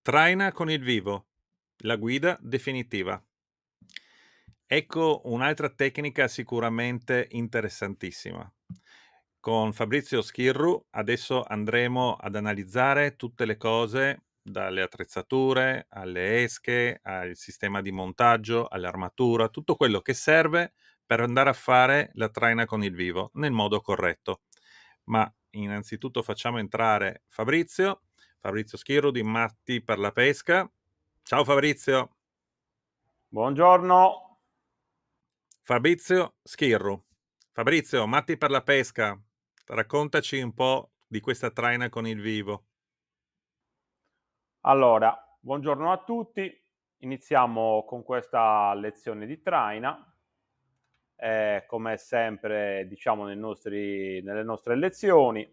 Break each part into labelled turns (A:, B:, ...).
A: Traina con il vivo, la guida definitiva. Ecco un'altra tecnica sicuramente interessantissima. Con Fabrizio Schirru adesso andremo ad analizzare tutte le cose, dalle attrezzature alle esche, al sistema di montaggio, all'armatura, tutto quello che serve per andare a fare la traina con il vivo nel modo corretto. Ma innanzitutto facciamo entrare Fabrizio Schirru di Matti per la Pesca. Ciao Fabrizio.
B: Buongiorno.
A: Fabrizio Schirru. Fabrizio, Matti per la Pesca. Raccontaci un po' di questa traina con il vivo.
B: Allora, buongiorno a tutti. Iniziamo con questa lezione di traina. Come sempre diciamo nelle nostre lezioni,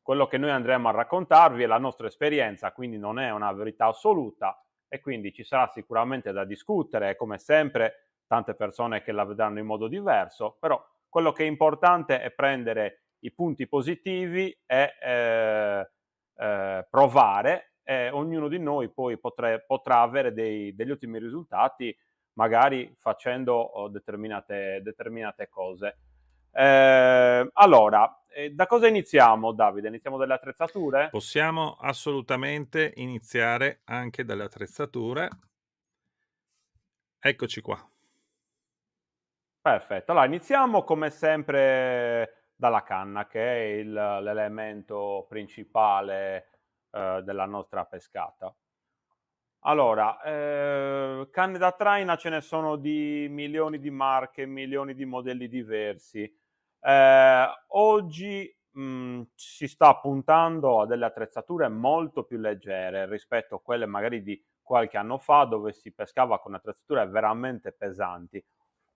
B: quello che noi andremo a raccontarvi è la nostra esperienza, quindi non è una verità assoluta e quindi ci sarà sicuramente da discutere, come sempre tante persone che la vedranno in modo diverso, però quello che è importante è prendere i punti positivi e provare, e ognuno di noi poi potrà avere degli ottimi risultati magari facendo determinate cose. Allora, da cosa iniziamo, Davide? Iniziamo dalle attrezzature?
A: Possiamo assolutamente iniziare anche dalle attrezzature. Eccoci qua.
B: Perfetto. Allora, iniziamo come sempre dalla canna, che è l'elemento principale della nostra pescata. Allora, canne da traina ce ne sono di milioni di marche, milioni di modelli diversi. Oggi, si sta puntando a delle attrezzature molto più leggere rispetto a quelle magari di qualche anno fa, dove si pescava con attrezzature veramente pesanti.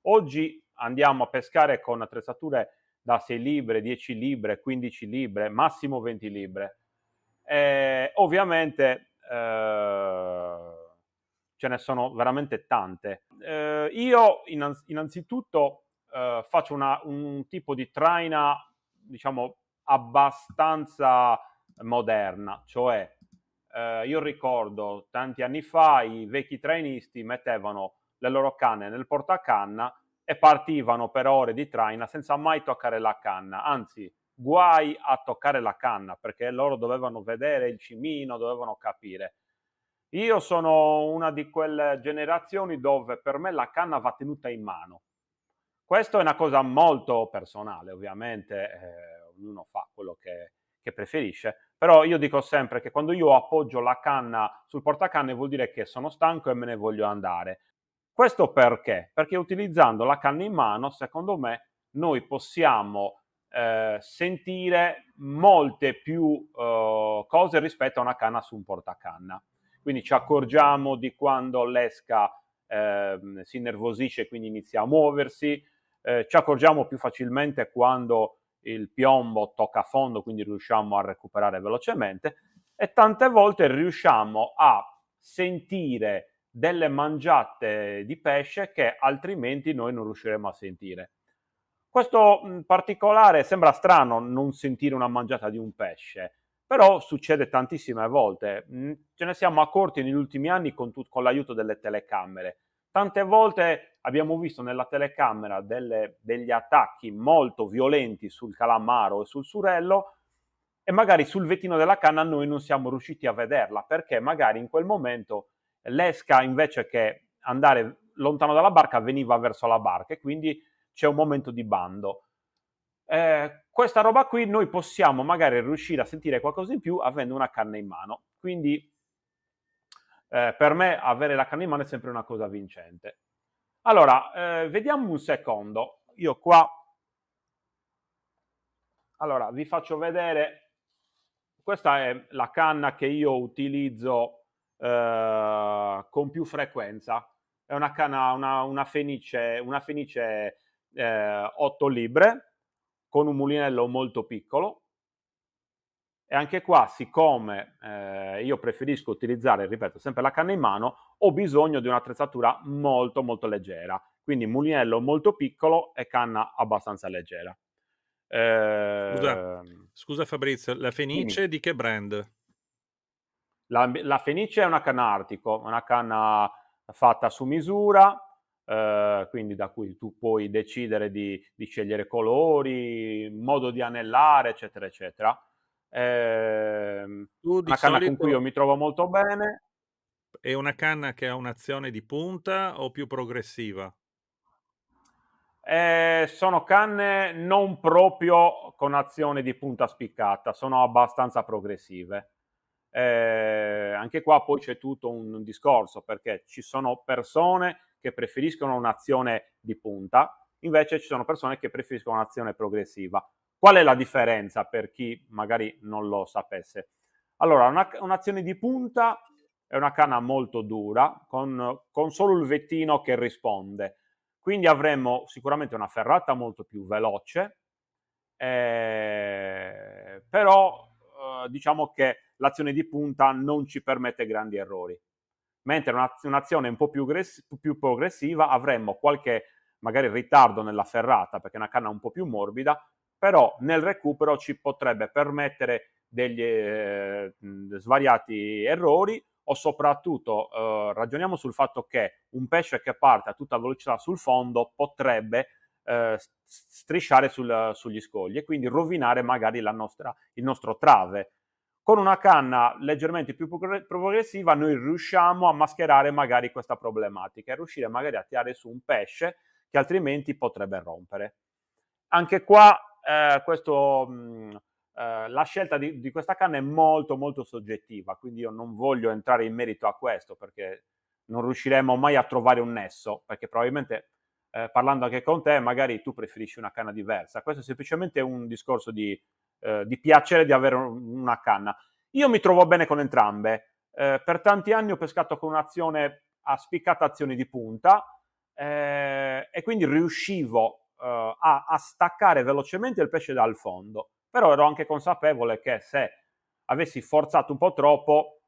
B: Oggi andiamo a pescare con attrezzature da 6 libbre, 10 libbre, 15 libbre, massimo 20 libbre. Ovviamente ce ne sono veramente tante. Io innanzitutto faccio un tipo di traina, diciamo, abbastanza moderna, cioè io ricordo tanti anni fa i vecchi trainisti mettevano le loro canne nel portacanna e partivano per ore di traina senza mai toccare la canna, anzi guai a toccare la canna perché loro dovevano vedere il cimino, dovevano capire. Io sono una di quelle generazioni dove per me la canna va tenuta in mano. Questo è una cosa molto personale, ovviamente, ognuno fa quello che preferisce, però io dico sempre che quando io appoggio la canna sul portacanne vuol dire che sono stanco e me ne voglio andare. Questo perché? Perché utilizzando la canna in mano, secondo me, noi possiamo sentire molte più cose rispetto a una canna su un portacanna. Quindi ci accorgiamo di quando l'esca si innervosisce e quindi inizia a muoversi, ci accorgiamo più facilmente quando il piombo tocca a fondo, quindi riusciamo a recuperare velocemente e tante volte riusciamo a sentire delle mangiate di pesce che altrimenti noi non riusciremo a sentire. Questo particolare sembra strano non sentire una mangiata di un pesce, però succede tantissime volte. Ce ne siamo accorti negli ultimi anni con l'aiuto delle telecamere. Tante volte abbiamo visto nella telecamera degli attacchi molto violenti sul calamaro e sul surello e magari sul vettino della canna noi non siamo riusciti a vederla perché magari in quel momento l'esca invece che andare lontano dalla barca veniva verso la barca e quindi c'è un momento di bando. Questa roba qui noi possiamo magari riuscire a sentire qualcosa in più avendo una canna in mano. Quindi per me avere la canna in mano è sempre una cosa vincente. Allora, vediamo un secondo. Io qua, allora, vi faccio vedere, questa è la canna che io utilizzo con più frequenza. È una canna, una Fenice 8 libre con un mulinello molto piccolo. E anche qua, siccome io preferisco utilizzare, ripeto, sempre la canna in mano, ho bisogno di un'attrezzatura molto molto leggera. Quindi mulinello molto piccolo e canna abbastanza leggera.
A: Scusa,
B: Ehm,
A: scusa Fabrizio, la
B: dimmi.
A: Fenice di che brand?
B: La Fenice è una canna Artico, una canna fatta su misura, quindi da cui tu puoi decidere di scegliere colori, modo di anellare, eccetera, eccetera.
A: Tu di
B: Una canna con cui io
A: solito
B: mi trovo molto bene.
A: è una canna che ha un'azione di punta o più progressiva?
B: Sono canne non proprio con azione di punta spiccata, sono abbastanza progressive. Anche qua poi c'è tutto un discorso, perché ci sono persone che preferiscono un'azione di punta, invece ci sono persone che preferiscono un'azione progressiva. Qual è la differenza per chi magari non lo sapesse? Allora, un'azione di punta è una canna molto dura, con solo il vettino che risponde. Quindi avremo sicuramente una ferrata molto più veloce, però diciamo che l'azione di punta non ci permette grandi errori. Mentre un'azione un po' più progressiva avremmo qualche magari ritardo nella ferrata, perché è una canna un po' più morbida, però nel recupero ci potrebbe permettere degli svariati errori, o soprattutto ragioniamo sul fatto che un pesce che parte a tutta velocità sul fondo potrebbe strisciare sugli scogli e quindi rovinare magari il nostro trave. Con una canna leggermente più progressiva noi riusciamo a mascherare magari questa problematica e riuscire magari a tirare su un pesce che altrimenti potrebbe rompere. Anche qua la scelta di questa canna è molto molto soggettiva, quindi io non voglio entrare in merito a questo perché non riusciremo mai a trovare un nesso, perché probabilmente parlando anche con te magari tu preferisci una canna diversa. Questo è semplicemente un discorso di piacere di avere una canna. Io mi trovo bene con entrambe. Per tanti anni ho pescato con un'azione a spiccata azione di punta, e quindi riuscivo a staccare velocemente il pesce dal fondo. Però ero anche consapevole che se avessi forzato un po' troppo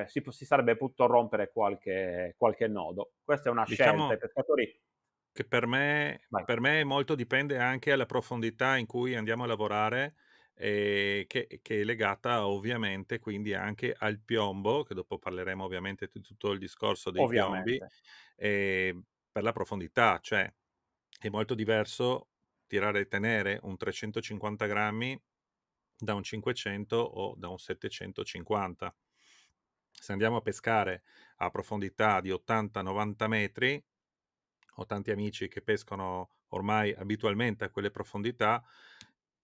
B: si sarebbe potuto rompere qualche nodo. Questa è una scelta, i
A: Diciamo
B: pescatori.
A: che per me
B: Vai.
A: molto dipende anche alla profondità in cui andiamo a lavorare, che è legata ovviamente quindi anche al piombo, che dopo parleremo ovviamente di tutto il discorso dei piombi,
B: Ovviamente.
A: per la profondità, cioè è molto diverso tirare e tenere un 350 grammi da un 500 o da un 750. Se andiamo a pescare a profondità di 80-90 metri, ho tanti amici che pescano ormai abitualmente a quelle profondità,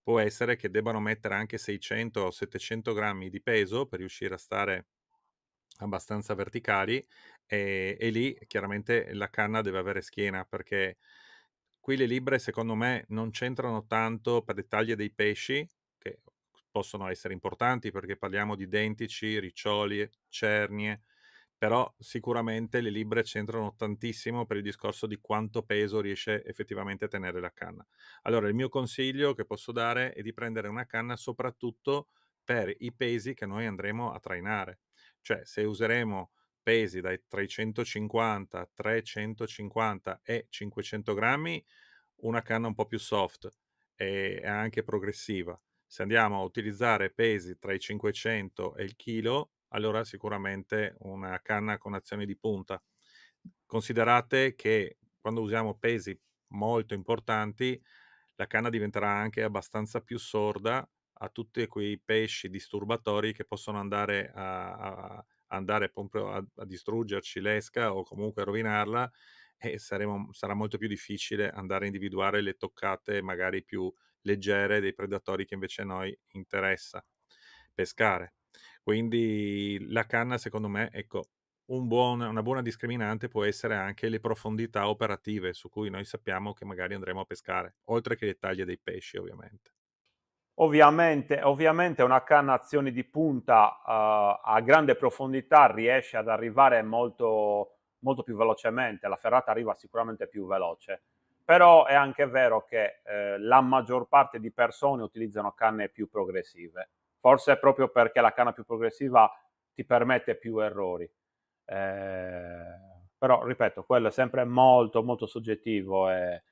A: può essere che debbano mettere anche 600 o 700 grammi di peso per riuscire a stare abbastanza verticali, e lì chiaramente la canna deve avere schiena, perché qui le libre secondo me non c'entrano tanto per le taglie dei pesci, che possono essere importanti perché parliamo di dentici, riccioli, cernie, però sicuramente le libre c'entrano tantissimo per il discorso di quanto peso riesce effettivamente a tenere la canna. Allora il mio consiglio che posso dare è di prendere una canna soprattutto per i pesi che noi andremo a trainare. Cioè, se useremo pesi dai 350, 350 e 500 grammi, una canna un po' più soft e anche progressiva. Se andiamo a utilizzare pesi tra i 500 e il chilo, allora sicuramente una canna con azione di punta. Considerate che quando usiamo pesi molto importanti, la canna diventerà anche abbastanza più sorda a tutti quei pesci disturbatori che possono andare andare proprio a distruggerci l'esca o comunque a rovinarla, e sarà molto più difficile andare a individuare le toccate magari più leggere dei predatori che invece a noi interessa pescare. Quindi la canna secondo me, ecco, una buona discriminante può essere anche le profondità operative su cui noi sappiamo che magari andremo a pescare, oltre che le taglie dei pesci ovviamente.
B: Ovviamente una canna azioni di punta a grande profondità riesce ad arrivare molto, molto più velocemente, la ferrata arriva sicuramente più veloce, però è anche vero che la maggior parte di persone utilizzano canne più progressive, forse proprio perché la canna più progressiva ti permette più errori. Però, ripeto, quello è sempre molto, molto soggettivo e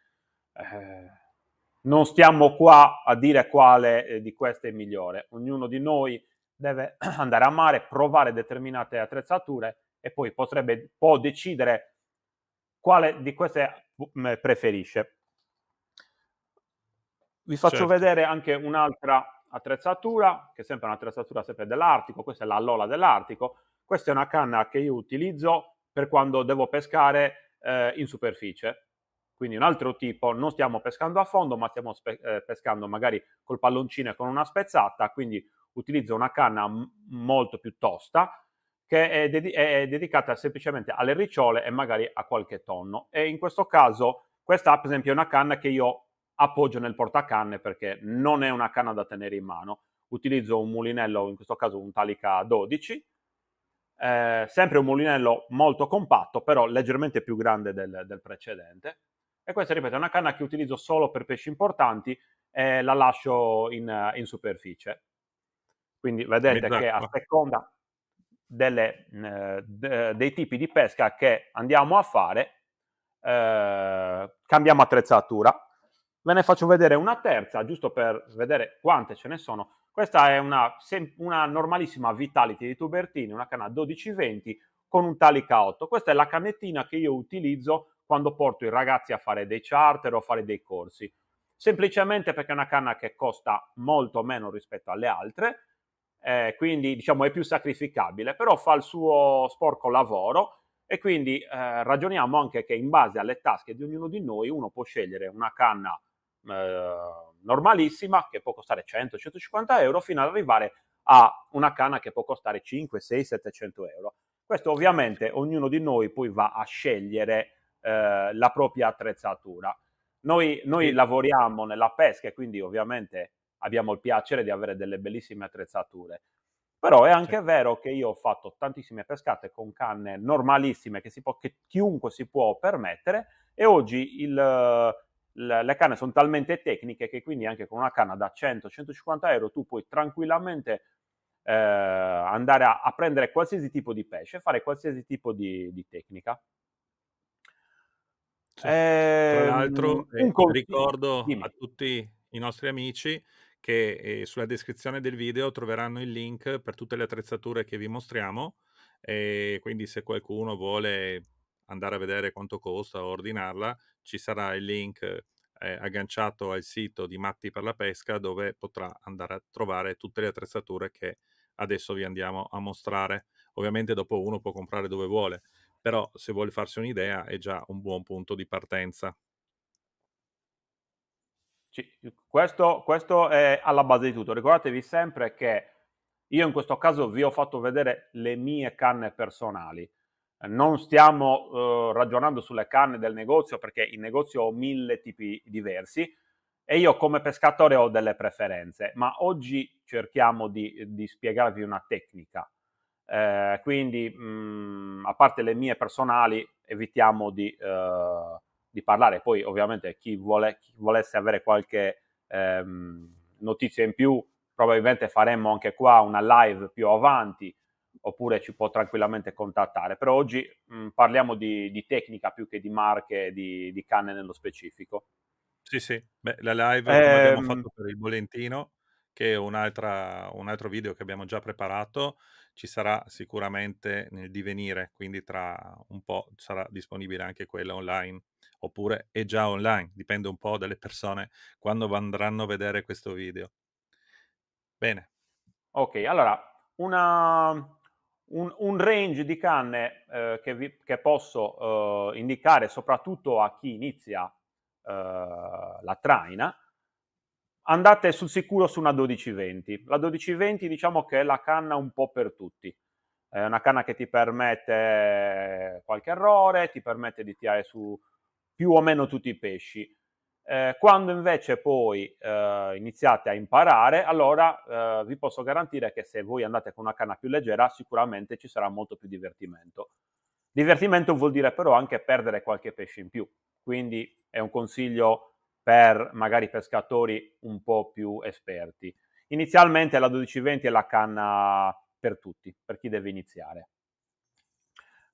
B: non stiamo qua a dire quale di queste è migliore. Ognuno di noi deve andare a mare, provare determinate attrezzature e poi può decidere quale di queste preferisce. Vi faccio
A: Certo.
B: vedere anche un'altra attrezzatura, che è sempre un'attrezzatura sempre dell'Artico, questa è la Lola dell'Artico. Questa è una canna che io utilizzo per quando devo pescare in superficie. Quindi un altro tipo, non stiamo pescando a fondo, ma stiamo pescando magari col palloncino e con una spezzata, quindi utilizzo una canna molto più tosta che è dedicata semplicemente alle ricciole e magari a qualche tonno. E in questo caso, questa per esempio è una canna che io appoggio nel portacanne perché non è una canna da tenere in mano. Utilizzo un mulinello, in questo caso un Talica 12, sempre un mulinello molto compatto, però leggermente più grande del precedente. E questa, ripeto, è una canna che utilizzo solo per pesci importanti e la lascio in superficie. Quindi vedete che a
A: Mezz'acqua.
B: seconda dei tipi di pesca che andiamo a fare, cambiamo attrezzatura. Ve ne faccio vedere una terza, giusto per vedere quante ce ne sono. Questa è una normalissima Vitality di Tubertini, una canna 12-20 con un Talica 8. Questa è la cannettina che io utilizzo quando porto i ragazzi a fare dei charter o a fare dei corsi. Semplicemente perché è una canna che costa molto meno rispetto alle altre, quindi diciamo è più sacrificabile, però fa il suo sporco lavoro e quindi ragioniamo anche che in base alle tasche di ognuno di noi uno può scegliere una canna normalissima che può costare 100-150 euro fino ad arrivare a una canna che può costare 5, 6, 700 euro. Questo ovviamente ognuno di noi poi va a scegliere la propria attrezzatura. Noi
A: E
B: lavoriamo nella pesca e quindi ovviamente abbiamo il piacere di avere delle bellissime attrezzature. Però è
A: sì,
B: anche vero che io ho fatto tantissime pescate con canne normalissime che chiunque si può permettere e oggi le canne sono talmente tecniche che quindi anche con una canna da 100-150 euro tu puoi tranquillamente andare a prendere qualsiasi tipo di pesce, fare qualsiasi tipo di tecnica.
A: sì. Tra l'altro,
B: Un consiglio,
A: ricordo a
B: dimmi.
A: tutti i nostri amici che, sulla descrizione del video troveranno il link per tutte le attrezzature che vi mostriamo, quindi se qualcuno vuole andare a vedere quanto costa o ordinarla, ci sarà il link, agganciato al sito di Matti per la Pesca, dove potrà andare a trovare tutte le attrezzature che adesso vi andiamo a mostrare. Ovviamente dopo uno può comprare dove vuole, però se vuole farsi un'idea è già un buon punto di partenza.
B: Sì, questo è alla base di tutto. Ricordatevi sempre che io in questo caso vi ho fatto vedere le mie canne personali. Non stiamo ragionando sulle canne del negozio perché in negozio ho 1000 tipi diversi e io come pescatore ho delle preferenze, ma oggi cerchiamo di spiegarvi una tecnica. Quindi, a parte le mie personali, evitiamo di parlare. Poi, ovviamente, chi volesse avere qualche notizia in più, probabilmente faremo anche qua una live più avanti, oppure ci può tranquillamente contattare. Però oggi parliamo di tecnica più che di marche di canne nello specifico.
A: Sì, sì. Beh, la live come abbiamo
B: Ehm,
A: fatto per il Bolentino, che è un altro video che abbiamo già preparato, ci sarà sicuramente nel divenire, quindi tra un po' sarà disponibile anche quella online, oppure è già online, dipende un po' dalle persone quando andranno a vedere questo video. Bene,
B: Ok, allora un range di canne che posso indicare soprattutto a chi inizia la traina, andate sul sicuro su una 12-20. La 12-20 diciamo che è la canna un po' per tutti. È una canna che ti permette qualche errore, ti permette di tirare su più o meno tutti i pesci. Quando invece poi iniziate a imparare, allora vi posso garantire che se voi andate con una canna più leggera, sicuramente ci sarà molto più divertimento. Divertimento vuol dire però anche perdere qualche pesce in più, quindi è un consiglio per magari pescatori un po' più esperti. Inizialmente la 12-20 è la canna per tutti, per chi deve iniziare.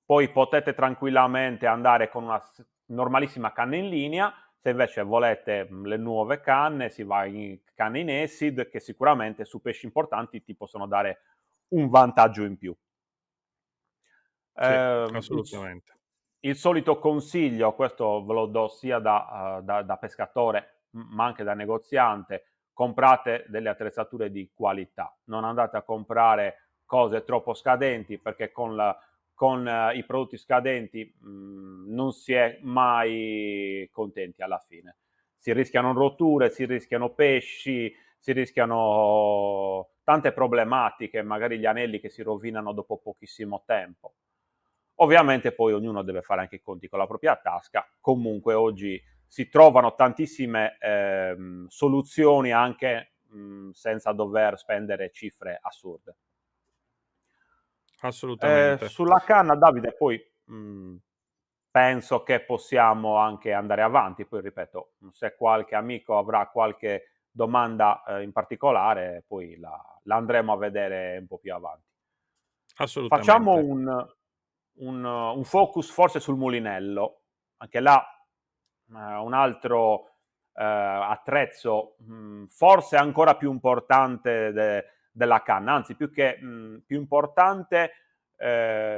B: Poi potete tranquillamente andare con una normalissima canna in linea, se invece volete le nuove canne si va in canne in acid che sicuramente su pesci importanti ti possono dare un vantaggio in più.
A: Sì,
B: Ehm, il, s-
A: assolutamente.
B: il solito consiglio, questo ve lo do sia da pescatore, ma anche da negoziante: comprate delle attrezzature di qualità, non andate a comprare cose troppo scadenti, perché con i prodotti scadenti non si è mai contenti alla fine. Si rischiano rotture, si rischiano pesci, si rischiano tante problematiche, magari gli anelli che si rovinano dopo pochissimo tempo. Ovviamente poi ognuno deve fare anche i conti con la propria tasca. Comunque oggi si trovano tantissime soluzioni anche senza dover spendere cifre assurde.
A: Assolutamente.
B: Sulla canna, Davide, poi penso che possiamo anche andare avanti. Poi ripeto, se qualche amico avrà qualche domanda in particolare, poi la andremo a vedere un po' più avanti. Facciamo
A: Assolutamente.
B: un focus forse sul mulinello. Anche là, un altro attrezzo forse ancora più importante della canna, anzi più importante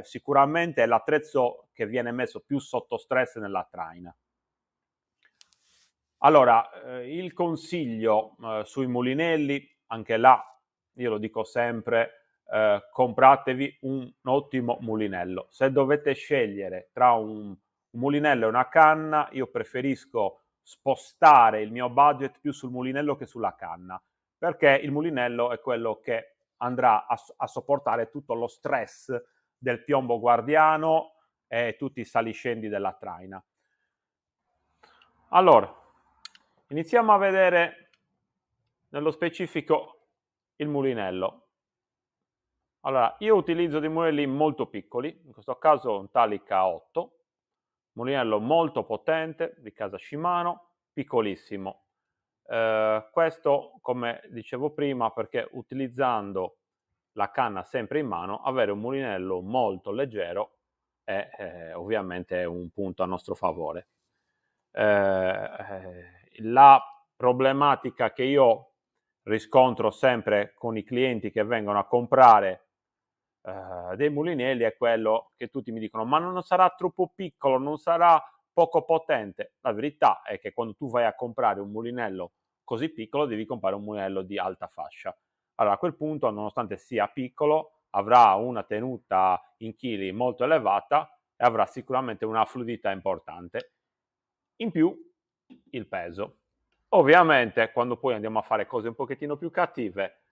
B: sicuramente è l'attrezzo che viene messo più sotto stress nella traina. Allora, il consiglio sui mulinelli, anche là, io lo dico sempre, compratevi un ottimo mulinello. Se dovete scegliere tra un mulinello e una canna, io preferisco spostare il mio budget più sul mulinello che sulla canna, perché il mulinello è quello che andrà a sopportare tutto lo stress del piombo guardiano e tutti i saliscendi della traina. Allora, iniziamo a vedere nello specifico il mulinello. Allora, io utilizzo dei mulinelli molto piccoli, in questo caso un Talica 8, mulinello molto potente, di casa Shimano, piccolissimo. Questo, come dicevo prima, perché utilizzando la canna sempre in mano, avere un mulinello molto leggero è ovviamente un punto a nostro favore. La problematica che io riscontro sempre con i clienti che vengono a comprare dei mulinelli è quello che tutti mi dicono: ma non sarà troppo piccolo, non sarà poco potente? La verità è che quando tu vai a comprare un mulinello così piccolo, devi comprare un mulinello di alta fascia. Allora, a quel punto, nonostante sia piccolo, avrà una tenuta in chili molto elevata e avrà sicuramente una fluidità importante. In più, il peso. Ovviamente, quando poi andiamo a fare cose un pochettino più cattive,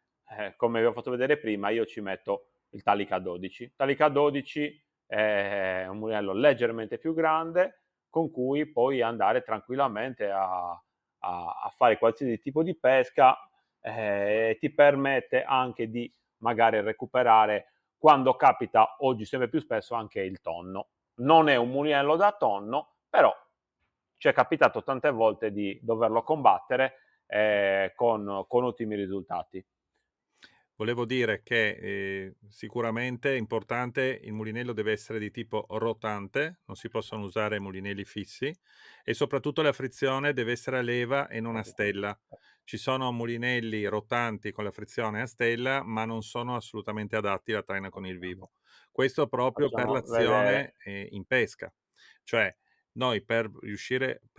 B: come vi ho fatto vedere prima, io ci metto il Talica 12. Talica 12 è un mulinello leggermente più grande con cui puoi andare tranquillamente a fare qualsiasi tipo di pesca e ti permette anche di magari recuperare, quando capita, oggi sempre più spesso, anche il tonno. Non è un mulinello da tonno, però ci è capitato tante volte di doverlo combattere con ottimi risultati.
A: Volevo dire che, sicuramente è importante il mulinello deve essere di tipo rotante, non si possono usare mulinelli fissi e soprattutto la frizione deve essere a leva e non a stella. Ci sono mulinelli rotanti con la frizione a stella, ma non sono assolutamente adatti alla traina con il vivo. Questo proprio per
B: Facciamo vedere.
A: l'azione, in pesca. Cioè, noi per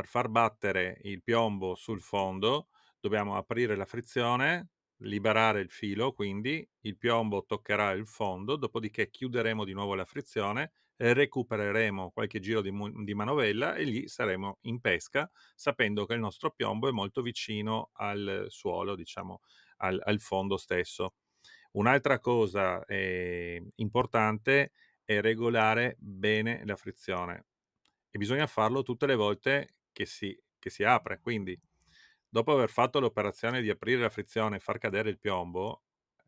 A: far battere il piombo sul fondo, dobbiamo aprire la frizione, liberare il filo, quindi il piombo toccherà il fondo, dopodiché chiuderemo di nuovo la frizione, recupereremo qualche giro di manovella e lì saremo in pesca, sapendo che il nostro piombo è molto vicino al suolo, diciamo al fondo stesso. Un'altra cosa importante è regolare bene la frizione e bisogna farlo tutte le volte che si apre. Quindi, dopo aver fatto l'operazione di aprire la frizione e far cadere il piombo,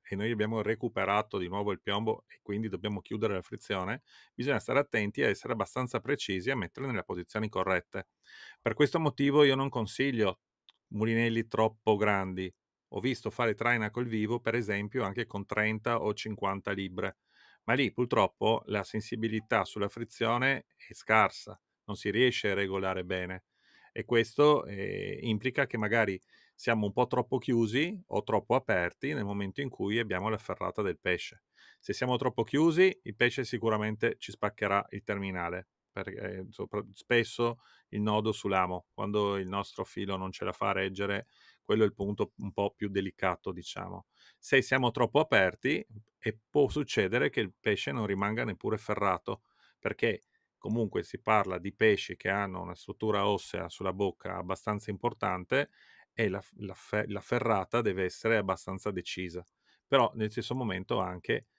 A: e noi abbiamo recuperato di nuovo il piombo e quindi dobbiamo chiudere la frizione, bisogna stare attenti a essere abbastanza precisi e a metterle nelle posizioni corrette. Per questo motivo io non consiglio mulinelli troppo grandi. Ho visto fare traina col vivo, per esempio, anche con 30 o 50 libbre, ma lì purtroppo la sensibilità sulla frizione è scarsa, non si riesce a regolare bene e questo implica che magari siamo un po' troppo chiusi o troppo aperti nel momento in cui abbiamo la ferrata del pesce. Se siamo troppo chiusi, il pesce sicuramente ci spaccherà il terminale, perché spesso il nodo sull'amo, quando il nostro filo non ce la fa a reggere, quello è il punto un po' più delicato, diciamo. Se siamo troppo aperti, e può succedere che il pesce non rimanga neppure ferrato, perché comunque si parla di pesci che hanno una struttura ossea sulla bocca abbastanza importante e la ferrata deve essere abbastanza decisa. Però nel stesso momento anche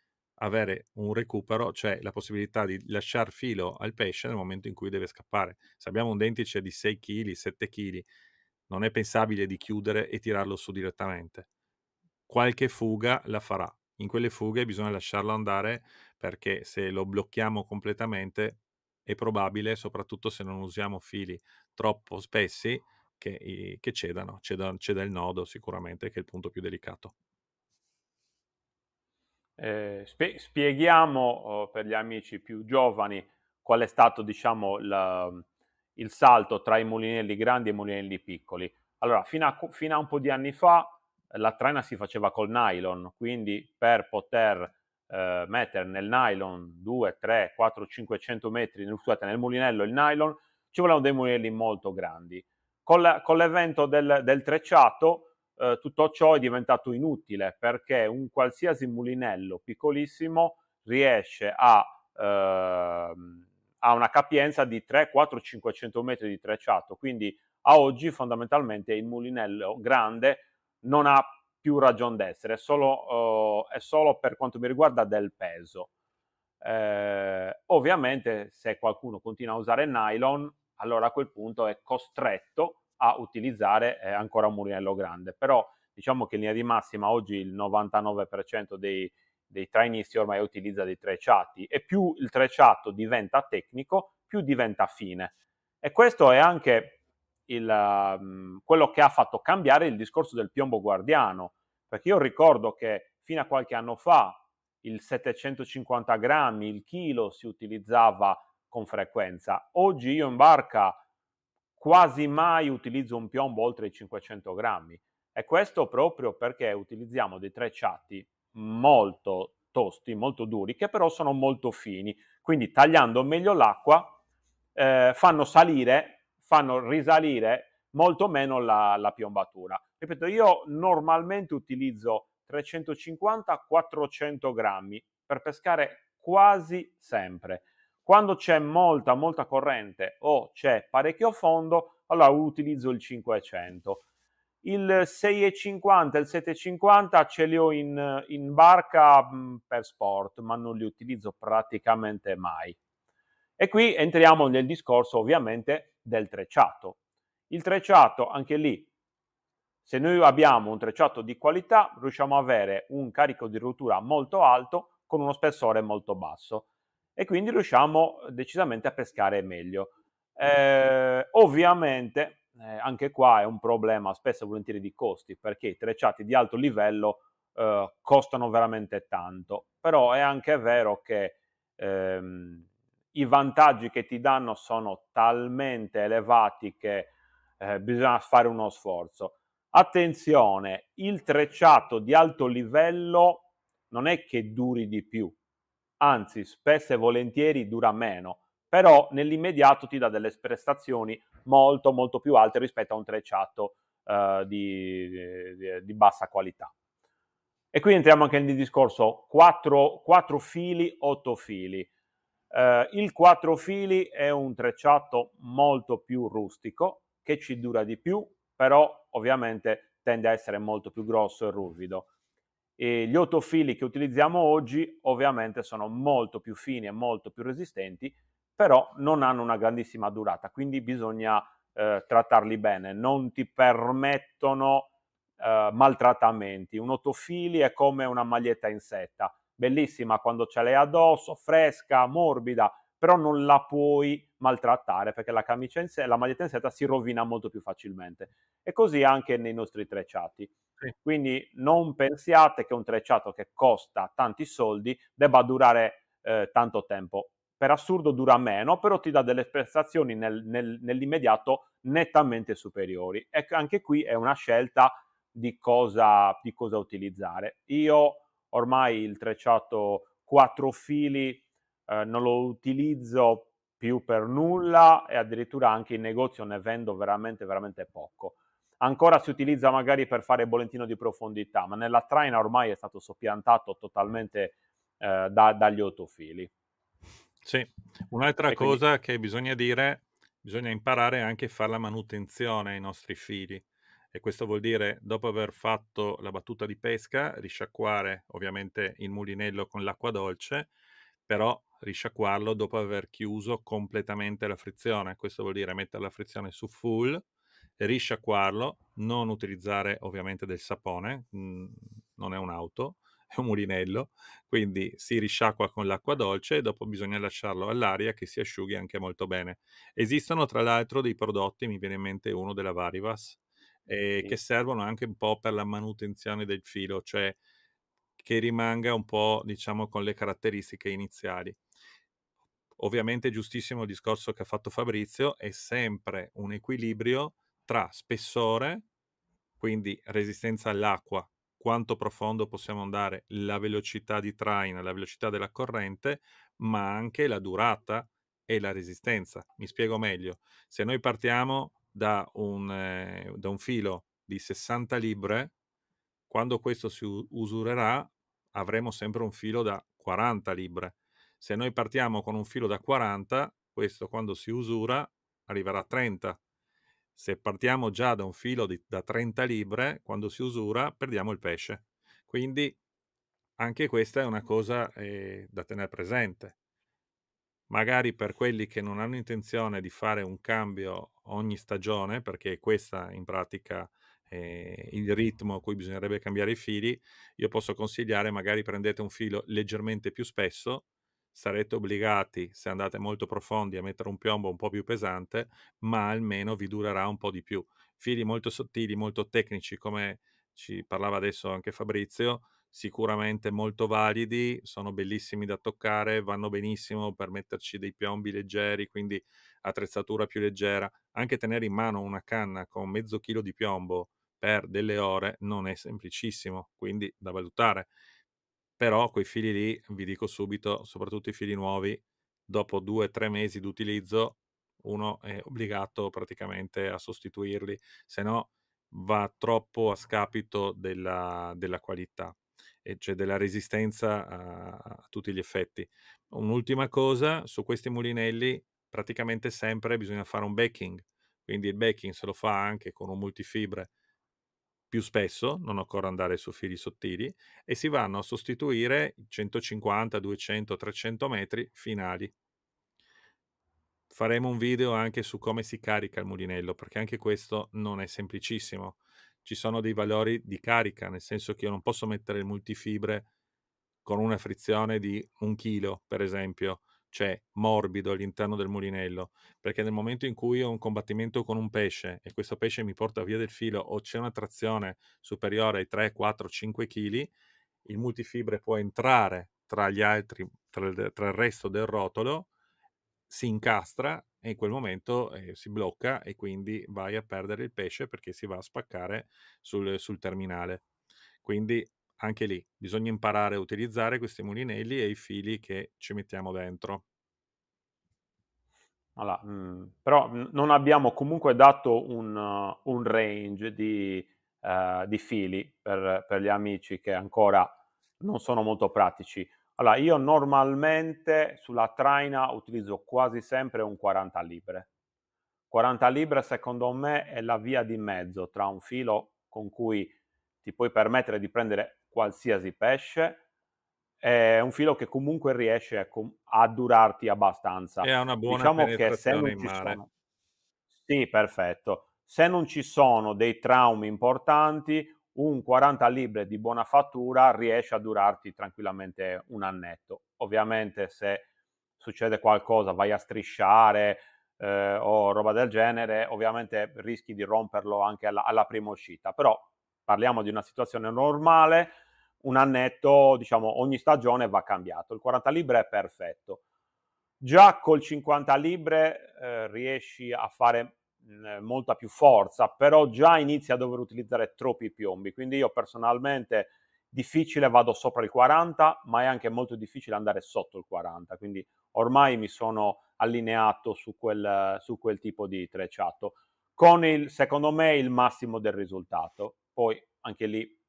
A: avere un recupero, cioè la possibilità di lasciar filo al pesce nel momento in cui deve scappare. Se abbiamo un dentice di 6 chili, 7 chili, non è pensabile di chiudere e tirarlo su direttamente. Qualche fuga la farà. In quelle fughe bisogna lasciarlo andare, perché se lo blocchiamo completamente è probabile, soprattutto se non usiamo fili troppo spessi, che cedano. Ceda il nodo sicuramente, che è il punto più delicato.
B: Spieghiamo per gli amici più giovani qual è stato, diciamo, il salto tra i mulinelli grandi e i mulinelli piccoli. Allora, fino a un po' di anni fa la traina si faceva col nylon, quindi per poter mettere nel nylon 2, 3, 4, 500 metri, scusate, nel mulinello il nylon, ci volevano dei mulinelli molto grandi. Con l'evento del trecciato tutto ciò è diventato inutile, perché un qualsiasi mulinello piccolissimo riesce a una capienza di 3, 4, 500 metri di trecciato, quindi a oggi fondamentalmente il mulinello grande non ha più ragion d'essere, è solo per quanto mi riguarda del peso. Ovviamente se qualcuno continua a usare nylon, allora a quel punto è costretto a utilizzare ancora un mulinello grande, però diciamo che in linea di massima oggi il 99% dei trainisti ormai utilizza dei trecciati, e più il trecciato diventa tecnico, più diventa fine. E questo è anche quello che ha fatto cambiare il discorso del piombo guardiano, perché io ricordo che fino a qualche anno fa il 750 grammi, il chilo si utilizzava con frequenza. Oggi io in barca quasi mai utilizzo un piombo oltre i 500 grammi, e questo proprio perché utilizziamo dei trecciati molto tosti, molto duri, che però sono molto fini, quindi tagliando meglio l'acqua fanno risalire molto meno la piombatura. Ripeto, io normalmente utilizzo 350-400 grammi per pescare quasi sempre. Quando c'è molta corrente o c'è parecchio fondo, allora utilizzo il 500. Il 6,50 e il 7,50 ce li ho in barca per sport, ma non li utilizzo praticamente mai. E qui entriamo nel discorso ovviamente del trecciato. Il trecciato, anche lì, se noi abbiamo un trecciato di qualità, riusciamo ad avere un carico di rottura molto alto con uno spessore molto basso, e quindi riusciamo decisamente a pescare meglio. Ovviamente anche qua è un problema spesso e volentieri di costi, perché i trecciati di alto livello costano veramente tanto, però è anche vero che i vantaggi che ti danno sono talmente elevati che bisogna fare uno sforzo. Attenzione, il trecciato di alto livello non è che duri di più, anzi spesso e volentieri dura meno, però nell'immediato ti dà delle prestazioni molto più alte rispetto a un trecciato di bassa qualità. E qui entriamo anche nel discorso 4 fili, 8 fili. Il 4 fili è un trecciato molto più rustico, che ci dura di più, però ovviamente tende a essere molto più grosso e ruvido. E gli 8 fili che utilizziamo oggi ovviamente sono molto più fini e molto più resistenti, però non hanno una grandissima durata, quindi bisogna trattarli bene, non ti permettono maltrattamenti. Un 8 fili è come una maglietta in setta, bellissima quando ce l'hai addosso, fresca, morbida, però non la puoi maltrattare perché la maglietta in setta si rovina molto più facilmente. E così anche nei nostri trecciati.
A: Sì.
B: Quindi non pensiate che un trecciato che costa tanti soldi debba durare tanto tempo. per assurdo dura meno, però ti dà delle prestazioni nell'immediato nettamente superiori. E anche qui è una scelta di cosa utilizzare. Io ormai il trecciato 4 fili non lo utilizzo più per nulla, e addirittura anche in negozio ne vendo veramente, veramente poco. Ancora si utilizza magari per fare bollettino di profondità, ma nella traina ormai è stato soppiantato totalmente dagli autofili.
A: Sì, un'altra
B: E quindi
A: cosa che bisogna dire, bisogna imparare anche a far la manutenzione ai nostri fili, e questo vuol dire, dopo aver fatto la battuta di pesca, risciacquare ovviamente il mulinello con l'acqua dolce, però risciacquarlo dopo aver chiuso completamente la frizione. Questo vuol dire mettere la frizione su full, risciacquarlo, non utilizzare ovviamente del sapone, non è un'auto, è un mulinello, quindi si risciacqua con l'acqua dolce e dopo bisogna lasciarlo all'aria che si asciughi anche molto bene. Esistono tra l'altro dei prodotti, mi viene in mente uno della Varivas, che
B: sì.
A: servono anche un po' per la manutenzione del filo, cioè che rimanga un po', diciamo, con le caratteristiche iniziali. Ovviamente è giustissimo il discorso che ha fatto Fabrizio, è sempre un equilibrio tra spessore, quindi resistenza all'acqua, quanto profondo possiamo andare, la velocità di traina, la velocità della corrente, ma anche la durata e la resistenza. Mi spiego meglio. Se noi partiamo da un filo di 60 libbre, quando questo si usurerà, avremo sempre un filo da 40 libbre. Se noi partiamo con un filo da 40, questo quando si usura arriverà a 30. Se partiamo già da un filo da 30 libbre, quando si usura perdiamo il pesce. Quindi anche questa è una cosa da tenere presente. Magari per quelli che non hanno intenzione di fare un cambio ogni stagione, perché questa in pratica è il ritmo a cui bisognerebbe cambiare i fili, io posso consigliare magari prendete un filo leggermente più spesso, sarete obbligati, se andate molto profondi, a mettere un piombo un po' più pesante, ma almeno vi durerà un po' di più. Fili molto sottili, molto tecnici, come ci parlava adesso anche Fabrizio, sicuramente molto validi, sono bellissimi da toccare, vanno benissimo per metterci dei piombi leggeri, quindi attrezzatura più leggera. Anche tenere in mano una canna con mezzo chilo di piombo per delle ore non è semplicissimo, quindi da valutare. Però quei fili lì, vi dico subito, soprattutto i fili nuovi, dopo 2-3 mesi d'utilizzo uno è obbligato praticamente a sostituirli, se no va troppo a scapito della qualità, e cioè della resistenza a tutti gli effetti. Un'ultima cosa, su questi mulinelli praticamente sempre bisogna fare un backing, quindi il backing se lo fa anche con un multifibre più spesso, non occorre andare su fili sottili, e si vanno a sostituire i 150, 200, 300 metri finali. Faremo un video anche su come si carica il mulinello, perché anche questo non è semplicissimo. Ci sono dei valori di carica, nel senso che io non posso mettere il multifibre con una frizione di 1 chilo, per esempio, cioè morbido all'interno del mulinello, perché nel momento in cui ho un combattimento con un pesce e questo pesce mi porta via del filo o c'è una trazione superiore ai 3, 4, 5 chili, il multifibre può entrare tra gli altri, tra il resto del rotolo, si incastra e in quel momento si blocca e quindi vai a perdere il pesce perché si va a spaccare sul terminale. Quindi anche lì bisogna imparare a utilizzare questi mulinelli e i fili che ci mettiamo dentro.
B: Allora, però non abbiamo comunque dato un range di fili per gli amici che ancora non sono molto pratici. Allora, io normalmente sulla traina utilizzo quasi sempre un 40 libre. 40 libre secondo me è la via di mezzo tra un filo con cui ti puoi permettere di prendere qualsiasi pesce e un filo che comunque riesce a durarti
A: E
B: abbastanza.
A: ha una buona
B: Diciamo che se
A: penetrazione
B: non
A: in
B: ci
A: mare.
B: sono sì, perfetto. Se non ci sono dei traumi importanti, un 40 libre di buona fattura riesce a durarti tranquillamente 1 annetto. Ovviamente se succede qualcosa, vai a strisciare, o roba del genere, ovviamente rischi di romperlo anche alla prima uscita, però parliamo di una situazione normale, 1 annetto, diciamo ogni stagione va cambiato. Il 40 libre è perfetto. Già col 50 libbre riesci a fare molta più forza, però già inizi a dover utilizzare troppi piombi, quindi io personalmente difficile vado sopra il 40, ma è anche molto difficile andare sotto il 40, quindi ormai mi sono allineato su quel tipo di trecciato, con secondo me il massimo del risultato. Poi anche lì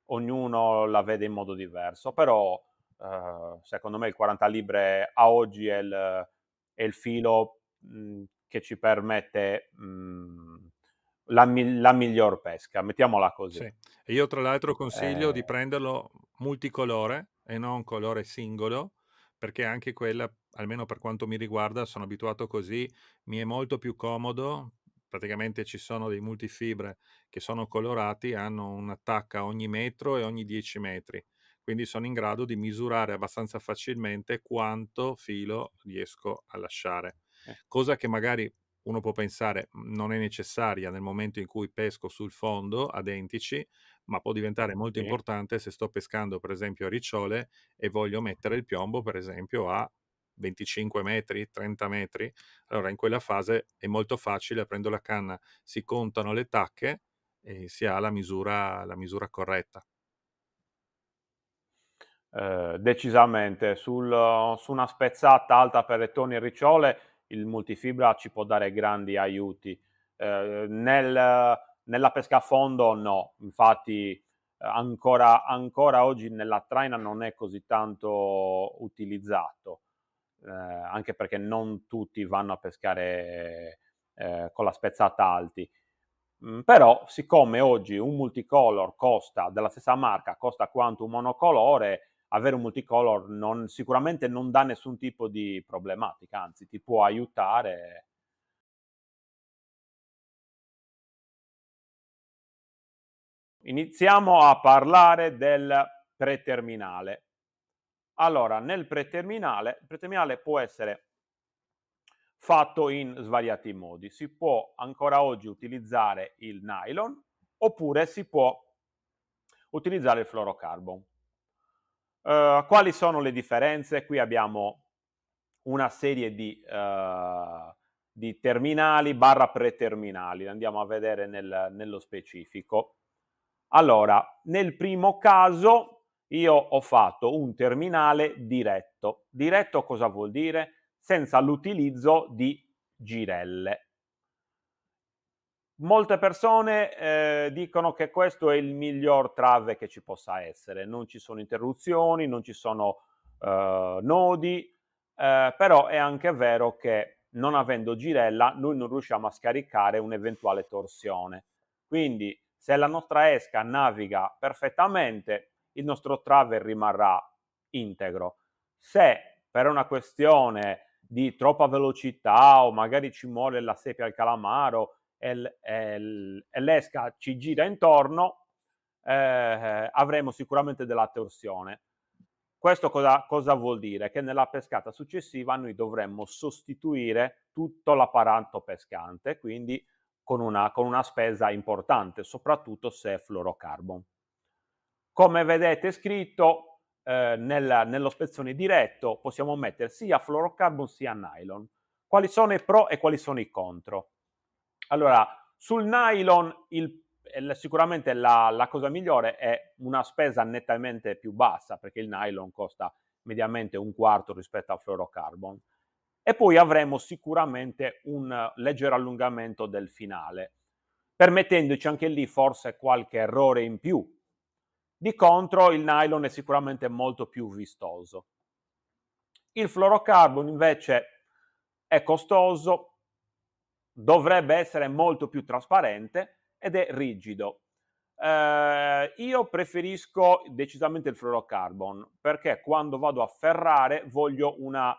B: ognuno la vede in modo diverso, però secondo me il 40 libbre a oggi è il filo che ci permette la miglior pesca, mettiamola così.
A: Sì. E io tra l'altro consiglio
B: Eh,
A: di prenderlo multicolore e non colore singolo, perché anche quella, almeno per quanto mi riguarda, sono abituato così, mi è molto più comodo. Praticamente ci sono dei multifibre che sono colorati, hanno un'attacca ogni metro e ogni 10 metri, quindi sono in grado di misurare abbastanza facilmente quanto filo riesco a lasciare,
B: eh,
A: cosa che magari uno può pensare non è necessaria nel momento in cui pesco sul fondo a dentici, ma può diventare molto
B: sì.
A: importante se sto pescando per esempio a ricciole e voglio mettere il piombo per esempio a 25 metri, 30 metri. Allora in quella fase è molto facile, prendo la canna, si contano le tacche e si ha la misura corretta.
B: Decisamente. Su una spezzata alta per lettoni e ricciole il multifibra ci può dare grandi aiuti. Nella pesca a fondo no, infatti ancora oggi nella traina non è così tanto utilizzato, anche perché non tutti vanno a pescare con la spezzata alti. Però siccome oggi un multicolor costa della stessa marca, costa quanto un monocolore, avere un multicolor sicuramente non dà nessun tipo di problematica, anzi ti può aiutare. Iniziamo a parlare del preterminale. Allora, il preterminale può essere fatto in svariati modi. Si può ancora oggi utilizzare il nylon oppure si può utilizzare il fluorocarbon. Quali sono le differenze? Qui abbiamo una serie di terminali barra preterminali, andiamo a vedere nello specifico. Allora, nel primo caso io ho fatto un terminale diretto. Diretto cosa vuol dire? Senza l'utilizzo di girelle. Molte persone dicono che questo è il miglior trave che ci possa essere, non ci sono interruzioni, non ci sono nodi, però è anche vero che non avendo girella noi non riusciamo a scaricare un'eventuale torsione. Quindi se la nostra esca naviga perfettamente, il nostro trave rimarrà integro. Se per una questione di troppa velocità o magari ci muore la seppia al calamaro e l'esca ci gira intorno, avremo sicuramente della torsione. Questo cosa vuol dire? Che nella pescata successiva noi dovremmo sostituire tutto l'apparato pescante, quindi con una spesa importante, soprattutto se è fluorocarbon. Come vedete scritto nello spezzone diretto possiamo mettere sia fluorocarbon sia nylon. Quali sono i pro e quali sono i contro? Allora, sul nylon sicuramente la cosa migliore è una spesa nettamente più bassa, perché il nylon costa mediamente un quarto rispetto al fluorocarbon. E poi avremo sicuramente un leggero allungamento del finale, permettendoci anche lì forse qualche errore in più. Di contro il nylon è sicuramente molto più vistoso. Il fluorocarbon invece è costoso, dovrebbe essere molto più trasparente ed è rigido. Io preferisco decisamente il fluorocarbon perché quando vado a ferrare voglio una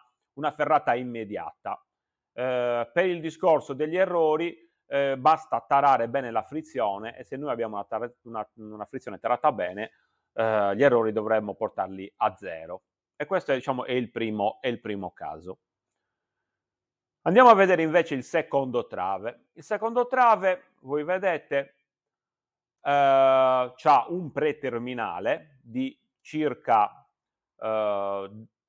B: ferrata immediata. Per il discorso degli errori basta tarare bene la frizione e se noi abbiamo una frizione tarata bene, gli errori dovremmo portarli a zero. E questo è, diciamo, è il primo caso. Andiamo a vedere invece il secondo trave. Il secondo trave, voi vedete, c'ha un preterminale di circa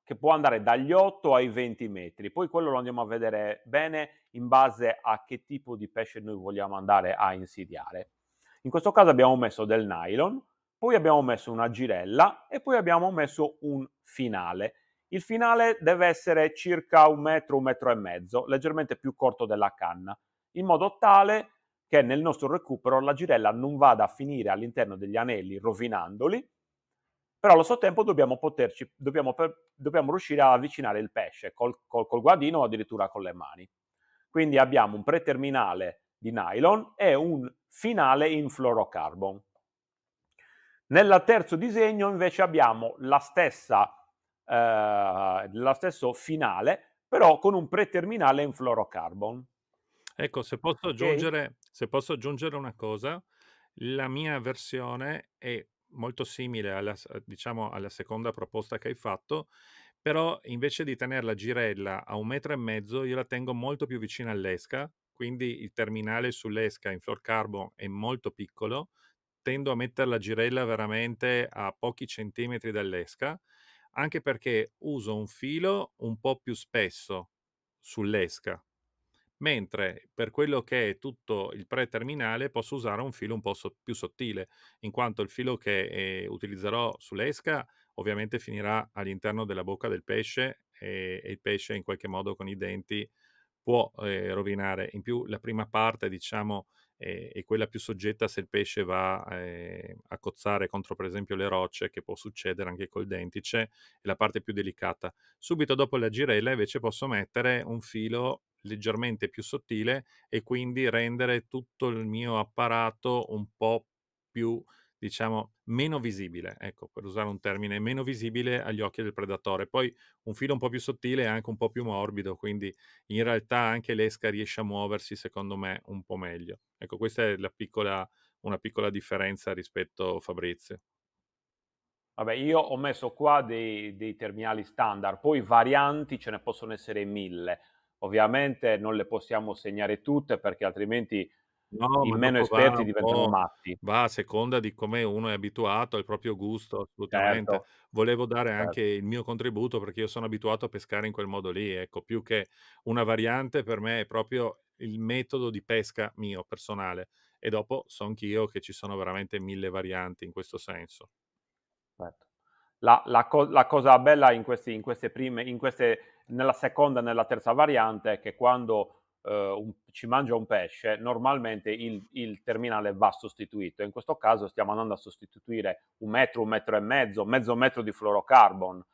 B: che può andare dagli 8 ai 20 metri. Poi quello lo andiamo a vedere bene in base a che tipo di pesce noi vogliamo andare a insidiare. In questo caso abbiamo messo del nylon, poi abbiamo messo una girella e poi abbiamo messo un finale. Il finale deve essere circa 1 metro e mezzo, leggermente più corto della canna, in modo tale che nel nostro recupero la girella non vada a finire all'interno degli anelli rovinandoli, però allo stesso tempo dobbiamo riuscire a avvicinare il pesce col guadino o addirittura con le mani. Quindi abbiamo un preterminale di nylon e un finale in fluorocarbon. Nel terzo disegno invece abbiamo lo stesso finale, però con un preterminale in fluorocarbon.
A: Ecco,
B: Ok?
A: se posso aggiungere una cosa, la mia versione è molto simile diciamo alla seconda proposta che hai fatto, però invece di tener la girella a 1 metro e mezzo, io la tengo molto più vicina all'esca, quindi il terminale sull'esca in fluorocarbon è molto piccolo, tendo a mettere la girella veramente a pochi centimetri dall'esca, anche perché uso un filo un po' più spesso sull'esca, mentre per quello che è tutto il preterminale posso usare un filo un po' più sottile, in quanto il filo che utilizzerò sull'esca ovviamente finirà all'interno della bocca del pesce e il pesce in qualche modo con i denti può rovinare. In più la prima parte, diciamo, è quella più soggetta se il pesce va a cozzare contro per esempio le rocce, che può succedere anche col dentice, è la parte più delicata. Subito dopo la girella invece posso mettere un filo leggermente più sottile e quindi rendere tutto il mio apparato un po' più, diciamo, meno visibile, ecco, per usare un termine, meno visibile agli occhi del predatore. Poi un filo un po' più sottile è anche un po' più morbido, quindi in realtà anche l'esca riesce a muoversi, secondo me, un po' meglio. Ecco, questa è una piccola differenza rispetto a Fabrizio.
B: Vabbè, io ho messo qua dei terminali standard, poi varianti ce ne possono essere 1000. Ovviamente non le possiamo segnare tutte perché altrimenti
A: No,
B: i
A: ma
B: meno
A: dopo va
B: esperti
A: un
B: diventano
A: po'
B: matti.
A: va a seconda di come uno è abituato, al proprio gusto, assolutamente.
B: Certo,
A: Volevo dare anche
B: certo.
A: il mio contributo perché io sono abituato a pescare in quel modo lì, ecco, più che una variante per me è proprio il metodo di pesca mio personale e dopo so anch'io che ci sono veramente 1000 varianti in questo senso.
B: Certo. La cosa bella in queste prime in queste nella seconda e nella terza variante è che quando, ci mangia un pesce, normalmente il terminale va sostituito. In questo caso stiamo andando a sostituire 1 metro e mezzo metro di fluorocarbon,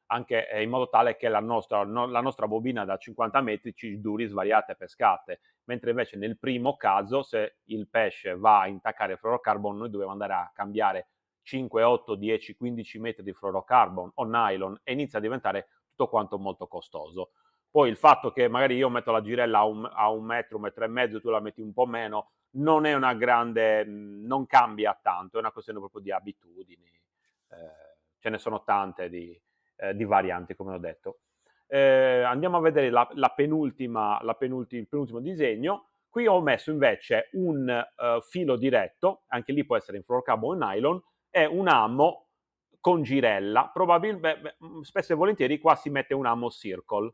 B: anche, in modo tale che la nostra bobina da 50 metri ci duri svariate pescate, mentre invece nel primo caso, se il pesce va a intaccare il fluorocarbon, noi dobbiamo andare a cambiare 5, 8, 10, 15 metri di fluorocarbon o nylon e inizia a diventare tutto quanto molto costoso. Poi il fatto che magari io metto la girella a 1 metro e mezzo, tu la metti un po' meno, non è una grande, non cambia tanto, è una questione proprio di abitudini. Ce ne sono tante di varianti, come ho detto. Andiamo a vedere il penultimo disegno. Qui ho messo invece un filo diretto, anche lì può essere in fluorocarbon o nylon, è un amo con girella, probabilmente spesso e volentieri qua si mette un amo circle.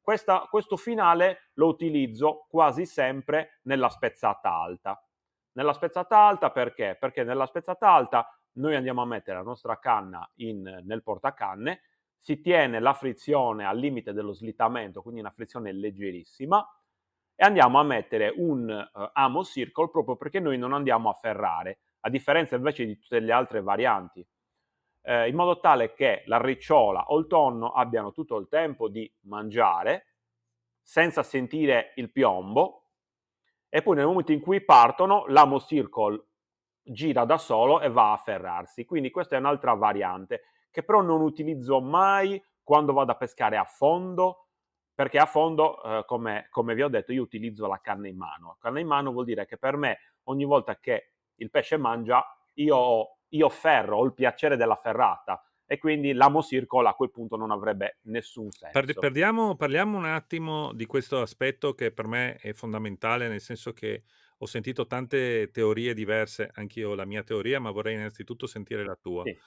B: Questo finale lo utilizzo quasi sempre nella spezzata alta. Nella spezzata alta perché? Perché nella spezzata alta noi andiamo a mettere la nostra canna nel portacanne, si tiene la frizione al limite dello slittamento, quindi una frizione leggerissima, e andiamo a mettere un amo circle proprio perché noi non andiamo a ferrare, a differenza invece di tutte le altre varianti, in modo tale che la ricciola o il tonno abbiano tutto il tempo di mangiare senza sentire il piombo e poi nel momento in cui partono l'amo circle gira da solo e va a ferrarsi. Quindi questa è un'altra variante che però non utilizzo mai quando vado a pescare a fondo, perché a fondo, come vi ho detto, io utilizzo la canna in mano. Canna in mano vuol dire che per me ogni volta che il pesce mangia io ferro, ho il piacere della ferrata e quindi l'amo circle a quel punto non avrebbe nessun senso.
A: Parliamo un attimo di questo aspetto che per me è fondamentale, nel senso che ho sentito tante teorie diverse, anch'io ho la mia teoria, ma vorrei innanzitutto sentire la tua.
B: Sì.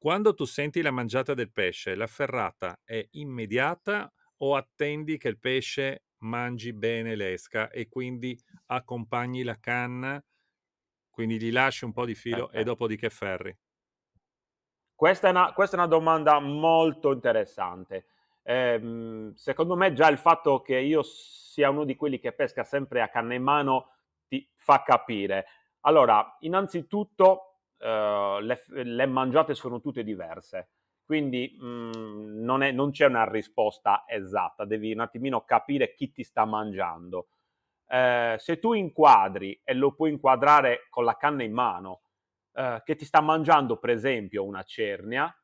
A: Quando tu senti la mangiata del pesce, la ferrata è immediata o attendi che il pesce mangi bene l'esca e quindi accompagni la canna, quindi gli lasci un po' di filo e dopodiché ferri?
B: Questa è una domanda molto interessante. Secondo me già il fatto che io sia uno di quelli che pesca sempre a canna in mano ti fa capire. Allora, innanzitutto, le mangiate sono tutte diverse, quindi, non c'è una risposta esatta, devi un attimino capire chi ti sta mangiando. Se tu inquadri, e lo puoi inquadrare con la canna in mano, che ti sta mangiando per esempio una cernia.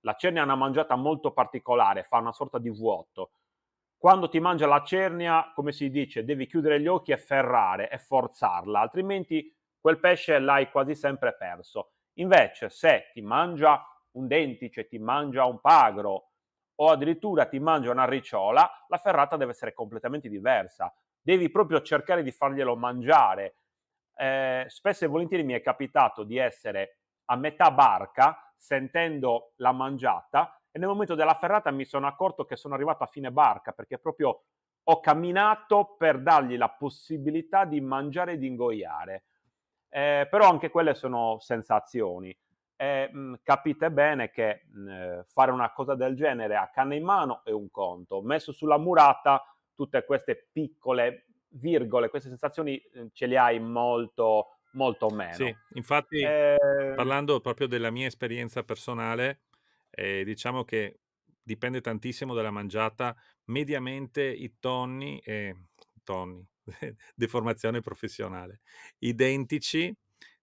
B: La cernia è una mangiata molto particolare, fa una sorta di vuoto. Quando ti mangia la cernia, come si dice, devi chiudere gli occhi e ferrare e forzarla, altrimenti quel pesce l'hai quasi sempre perso. Invece se ti mangia un dentice, ti mangia un pagro o addirittura ti mangia una ricciola, la ferrata deve essere completamente diversa. Devi proprio cercare di farglielo mangiare. Spesso e volentieri mi è capitato di essere a metà barca sentendo la mangiata e nel momento della ferrata mi sono accorto che sono arrivato a fine barca perché proprio ho camminato per dargli la possibilità di mangiare e di ingoiare. Però anche quelle sono sensazioni. Capite bene che fare una cosa del genere a canna in mano è un conto, messo sulla murata tutte queste piccole virgole, queste sensazioni ce le hai molto, molto meno.
A: Sì, infatti
B: Ehm,
A: parlando proprio della mia esperienza personale, diciamo che dipende tantissimo dalla mangiata. Mediamente i tonni, deformazione professionale, i dentici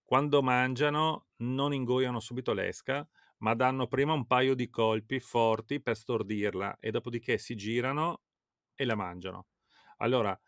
A: quando mangiano non ingoiano subito l'esca, ma danno prima un paio di colpi forti per stordirla e dopodiché si girano e la mangiano. Allora,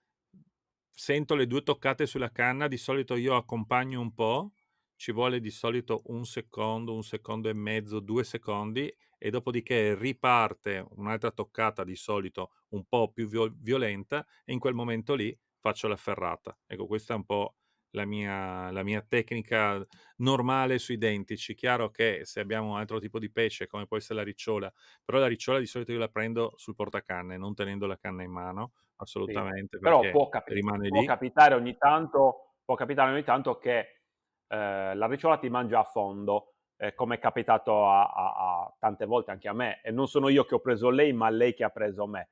A: sento le 2 toccate sulla canna, di solito io accompagno un po', ci vuole di solito 1 secondo e mezzo, 2 secondi e dopodiché riparte un'altra toccata, di solito un po' più violenta e in quel momento lì faccio la ferrata. Ecco, questa è un po' la mia tecnica normale sui dentici. Chiaro che se abbiamo un altro tipo di pesce, come può essere la ricciola, però la ricciola di solito io la prendo sul portacanne, non tenendo la canna in mano,
B: sì,
A: assolutamente,
B: però
A: perché rimane
B: può
A: lì.
B: capitare ogni tanto che la ricciola ti mangia a fondo, come è capitato a tante volte anche a me, e non sono io che ho preso lei, ma lei che ha preso me.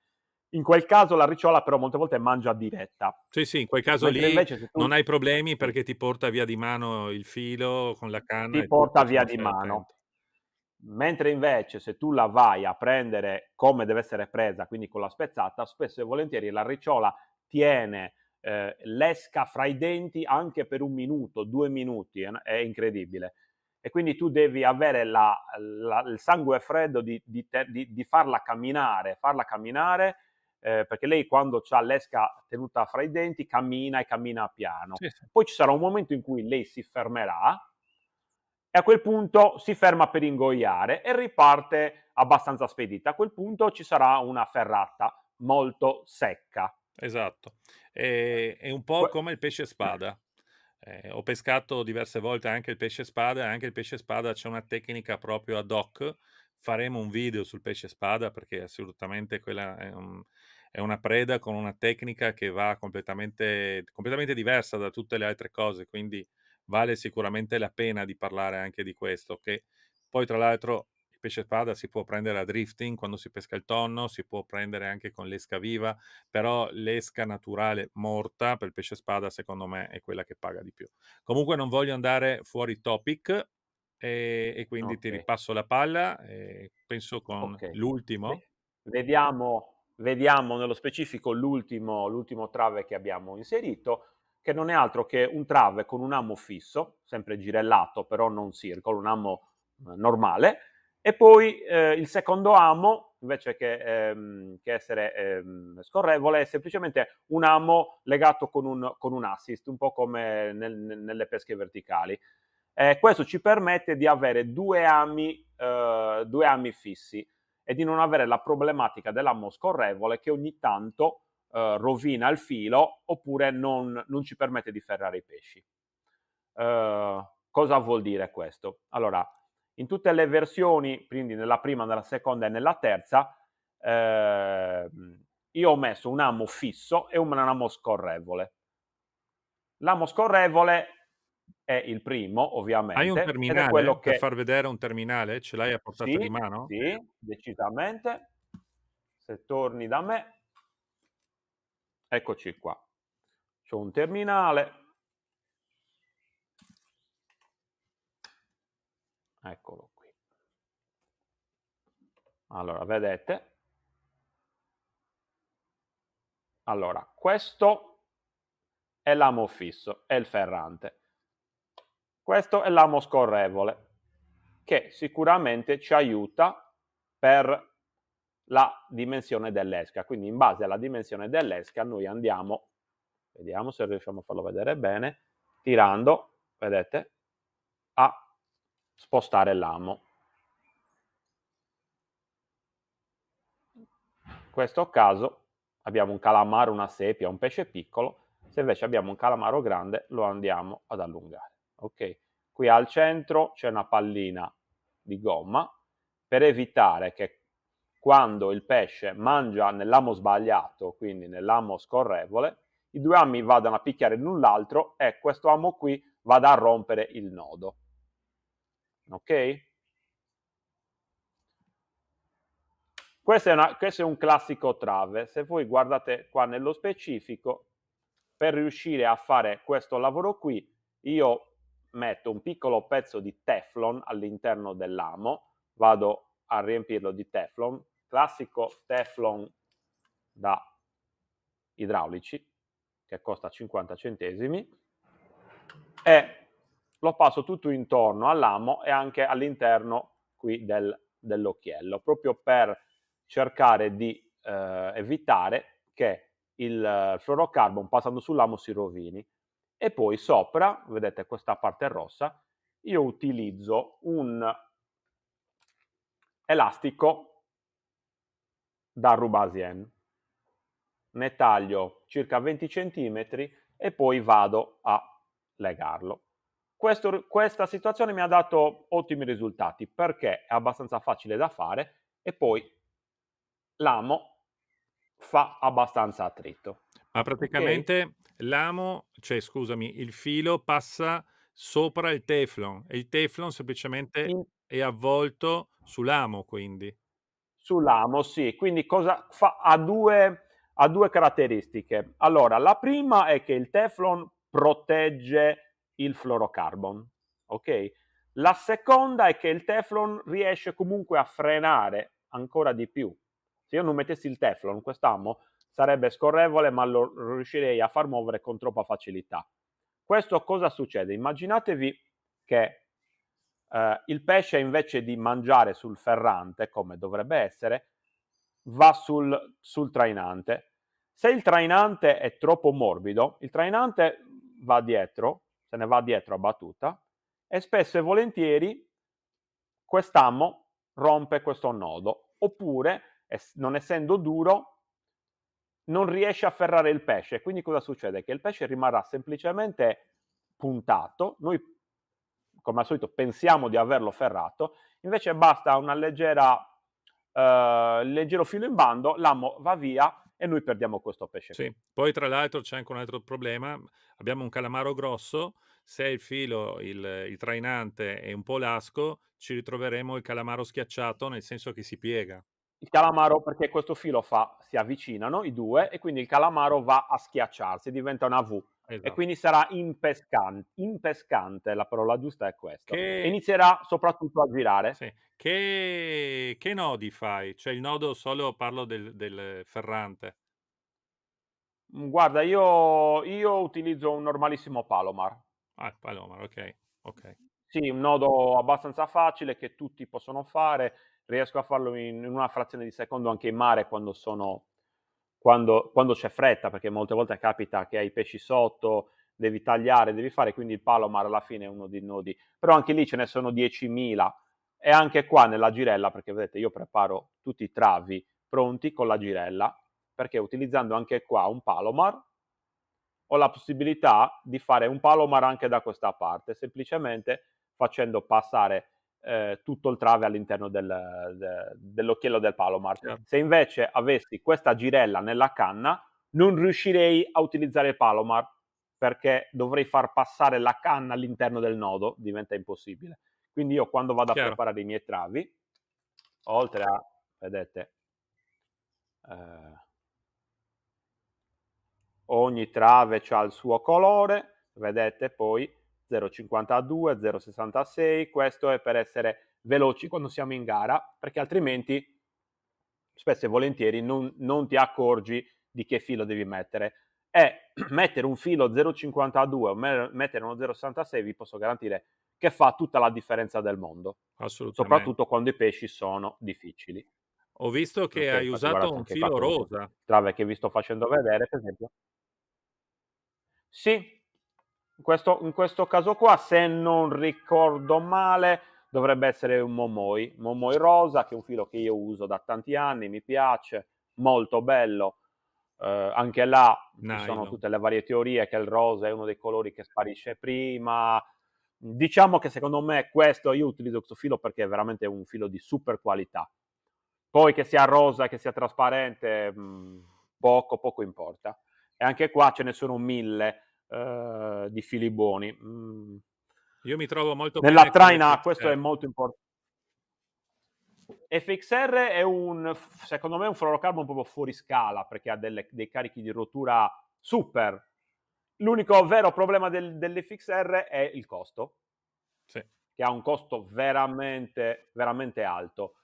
B: In quel caso la ricciola però molte volte mangia diretta,
A: Sì, sì, in quel caso
B: mentre
A: lì
B: invece se tu
A: non hai problemi
B: sì,
A: perché ti porta via di mano il filo con la canna
B: ti
A: e tutto,
B: porta
A: se
B: via
A: non
B: di
A: stai
B: mano.
A: attento.
B: Mentre invece se tu la vai a prendere come deve essere presa, quindi con la spezzata, spesso e volentieri la ricciola tiene l'esca fra i denti anche per 1 minuto, 2 minuti, è incredibile. E quindi tu devi avere il sangue freddo di farla camminare, perché lei quando c'ha l'esca tenuta fra i denti cammina e cammina piano.
A: Sì, sì.
B: Poi ci sarà un momento in cui lei si fermerà e a quel punto si ferma per ingoiare e riparte abbastanza spedita. A quel punto ci sarà una ferrata molto secca.
A: Esatto. È un po'
B: Que
A: come il pesce spada. Ho pescato diverse volte anche il pesce spada, e anche il pesce spada c'è una tecnica proprio ad hoc. Faremo un video sul pesce spada perché assolutamente quella è una preda con una tecnica che va completamente diversa da tutte le altre cose, quindi vale sicuramente la pena di parlare anche di questo, che poi tra l'altro il pesce spada si può prendere a drifting quando si pesca il tonno, si può prendere anche con l'esca viva, però l'esca naturale morta per il pesce spada secondo me è quella che paga di più. Comunque non voglio andare fuori topic e quindi ti
B: okay,
A: ripasso la palla, penso con
B: okay.
A: l'ultimo.
B: Vediamo nello specifico l'ultimo trave che abbiamo inserito, che non è altro che un trave con un amo fisso, sempre girellato, però non circolo, un amo normale, e poi il secondo amo, invece che essere scorrevole, è semplicemente un amo legato con un assist, un po' come nelle pesche verticali. Questo ci permette di avere due ami fissi e di non avere la problematica dell'amo scorrevole che ogni tanto rovina il filo oppure non ci permette di ferrare i pesci. Cosa vuol dire questo? Allora, in tutte le versioni, quindi nella prima, nella seconda e nella terza, io ho messo un amo fisso e un amo scorrevole. L'amo scorrevole è il primo,
A: Hai un
B: ovviamente, ed è
A: terminale
B: quello
A: per
B: che
A: far vedere un terminale? Ce l'hai a portata di
B: sì,
A: mano?
B: sì, decisamente. Se torni da me, eccoci qua. C'ho un terminale. Eccolo qui. Allora, vedete? Allora, questo è l'amo fisso, è il ferrante. Questo è l'amo scorrevole, che sicuramente ci aiuta per la dimensione dell'esca. Quindi in base alla dimensione dell'esca noi andiamo, vediamo se riusciamo a farlo vedere bene, tirando, vedete, a spostare l'amo. In questo caso abbiamo un calamaro, una sepia, un pesce piccolo. Se invece abbiamo un calamaro grande lo andiamo ad allungare. Ok? Qui al centro c'è una pallina di gomma per evitare che quando il pesce mangia nell'amo sbagliato, quindi nell'amo scorrevole, i due ami vadano a picchiare l'un l'altro e questo amo qui vada a rompere il nodo. Ok? Questo è un classico trave. Se voi guardate qua nello specifico, per riuscire a fare questo lavoro qui, io metto un piccolo pezzo di Teflon all'interno dell'amo, vado a riempirlo di Teflon, classico Teflon da idraulici, che costa 50 centesimi, e lo passo tutto intorno all'amo e anche all'interno qui dell'occhiello, proprio per cercare di evitare che il fluorocarbon passando sull'amo si rovini. E poi sopra, vedete questa parte rossa, io utilizzo un elastico da Rubasien. Ne taglio circa 20 centimetri e poi vado a legarlo. Questa situazione mi ha dato ottimi risultati perché è abbastanza facile da fare e poi l'amo fa abbastanza attrito.
A: Ma
B: Ok?
A: praticamente l'amo cioè scusami, il filo passa sopra il teflon e il teflon semplicemente
B: In
A: è avvolto sull'amo quindi.
B: Sull'amo, sì. Quindi cosa fa? Ha due caratteristiche. Allora, la prima è che il Teflon protegge il fluorocarbon, ok? La seconda è che il Teflon riesce comunque a frenare ancora di più. Se io non mettessi il Teflon, quest'amo sarebbe scorrevole, ma lo riuscirei a far muovere con troppa facilità. Questo cosa succede? Immaginatevi che il pesce invece di mangiare sul ferrante, come dovrebbe essere, va sul trainante. Se il trainante è troppo morbido, il trainante va dietro, se ne va dietro a battuta, e spesso e volentieri quest'amo rompe questo nodo, oppure, non essendo duro, non riesce a ferrare il pesce. Quindi cosa succede? Che il pesce rimarrà semplicemente puntato, noi come al solito pensiamo di averlo ferrato, invece basta una leggero filo in bando, l'amo va via e noi perdiamo questo pesce qui.
A: Sì, poi tra l'altro c'è anche un altro problema, abbiamo un calamaro grosso, se il filo, il trainante è un po' lasco, ci ritroveremo il calamaro schiacciato, nel senso che si piega.
B: Il calamaro, perché questo filo si avvicinano i due e quindi il calamaro va a schiacciarsi, diventa una V e
A: Esatto.
B: quindi sarà impescante, la parola giusta è questa, e
A: Che
B: inizierà soprattutto a girare.
A: sì, che nodi fai? Cioè il nodo solo parlo del ferrante.
B: Guarda, io utilizzo un normalissimo Palomar.
A: Ah, Palomar, okay, okay.
B: Sì, un nodo abbastanza facile che tutti possono fare, riesco a farlo in una frazione di secondo anche in mare quando c'è fretta, perché molte volte capita che hai i pesci sotto, devi tagliare, devi fare, quindi il Palomar alla fine è uno dei nodi, però anche lì ce ne sono 10.000 e anche qua nella girella, perché vedete io preparo tutti i travi pronti con la girella, perché utilizzando anche qua un Palomar ho la possibilità di fare un Palomar anche da questa parte, semplicemente facendo passare tutto il trave all'interno dell'occhiello del Palomar.
A: Chiaro.
B: Se invece avessi questa girella nella canna, non riuscirei a utilizzare il Palomar, perché dovrei far passare la canna all'interno del nodo, diventa impossibile. Quindi io quando vado a
A: Chiaro.
B: preparare i miei travi, oltre a, vedete, ogni trave ha il suo colore, vedete poi 0,52, 0,66, questo è per essere veloci quando siamo in gara, perché altrimenti spesso e volentieri non ti accorgi di che filo devi mettere. E mettere un filo 0,52 o mettere uno 0,66 vi posso garantire che fa tutta la differenza del mondo,
A: Assolutamente.
B: soprattutto quando i pesci sono difficili.
A: Ho visto che
B: Ok,
A: hai
B: infatti
A: usato
B: guardate
A: un
B: anche qua
A: filo
B: con il
A: rosa.
B: trave che vi sto facendo vedere, per esempio. Sì, in questo caso qua, se non ricordo male, dovrebbe essere un Momoi rosa, che è un filo che io uso da tanti anni, mi piace, molto bello. Anche là ci sono
A: Nylon.
B: tutte le varie teorie che il rosa è uno dei colori che sparisce prima. Diciamo che secondo me questo, io utilizzo questo filo perché è veramente un filo di super qualità. Poi che sia rosa, che sia trasparente, poco importa. E anche qua ce ne sono 1000 di fili buoni.
A: Io mi trovo molto
B: Nella
A: bene con
B: traina questo è
A: l'FXR.
B: molto importante. FXR è secondo me, un fluorocarbon proprio fuori scala, perché ha dei carichi di rottura super. L'unico vero problema dell'FXR è il costo,
A: Sì.
B: che ha un costo veramente alto.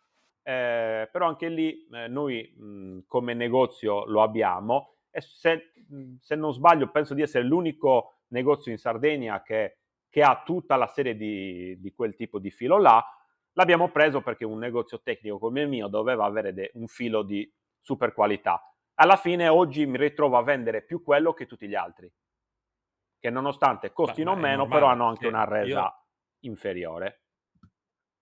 B: Però anche lì noi come negozio lo abbiamo, e se non sbaglio penso di essere l'unico negozio in Sardegna che ha tutta la serie di quel tipo di filo là. L'abbiamo preso perché un negozio tecnico come il mio doveva avere un filo di super qualità. Alla fine oggi mi ritrovo a vendere più quello che tutti gli altri, che nonostante costino
A: Ma è
B: meno, però
A: normale
B: hanno anche
A: perché
B: una
A: io
B: resa inferiore.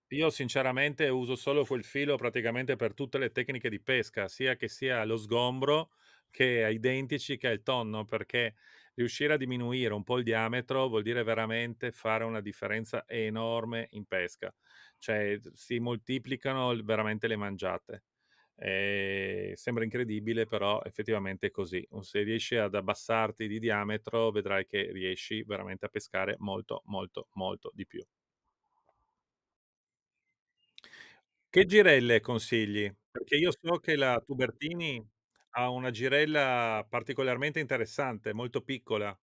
A: Io sinceramente uso solo quel filo praticamente per tutte le tecniche di pesca, sia che sia lo sgombro che ai dentici che al tonno, perché riuscire a diminuire un po' il diametro vuol dire veramente fare una differenza enorme in pesca. Cioè si moltiplicano veramente le mangiate. Sembra incredibile, però effettivamente è così. Se riesci ad abbassarti di diametro, vedrai che riesci veramente a pescare molto, molto, molto di più. Che girelle consigli? Perché io so che la Tubertini ha una girella particolarmente interessante, molto piccola.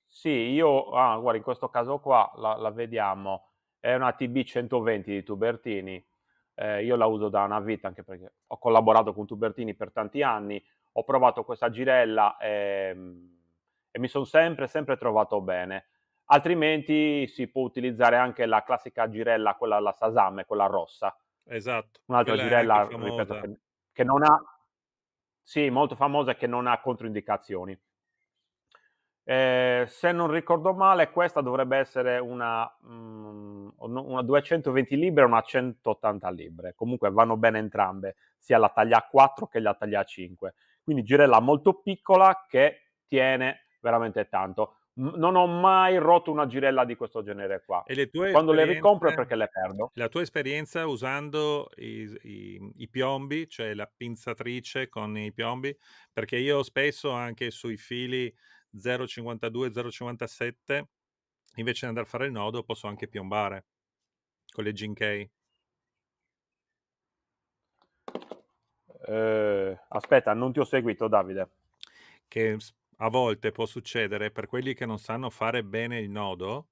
B: Sì, guarda, in questo caso qua la vediamo, è una TB 120 di Tubertini. Io la uso da una vita, anche perché ho collaborato con Tubertini per tanti anni, ho provato questa girella, e mi son sempre trovato bene. Altrimenti si può utilizzare anche la classica girella, quella alla Sasame, quella rossa.
A: Esatto,
B: Un'altra
A: quella è anche
B: girella, ripeto,
A: famosa.
B: che non ha, sì, molto famosa, e che non ha controindicazioni. Se non ricordo male, questa dovrebbe essere una 220 libbre e una 180 libbre. Comunque vanno bene entrambe, sia la taglia A4 che la taglia A5. Quindi girella molto piccola che tiene veramente tanto. Non ho mai rotto una girella di questo genere qua.
A: E le tue
B: Quando le ricompro è
A: esperienze
B: perché le perdo.
A: la tua esperienza usando i piombi, cioè la pinzatrice con i piombi, perché io spesso anche sui fili 0,52, 0,57, invece di andar a fare il nodo, posso anche piombare con le Gin-Kei.
B: Aspetta, non ti ho seguito, Davide.
A: Che a volte può succedere per quelli che non sanno fare bene il nodo,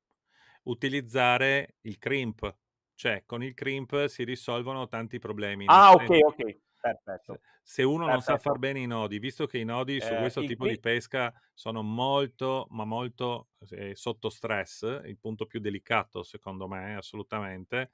A: utilizzare il crimp, cioè con il crimp si risolvono tanti problemi, nel
B: Ah, ok,
A: senso,
B: ok, perfetto,
A: se uno non sa far
B: perfetto.
A: bene i nodi, visto che i nodi su questo
B: Il
A: tipo di
B: cri
A: pesca sono molto, ma molto, sotto stress, il punto più delicato secondo me, assolutamente,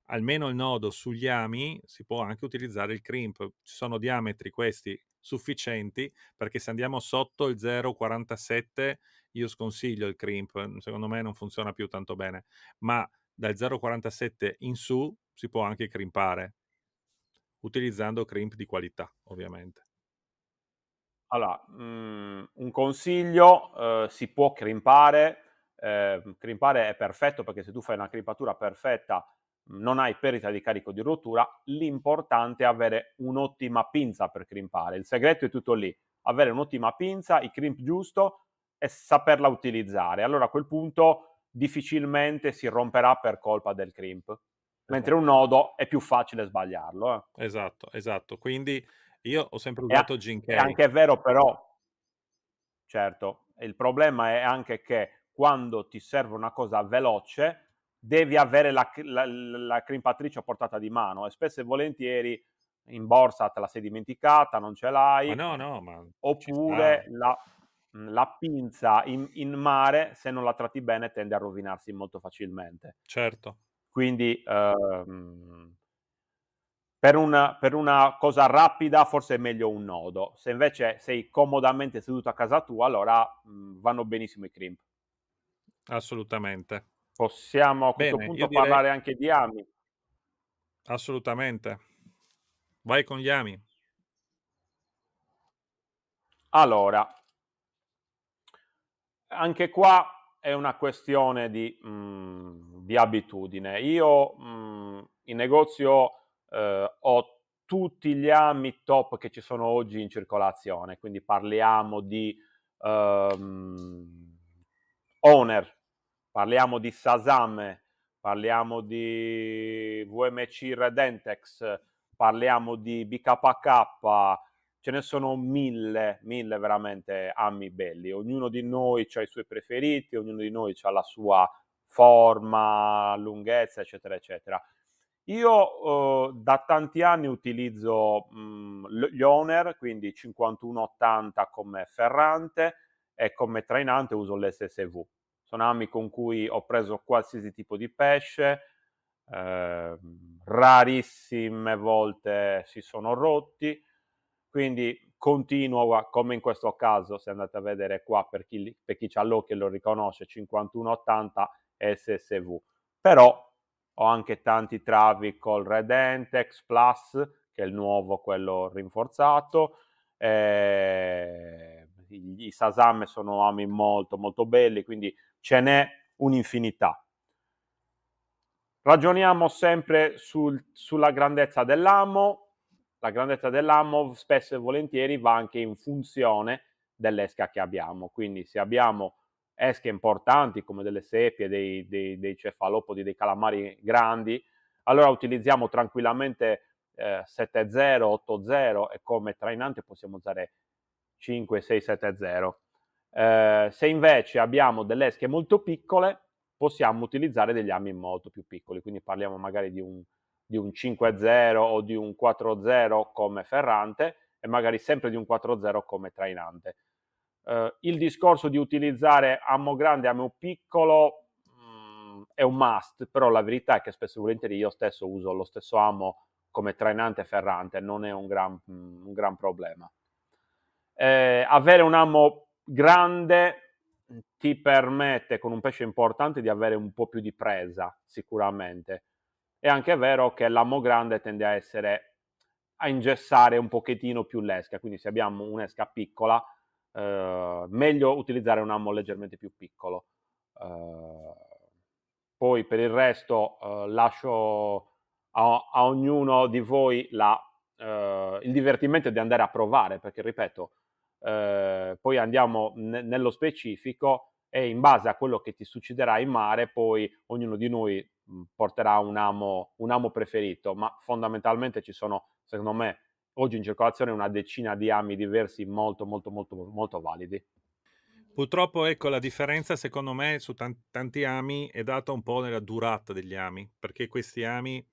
A: almeno il nodo sugli ami si può anche utilizzare il crimp. Ci sono diametri questi sufficienti, perché se andiamo sotto il 0,47 io sconsiglio il crimp, secondo me non funziona più tanto bene, ma dal 0,47 in su si può anche crimpare, utilizzando crimp di qualità, ovviamente.
B: Allora, un consiglio, si può crimpare, crimpare è perfetto perché se tu fai una crimpatura perfetta non hai perdita di carico di rottura, l'importante è avere un'ottima pinza per crimpare. Il segreto è tutto lì, avere un'ottima pinza, il crimp giusto e saperla utilizzare. Allora a quel punto difficilmente si romperà per colpa del crimp, mentre un
A: Esatto,
B: nodo è più facile sbagliarlo.
A: esatto, esatto. Quindi io ho sempre
B: È,
A: usato
B: è
A: Gin-Key.
B: anche vero però, certo, il problema è anche che quando ti serve una cosa veloce devi avere la crimpatrice a portata di mano e spesso e volentieri in borsa te la sei dimenticata, non ce
A: Ma
B: l'hai,
A: no, no, ma ci sta.
B: oppure la pinza in mare, se non la tratti bene, tende a rovinarsi molto facilmente.
A: Certo,
B: Quindi, per una cosa rapida forse è meglio un nodo. Se invece sei comodamente seduto a casa tua, allora, vanno benissimo i crimp.
A: assolutamente.
B: Possiamo a questo
A: Bene, io
B: punto
A: direi
B: parlare anche di ami.
A: assolutamente. Vai con gli ami.
B: Allora, anche qua è una questione di abitudine. Io, in negozio, ho tutti gli ami top che ci sono oggi in circolazione, quindi parliamo di, uhm, Honor, parliamo di Sasame, parliamo di VMC Redentex, parliamo di BKK, ce ne sono 1000, 1000 veramente ami belli. Ognuno di noi c'ha i suoi preferiti, ognuno di noi c'ha la sua forma, lunghezza, eccetera, eccetera. Io, da tanti anni utilizzo, gli Honor, quindi 5180 come ferrante e come trainante uso l'SSV. Sono ami con cui ho preso qualsiasi tipo di pesce, rarissime volte si sono rotti, quindi continuo a come in questo caso, se andate a vedere qua per chi c'ha l'occhio e lo riconosce, 5180 SSV. Però ho anche tanti travi col Redentex Plus, che è il nuovo, quello rinforzato. I Sasame sono ami molto, molto belli, quindi ce n'è un'infinità. Ragioniamo sempre sulla grandezza dell'amo. La grandezza dell'amo spesso e volentieri va anche in funzione dell'esca che abbiamo. Quindi se abbiamo esche importanti come delle seppie, dei cefalopodi, dei calamari grandi, allora utilizziamo tranquillamente 7.0, 8.0 e come trainante possiamo usare 5, 6, 7.0. Se invece abbiamo delle esche molto piccole, possiamo utilizzare degli ami molto più piccoli, quindi parliamo magari di un 5.0 o di un 4.0 come ferrante e magari sempre di un 4.0 come trainante. Il discorso di utilizzare ammo grande e ammo piccolo è un must, però la verità è che spesso e volentieri io stesso uso lo stesso ammo come trainante e ferrante, non è un gran problema. Avere un ammo grande ti permette con un pesce importante di avere un po' più di presa, sicuramente. È anche vero che l'ammo grande tende a ingessare un pochettino più l'esca, quindi se abbiamo un'esca piccola, meglio utilizzare un ammo leggermente più piccolo. Poi per il resto lascio a ognuno di voi il divertimento di andare a provare, perché ripeto, poi andiamo nello specifico e in base a quello che ti succederà in mare, poi ognuno di noi porterà un amo preferito, ma fondamentalmente ci sono, secondo me, oggi in circolazione una decina di ami diversi molto, molto, molto, molto validi.
A: Purtroppo, ecco, la differenza secondo me su tanti ami è data un po' nella durata degli ami, perché questi ami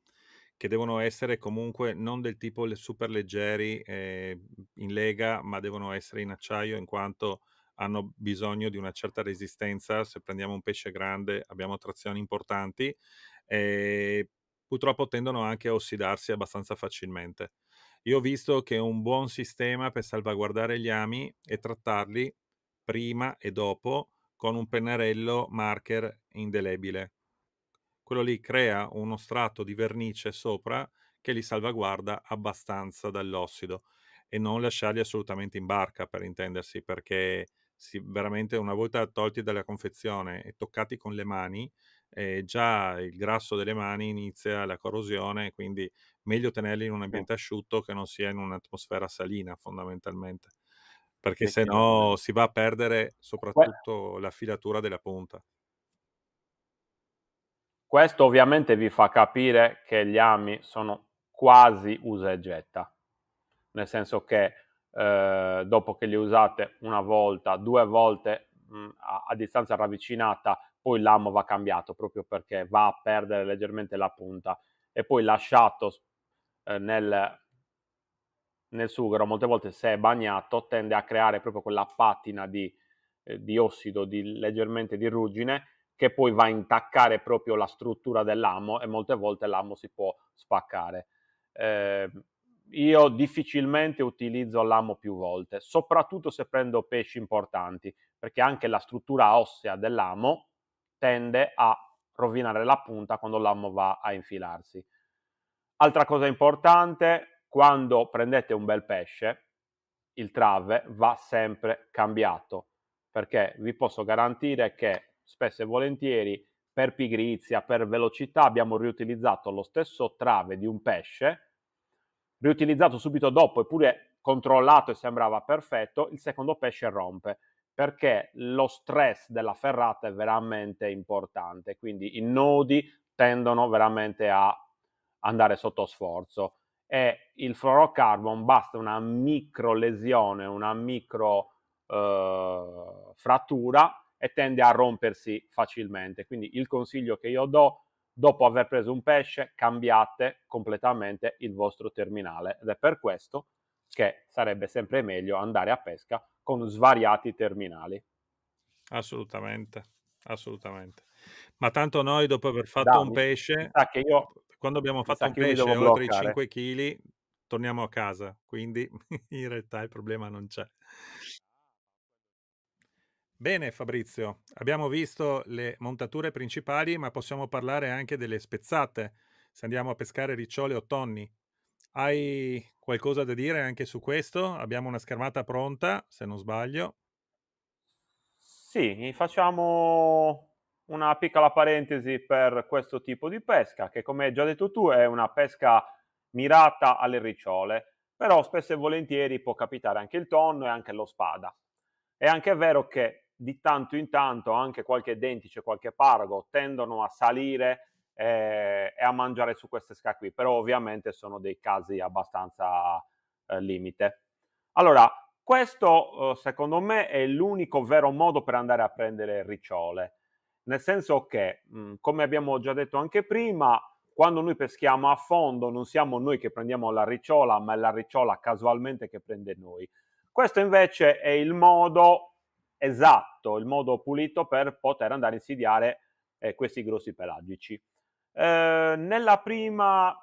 A: che devono essere comunque non del tipo super leggeri in lega, ma devono essere in acciaio in quanto hanno bisogno di una certa resistenza. Se prendiamo un pesce grande abbiamo trazioni importanti e purtroppo tendono anche a ossidarsi abbastanza facilmente. Io ho visto che un buon sistema per salvaguardare gli ami è trattarli prima e dopo con un pennarello marker indelebile. Quello lì crea uno strato di vernice sopra che li salvaguarda abbastanza dall'ossido e non lasciarli assolutamente in barca, per intendersi, perché veramente una volta tolti dalla confezione e toccati con le mani, già il grasso delle mani inizia la corrosione, quindi meglio tenerli in un
B: Sì,
A: ambiente asciutto che non sia in un'atmosfera salina fondamentalmente, perché se no
B: decisamente.
A: si va a perdere
B: Que
A: soprattutto la filatura della punta.
B: Questo ovviamente vi fa capire che gli ami sono quasi usa e getta, nel senso che, dopo che li usate 1 volta, 2 volte, a distanza ravvicinata, poi l'amo va cambiato, proprio perché va a perdere leggermente la punta e poi lasciato nel sughero, molte volte se è bagnato, tende a creare proprio quella patina di ossido, leggermente di ruggine, che poi va a intaccare proprio la struttura dell'amo e molte volte l'amo si può spaccare. Ehm, io difficilmente utilizzo l'amo più volte, soprattutto se prendo pesci importanti, perché anche la struttura ossea dell'amo tende a rovinare la punta quando l'amo va a infilarsi. Altra cosa importante, quando prendete un bel pesce, il trave va sempre cambiato, perché vi posso garantire che spesso e volentieri per pigrizia, per velocità abbiamo riutilizzato lo stesso trave di un pesce, riutilizzato subito dopo eppure controllato e sembrava perfetto, il secondo pesce rompe, perché lo stress della ferrata è veramente importante, quindi i nodi tendono veramente a andare sotto sforzo e il fluorocarbon basta una micro lesione, una micro frattura e tende a rompersi facilmente. Quindi il consiglio che io do, dopo aver preso un pesce, cambiate completamente il vostro terminale ed è per questo che sarebbe sempre meglio andare a pesca con svariati terminali.
A: Assolutamente, assolutamente. Ma tanto noi dopo aver fatto
B: Da,
A: un pesce, quando abbiamo
B: mi
A: fatto
B: sa
A: un
B: che io mi
A: pesce
B: devo
A: oltre i
B: bloccare.
A: 5 chili, torniamo a casa, quindi in realtà il problema non c'è. Bene Fabrizio, abbiamo visto le montature principali, ma possiamo parlare anche delle spezzate, se andiamo a pescare ricciole o tonni. Hai qualcosa da dire anche su questo? Abbiamo una schermata pronta, se non sbaglio.
B: Sì, facciamo una piccola parentesi per questo tipo di pesca, che come hai già detto tu è una pesca mirata alle ricciole, però spesso e volentieri può capitare anche il tonno e anche lo spada. È anche vero che di tanto in tanto anche qualche dentice, qualche parago tendono a salire e a mangiare su queste scacche qui, però ovviamente sono dei casi abbastanza limite. Allora, questo, secondo me è l'unico vero modo per andare a prendere ricciole, nel senso che, come abbiamo già detto anche prima, quando noi peschiamo a fondo non siamo noi che prendiamo la ricciola, ma è la ricciola casualmente che prende noi. Questo invece è il modo esatto, il modo pulito per poter andare a insidiare, questi grossi pelagici. Nel primo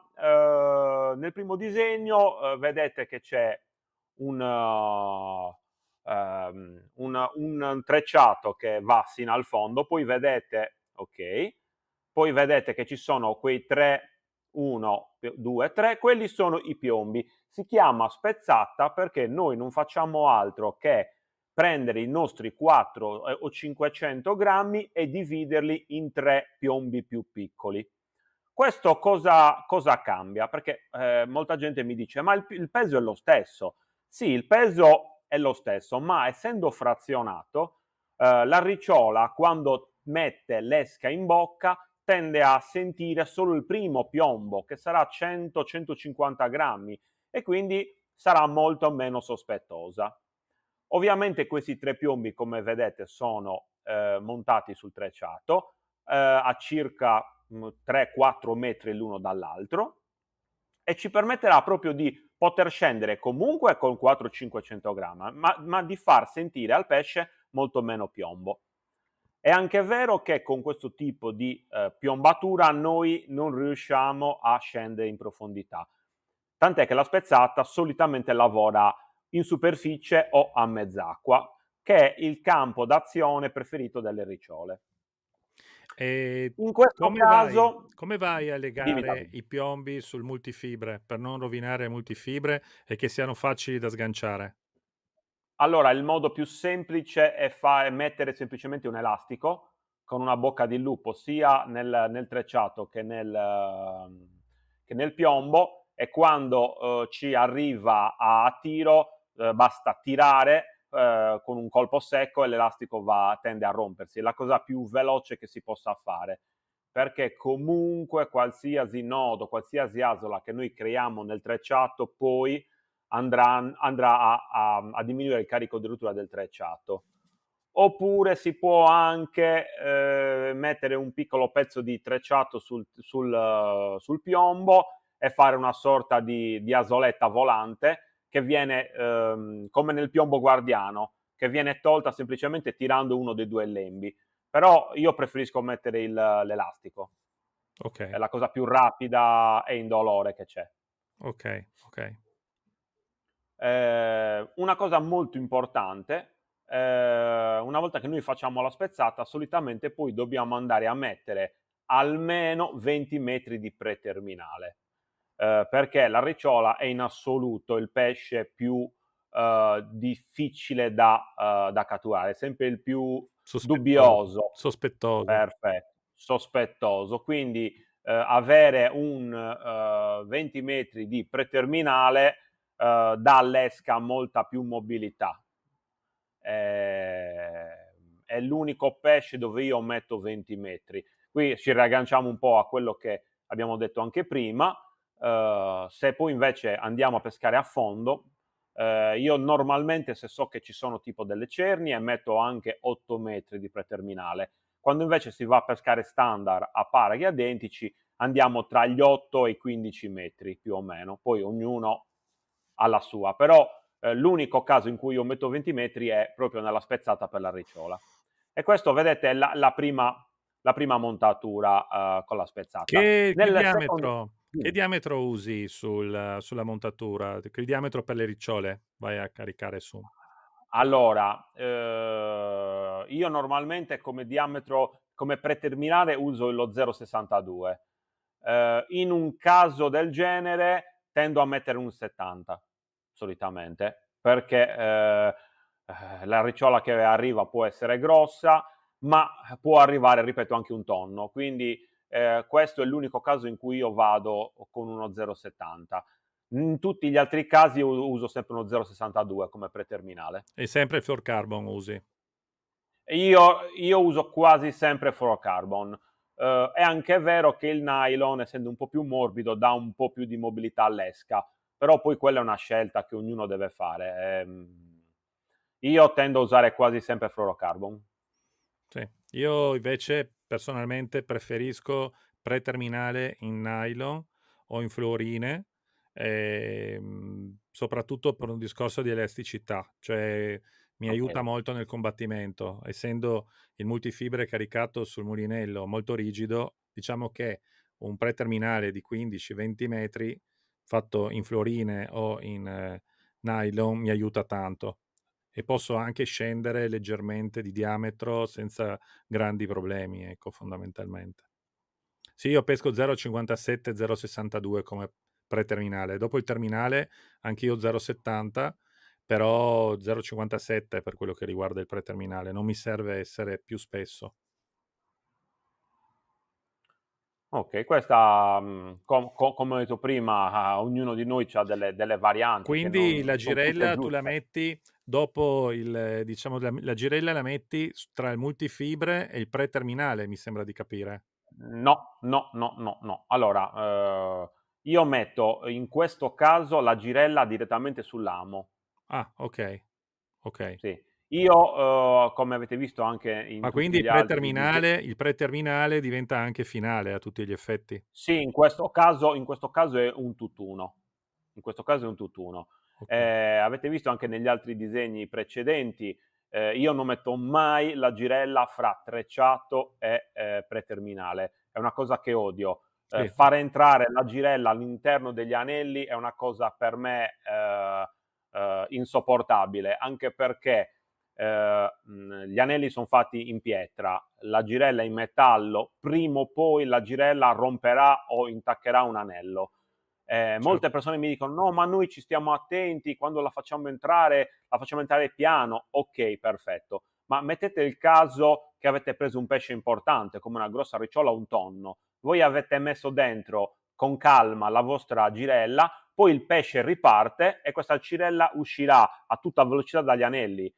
B: disegno, vedete che c'è un un trecciato che va sino al fondo, poi vedete okay, poi vedete che ci sono quei 3, 1, 2, 3, quelli sono i piombi. Si chiama spezzata perché noi non facciamo altro che prendere i nostri 4 o 500 grammi e dividerli in 3 piombi più piccoli. Questo cosa cambia? Perché molta gente mi dice: ma il peso è lo stesso. Sì, il peso è lo stesso, ma essendo frazionato, la ricciola quando mette l'esca in bocca tende a sentire solo il primo piombo, che sarà 100-150 grammi, e quindi sarà molto meno sospettosa. Ovviamente questi tre piombi, come vedete, sono montati sul trecciato a circa 3-4 metri l'uno dall'altro e ci permetterà proprio di poter scendere comunque con 400-500 grammi, ma di far sentire al pesce molto meno piombo. È anche vero che con questo tipo di piombatura noi non riusciamo a scendere in profondità, tant'è che la spezzata solitamente lavora in superficie o a mezz'acqua, che è il campo d'azione preferito delle ricciole.
A: E
B: In questo caso,
A: come vai a
B: dimmi
A: legare
B: Davide.
A: i piombi sul multifibre per non rovinare multifibre e che siano facili da sganciare?
B: Allora, il modo più semplice è mettere semplicemente un elastico con una bocca di lupo sia nel trecciato che nel piombo, e quando ci arriva a tiro basta tirare con un colpo secco e l'elastico tende a rompersi. È la cosa più veloce che si possa fare, perché comunque qualsiasi nodo, qualsiasi asola che noi creiamo nel trecciato poi andrà a diminuire il carico di rottura del trecciato. Oppure si può anche mettere un piccolo pezzo di trecciato sul piombo e fare una sorta di asoletta volante che viene come nel piombo guardiano, che viene tolta semplicemente tirando uno dei due lembi. Però io preferisco mettere l'elastico, è
A: Ok,
B: la cosa più rapida e indolore che c'è.
A: ok, ok.
B: Una cosa molto importante, una volta che noi facciamo la spezzata, solitamente poi dobbiamo andare a mettere almeno 20 metri di preterminale, perché la ricciola è in assoluto il pesce più difficile da catturare, è sempre il più
A: Sospettoso,
B: dubbioso.
A: sospettoso.
B: Perfetto, sospettoso. Quindi avere un 20 metri di preterminale dà all'esca molta più mobilità. È l'unico pesce dove io metto 20 metri. Qui ci riagganciamo un po' a quello che abbiamo detto anche prima. Se poi invece andiamo a pescare a fondo, io normalmente, se so che ci sono tipo delle cernie, metto anche 8 metri di preterminale. Quando invece si va a pescare standard a paraghi identici, andiamo tra gli 8 e i 15 metri più o meno. Poi ognuno ha la sua, però l'unico caso in cui io metto 20 metri è proprio nella spezzata per la ricciola. E questo, vedete, è la prima montatura con la spezzata. Nel secondo...
A: Che
B: Dimmi.
A: diametro usi sulla montatura? Che diametro per le ricciole vai a caricare su?
B: Allora, io normalmente come diametro, come preterminale uso lo 0,62. In un caso del genere tendo a mettere un 70, solitamente, perché la ricciola che arriva può essere grossa, ma può arrivare, ripeto, anche un tonno. Quindi questo è l'unico caso in cui io vado con uno 0,70. In tutti gli altri casi uso sempre uno 0,62 come preterminale.
A: E sempre il fluorocarbon usi?
B: Io uso quasi sempre fluorocarbon. È anche vero che il nylon, essendo un po' più morbido, dà un po' più di mobilità all'esca, però poi quella è una scelta che ognuno deve fare. Io tendo a usare quasi sempre fluorocarbon.
A: Sì. Io invece personalmente preferisco preterminale in nylon o in fluorine, soprattutto per un discorso di elasticità, cioè mi
B: Ok,
A: aiuta molto nel combattimento. Essendo il multifibre caricato sul mulinello molto rigido, diciamo che un preterminale di 15-20 metri fatto in fluorine o in nylon mi aiuta tanto e posso anche scendere leggermente di diametro senza grandi problemi, ecco, fondamentalmente. Sì, io pesco 0,57, 0,62 come preterminale. Dopo il terminale anch'io 0,70, però 0,57 per quello che riguarda il preterminale. Non mi serve essere più spesso.
B: ok, questa, come ho detto prima, ognuno di noi ha delle varianti che
A: Quindi la
B: non sono tutte
A: girella tu la
B: giuste.
A: metti dopo il diciamo la girella la metti tra il multifibre e il preterminale, mi sembra di capire.
B: No, no, no, no, no. Allora, io metto in questo caso la girella direttamente sull'amo.
A: Ah, okay, okay.
B: Sì. Io, come avete visto anche in
A: Ma quindi
B: tutti gli altri
A: il preterminale diventa anche finale a tutti gli effetti?
B: sì, in questo caso è un tutt'uno. In questo caso è un tutt'uno.
A: Okay,
B: Avete visto anche negli altri disegni precedenti, io non metto mai la girella fra trecciato e preterminale. È una cosa che odio.
A: sì,
B: Fare entrare la girella all'interno degli anelli è una cosa per me insopportabile, anche perché gli anelli sono fatti in pietra, la girella è in metallo, prima o poi la girella romperà o intaccherà un anello. Molte persone mi dicono: no, ma noi ci stiamo attenti quando la facciamo entrare piano. Ok, perfetto, ma mettete il caso che avete preso un pesce importante come una grossa ricciola o un tonno, voi avete messo dentro con calma la vostra girella, poi il pesce riparte e questa girella uscirà a tutta velocità dagli anelli.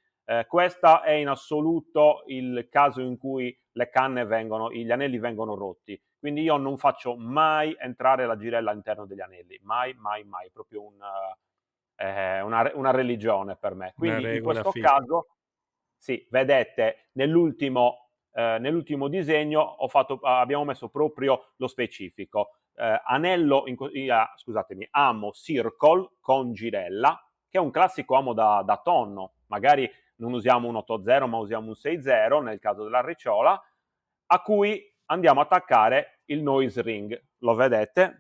B: Questo è in assoluto il caso in cui gli anelli vengono rotti. Quindi io non faccio mai entrare la girella all'interno degli anelli, mai, mai, mai, proprio una religione per me.
A: Una
B: Quindi in
A: regola
B: questo
A: fissa.
B: caso, sì, vedete, nell'ultimo disegno abbiamo messo proprio lo specifico. Scusatemi, amo circle con girella, che è un classico amo da tonno, magari non usiamo un 8.0 ma usiamo un 6.0 nel caso della ricciola, a cui andiamo a attaccare il noise ring. Lo vedete?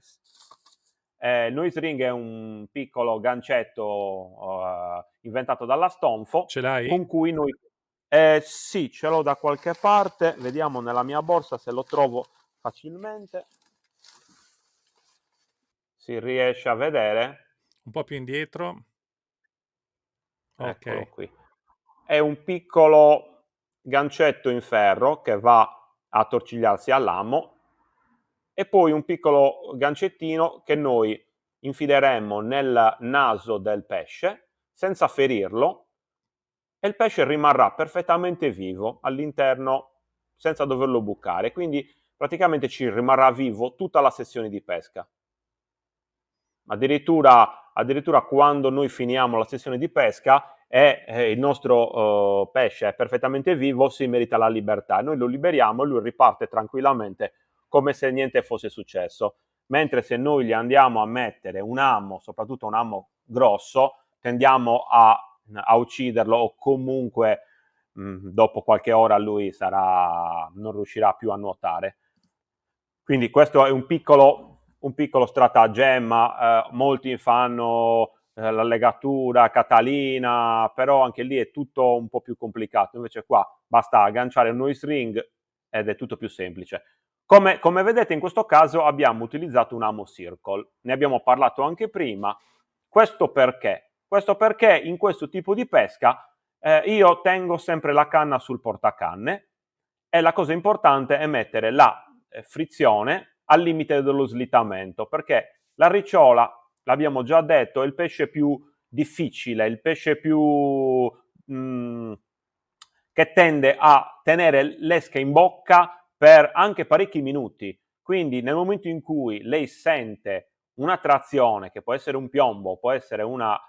B: Il noise ring è un piccolo gancetto inventato dalla Stonfo,
A: Ce l'hai?
B: con cui noi... sì, ce l'ho da qualche parte, vediamo nella mia borsa se lo trovo facilmente. Si riesce a vedere?
A: Un po' più indietro. Ok.
B: Eccolo qui. È un piccolo gancetto in ferro che va a attorcigliarsi all'amo e poi un piccolo gancettino che noi infileremmo nel naso del pesce senza ferirlo e il pesce rimarrà perfettamente vivo all'interno senza doverlo bucare. Quindi praticamente ci rimarrà vivo tutta la sessione di pesca. Addirittura quando noi finiamo la sessione di pesca e il nostro pesce è perfettamente vivo, si merita la libertà. Noi lo liberiamo e lui riparte tranquillamente come se niente fosse successo. Mentre se noi gli andiamo a mettere un amo, soprattutto un amo grosso, tendiamo a ucciderlo o comunque dopo qualche ora lui non riuscirà più a nuotare. Quindi questo è un piccolo stratagemma, molti fanno la legatura catalina, però anche lì è tutto un po' più complicato, invece qua basta agganciare un noise ring ed è tutto più semplice. Come vedete in questo caso abbiamo utilizzato un amo circle, ne abbiamo parlato anche prima. Questo perché? Questo perché in questo tipo di pesca io tengo sempre la canna sul portacanne e la cosa importante è mettere la frizione al limite dello slittamento, perché la ricciola, l'abbiamo già detto, è il pesce più difficile, il pesce più che tende a tenere l'esca in bocca per anche parecchi minuti. Quindi nel momento in cui lei sente una trazione, che può essere un piombo, può essere una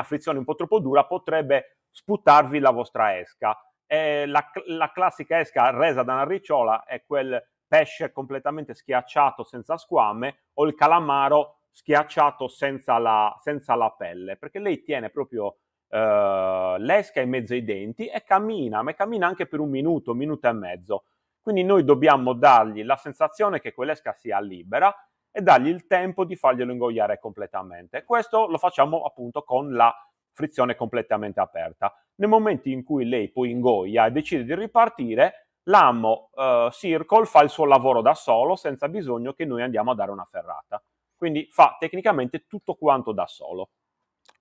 B: frizione un po' troppo dura, potrebbe sputarvi la vostra esca. La classica esca resa da una ricciola è quel pesce completamente schiacciato senza squame o il calamaro schiacciato senza la pelle, perché lei tiene proprio l'esca in mezzo ai denti e cammina, ma cammina anche per un minuto e mezzo. Quindi noi dobbiamo dargli la sensazione che quell'esca sia libera e dargli il tempo di farglielo ingoiare completamente. Questo lo facciamo appunto con la frizione completamente aperta. Nel momento in cui lei poi ingoia e decide di ripartire, l'amo Circle fa il suo lavoro da solo senza bisogno che noi andiamo a dare una ferrata. Quindi fa tecnicamente tutto quanto da solo.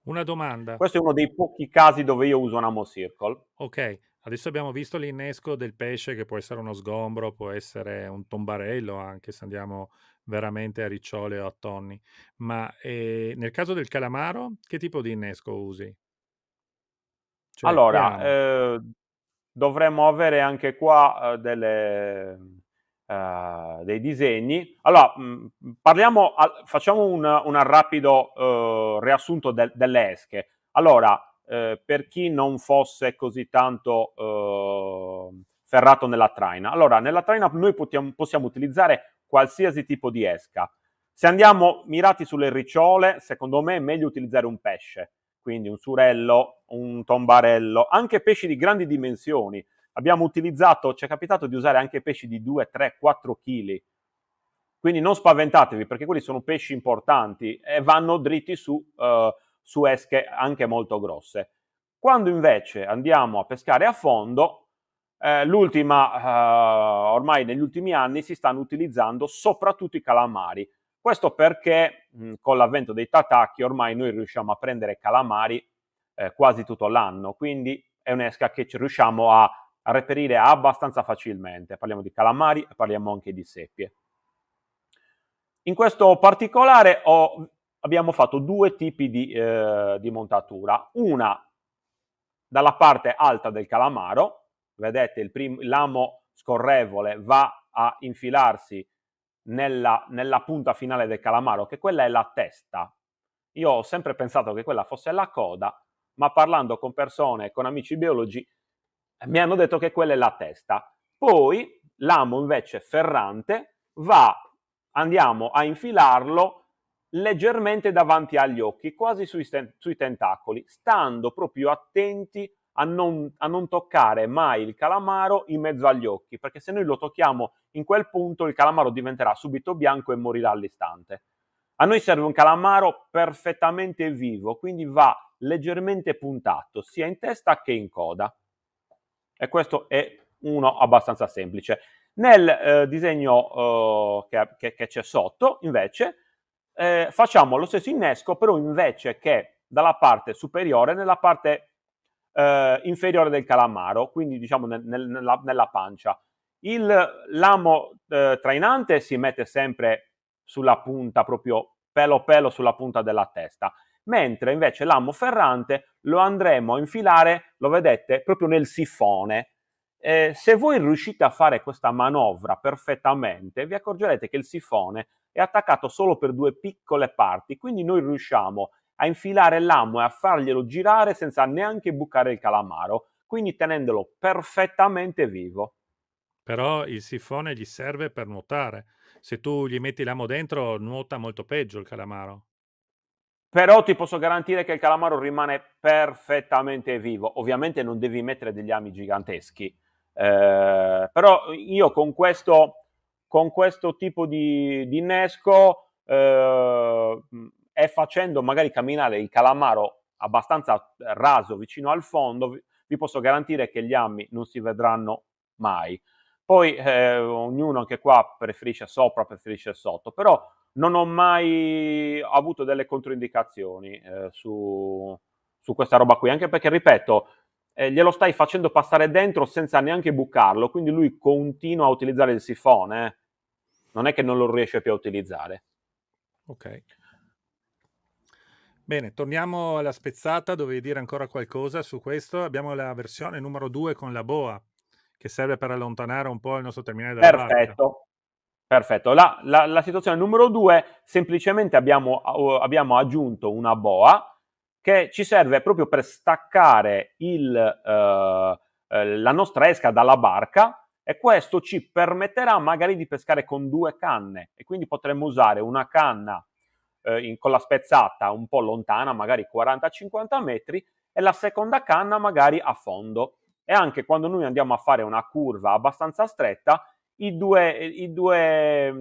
A: Una domanda.
B: Questo è uno dei pochi casi dove io uso un amo Circle.
A: Ok, adesso abbiamo visto l'innesco del pesce che può essere uno sgombro, può essere un tombarello anche se andiamo veramente a ricciole o a tonni, ma nel caso del calamaro che tipo di innesco usi? Cioè, che
B: Allora,
A: amo?
B: dovremmo avere anche qua dei disegni. Allora, facciamo un rapido riassunto delle esche. Allora, per chi non fosse così tanto ferrato nella traina. Allora, nella traina noi possiamo utilizzare qualsiasi tipo di esca. Se andiamo mirati sulle ricciole, secondo me è meglio utilizzare un pesce, quindi un surello, un tombarello, anche pesci di grandi dimensioni. Ci è capitato di usare anche pesci di 2, 3, 4 kg. Quindi non spaventatevi perché quelli sono pesci importanti e vanno dritti su esche anche molto grosse. Quando invece andiamo a pescare a fondo, ormai negli ultimi anni si stanno utilizzando soprattutto i calamari. Questo perché con l'avvento dei tatacchi ormai noi riusciamo a prendere calamari quasi tutto l'anno, quindi è un'esca che ci riusciamo a reperire abbastanza facilmente. Parliamo di calamari e parliamo anche di seppie. In questo particolare abbiamo fatto due tipi di montatura. Una dalla parte alta del calamaro, vedete l'amo scorrevole va a infilarsi nella punta finale del calamaro, che quella è la testa. Io ho sempre pensato che quella fosse la coda, ma parlando con persone, con amici biologi, mi hanno detto che quella è la testa. Poi l'amo invece ferrante andiamo a infilarlo leggermente davanti agli occhi, quasi sui tentacoli, stando proprio attenti a non toccare mai il calamaro in mezzo agli occhi, perché se noi lo tocchiamo in quel punto il calamaro diventerà subito bianco e morirà all'istante. A noi serve un calamaro perfettamente vivo, quindi va leggermente puntato, sia in testa che in coda. E questo è uno abbastanza semplice. Nel disegno che c'è sotto, invece, facciamo lo stesso innesco, però invece che dalla parte superiore, nella parte inferiore del calamaro, quindi diciamo nella pancia. L'amo trainante si mette sempre sulla punta, proprio pelo sulla punta della testa, mentre invece l'amo ferrante lo andremo a infilare, lo vedete, proprio nel sifone. Se voi riuscite a fare questa manovra perfettamente, vi accorgerete che il sifone è attaccato solo per due piccole parti, quindi noi riusciamo a infilare l'amo e a farglielo girare senza neanche bucare il calamaro, quindi tenendolo perfettamente vivo.
A: Però il sifone gli serve per nuotare. Se tu gli metti l'amo dentro, nuota molto peggio il calamaro.
B: Però ti posso garantire che il calamaro rimane perfettamente vivo. Ovviamente non devi mettere degli ami giganteschi, però io con questo tipo di innesco e facendo magari camminare il calamaro abbastanza raso vicino al fondo, vi posso garantire che gli ami non si vedranno mai. Poi ognuno anche qua preferisce sopra, preferisce sotto, però non ho mai avuto delle controindicazioni su questa roba qui, anche perché, ripeto, glielo stai facendo passare dentro senza neanche bucarlo, quindi lui continua a utilizzare il sifone, non è che non lo riesce più a utilizzare.
A: Ok. Bene, torniamo alla spezzata, dovevi dire ancora qualcosa su questo. Abbiamo la versione numero 2 con la boa, che serve per allontanare un po' il nostro terminale della barca.
B: Perfetto. La situazione numero 2, semplicemente abbiamo aggiunto una boa che ci serve proprio per staccare la nostra esca dalla barca, e questo ci permetterà magari di pescare con due canne, e quindi potremmo usare una canna con la spezzata un po' lontana, magari 40-50 metri, e la seconda canna magari a fondo. E anche quando noi andiamo a fare una curva abbastanza stretta, le due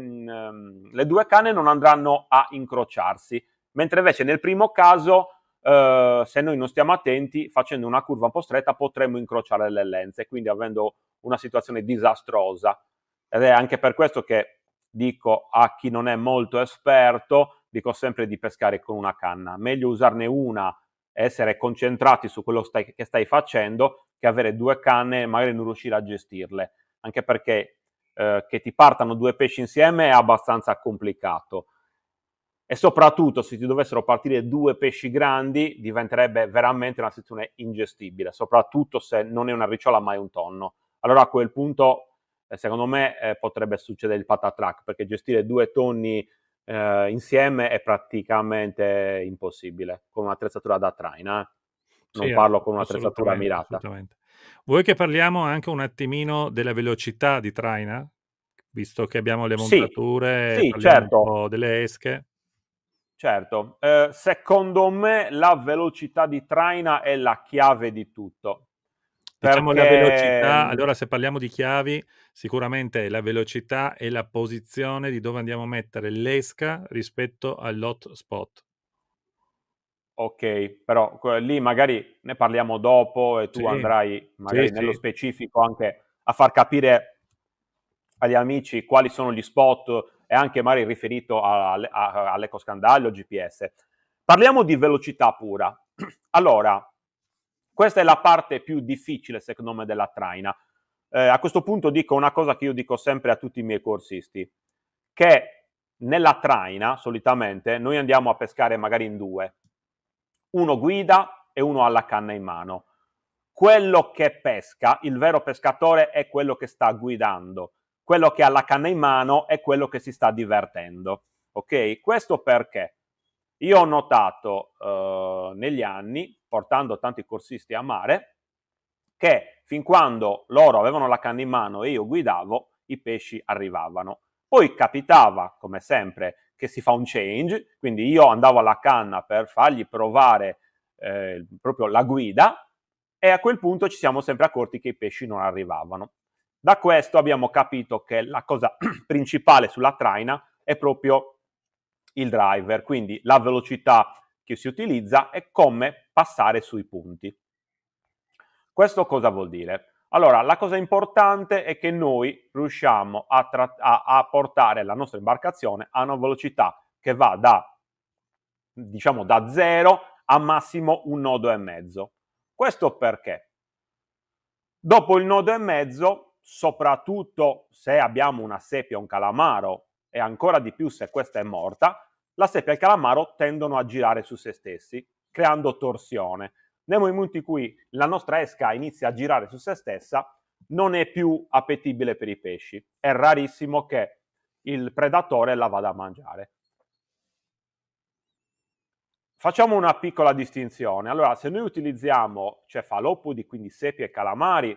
B: canne non andranno a incrociarsi, mentre invece nel primo caso, se noi non stiamo attenti, facendo una curva un po' stretta, potremmo incrociare le lenze, quindi avendo una situazione disastrosa. Ed è anche per questo che dico a chi non è molto esperto, dico sempre di pescare con una canna. Meglio usarne una e essere concentrati su quello che stai facendo, che avere due canne e magari non riuscire a gestirle, anche perché che ti partano due pesci insieme è abbastanza complicato, e soprattutto se ti dovessero partire due pesci grandi diventerebbe veramente una situazione ingestibile, soprattutto se non è una ricciola ma è un tonno. Allora a quel punto secondo me potrebbe succedere il patatrack, perché gestire due tonni insieme è praticamente impossibile con un'attrezzatura da traina. Non
A: Sì,
B: parlo con un'attrezzatura
A: assolutamente,
B: mirata.
A: assolutamente. Vuoi che parliamo anche un attimino della velocità di traina? Visto che abbiamo le
B: Sì,
A: montature,
B: sì,
A: parliamo un
B: certo.
A: po' delle esche.
B: Certo, secondo me la velocità di traina è la chiave di tutto,
A: Diciamo la
B: perché
A: velocità, allora se parliamo di chiavi, sicuramente la velocità e la posizione di dove andiamo a mettere l'esca rispetto all'hotspot.
B: ok, però lì magari ne parliamo dopo e tu
A: Sì,
B: andrai
A: sì,
B: magari nello
A: sì.
B: specifico anche a far capire agli amici quali sono gli spot è anche magari riferito all'ecoscandaglio GPS. Parliamo di velocità pura. Allora, questa è la parte più difficile, secondo me, della traina. A questo punto dico una cosa che io dico sempre a tutti i miei corsisti, che nella traina, solitamente, noi andiamo a pescare magari in due. Uno guida e uno ha la canna in mano. Quello che pesca, il vero pescatore, è quello che sta guidando. Quello che ha la canna in mano è quello che si sta divertendo. Ok? Questo perché? Io ho notato negli anni, portando tanti corsisti a mare, che fin quando loro avevano la canna in mano e io guidavo, i pesci arrivavano. Poi capitava, come sempre, che si fa un change, quindi io andavo alla canna per fargli provare proprio la guida e a quel punto ci siamo sempre accorti che i pesci non arrivavano. Da questo abbiamo capito che la cosa principale sulla traina è proprio il driver, quindi la velocità che si utilizza e come passare sui punti. Questo cosa vuol dire? Allora, la cosa importante è che noi riusciamo a portare la nostra imbarcazione a una velocità che va diciamo, da 0 a massimo 1,5 nodi. Questo perché? Dopo il nodo e mezzo, soprattutto se abbiamo una seppia o un calamaro, e ancora di più se questa è morta, la seppia e il calamaro tendono a girare su se stessi, creando torsione. Nel momento in cui la nostra esca inizia a girare su se stessa, non è più appetibile per i pesci. È rarissimo che il predatore la vada a mangiare. Facciamo una piccola distinzione. Allora, se noi utilizziamo cefalopodi, quindi seppie e calamari,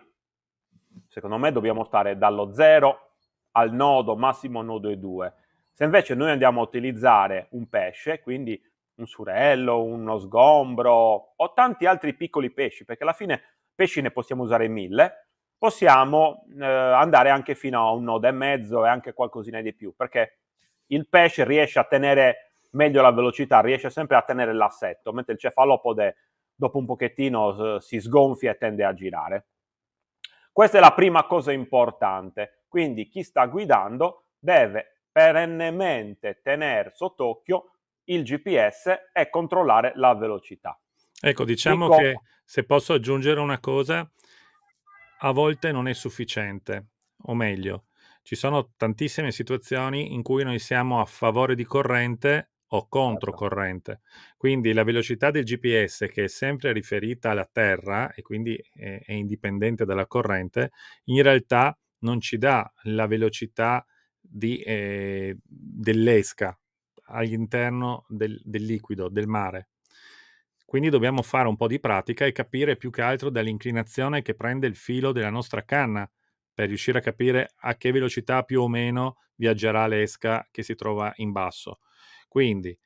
B: secondo me dobbiamo stare dallo 0 al nodo, massimo nodo e 2. Se invece noi andiamo a utilizzare un pesce, quindi un surello, uno sgombro o tanti altri piccoli pesci, perché alla fine pesci ne possiamo usare 1000, possiamo andare anche fino a un nodo e mezzo e anche qualcosina di più, perché il pesce riesce a tenere meglio la velocità, riesce sempre a tenere l'assetto, mentre il cefalopode dopo un pochettino si sgonfia e tende a girare. Questa è la prima cosa importante, quindi chi sta guidando deve perennemente tenere sott'occhio il GPS e controllare la velocità.
A: Ecco, diciamo che, se posso aggiungere una cosa, a volte non è sufficiente, o meglio, ci sono tantissime situazioni in cui noi siamo a favore di corrente o contro corrente. Quindi la velocità del GPS, che è sempre riferita alla terra e quindi è indipendente dalla corrente, in realtà non ci dà la velocità dell'esca all'interno del liquido, del mare. Quindi dobbiamo fare un po' di pratica e capire più che altro dall'inclinazione che prende il filo della nostra canna, per riuscire a capire a che velocità più o meno viaggerà l'esca che si trova in basso. Quindi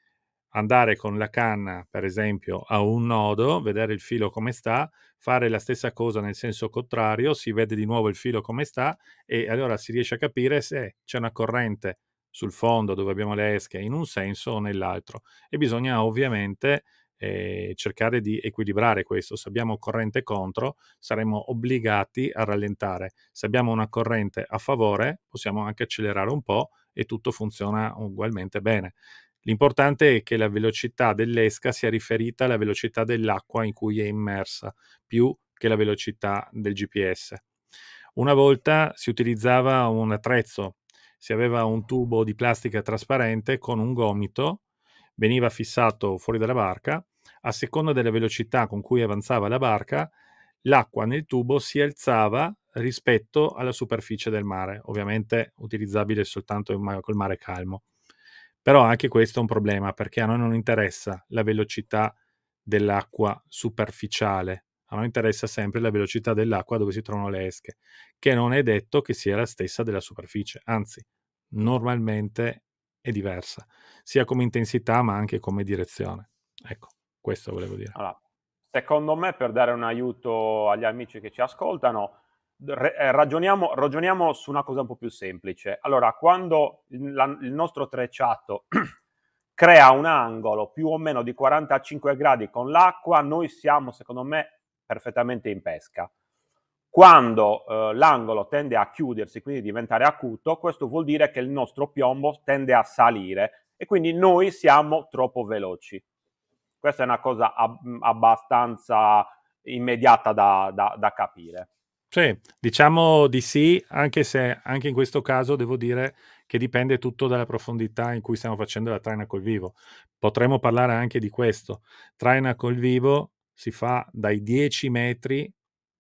A: andare con la canna, per esempio, a un nodo, vedere il filo come sta, fare la stessa cosa nel senso contrario, si vede di nuovo il filo come sta e allora si riesce a capire se c'è una corrente sul fondo dove abbiamo le esche in un senso o nell'altro. E bisogna ovviamente cercare di equilibrare questo. Se abbiamo corrente contro, saremo obbligati a rallentare. Se abbiamo una corrente a favore, possiamo anche accelerare un po' e tutto funziona ugualmente bene. L'importante è che la velocità dell'esca sia riferita alla velocità dell'acqua in cui è immersa, più che la velocità del GPS. Una volta si utilizzava un attrezzo, si aveva un tubo di plastica trasparente con un gomito, veniva fissato fuori dalla barca, a seconda della velocità con cui avanzava la barca, l'acqua nel tubo si alzava rispetto alla superficie del mare, ovviamente utilizzabile soltanto col mare calmo. Però anche questo è un problema, perché a noi non interessa la velocità dell'acqua superficiale, a noi interessa sempre la velocità dell'acqua dove si trovano le esche, che non è detto che sia la stessa della superficie, anzi, normalmente è diversa, sia come intensità ma anche come direzione. Ecco, questo volevo dire.
B: Allora, secondo me, per dare un aiuto agli amici che ci ascoltano, ragioniamo su una cosa un po' più semplice. Allora, quando il nostro trecciato crea un angolo più o meno di 45 gradi con l'acqua, noi siamo, secondo me, perfettamente in pesca. Quando l'angolo tende a chiudersi, quindi diventare acuto, questo vuol dire che il nostro piombo tende a salire e quindi noi siamo troppo veloci. Questa è una cosa abbastanza immediata da capire.
A: Sì, diciamo di sì, anche se anche in questo caso devo dire che dipende tutto dalla profondità in cui stiamo facendo la traina col vivo. Potremmo parlare anche di questo. Traina col vivo si fa dai 10 metri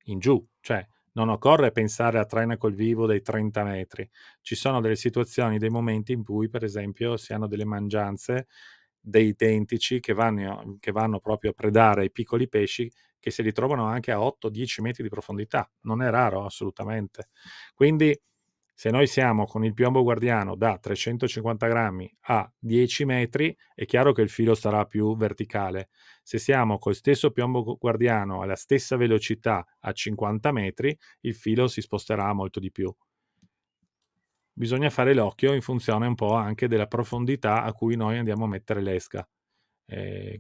A: in giù, cioè non occorre pensare a traina col vivo dai 30 metri. Ci sono delle situazioni, dei momenti in cui, per esempio, si hanno delle mangianze dei dentici che vanno proprio a predare i piccoli pesci che si ritrovano anche a 8-10 metri di profondità. Non è raro assolutamente. Quindi se noi siamo con il piombo guardiano da 350 grammi a 10 metri, è chiaro che il filo starà più verticale. Se siamo col stesso piombo guardiano alla stessa velocità a 50 metri, il filo si sposterà molto di più. Bisogna fare l'occhio in funzione un po' anche della profondità a cui noi andiamo a mettere l'esca.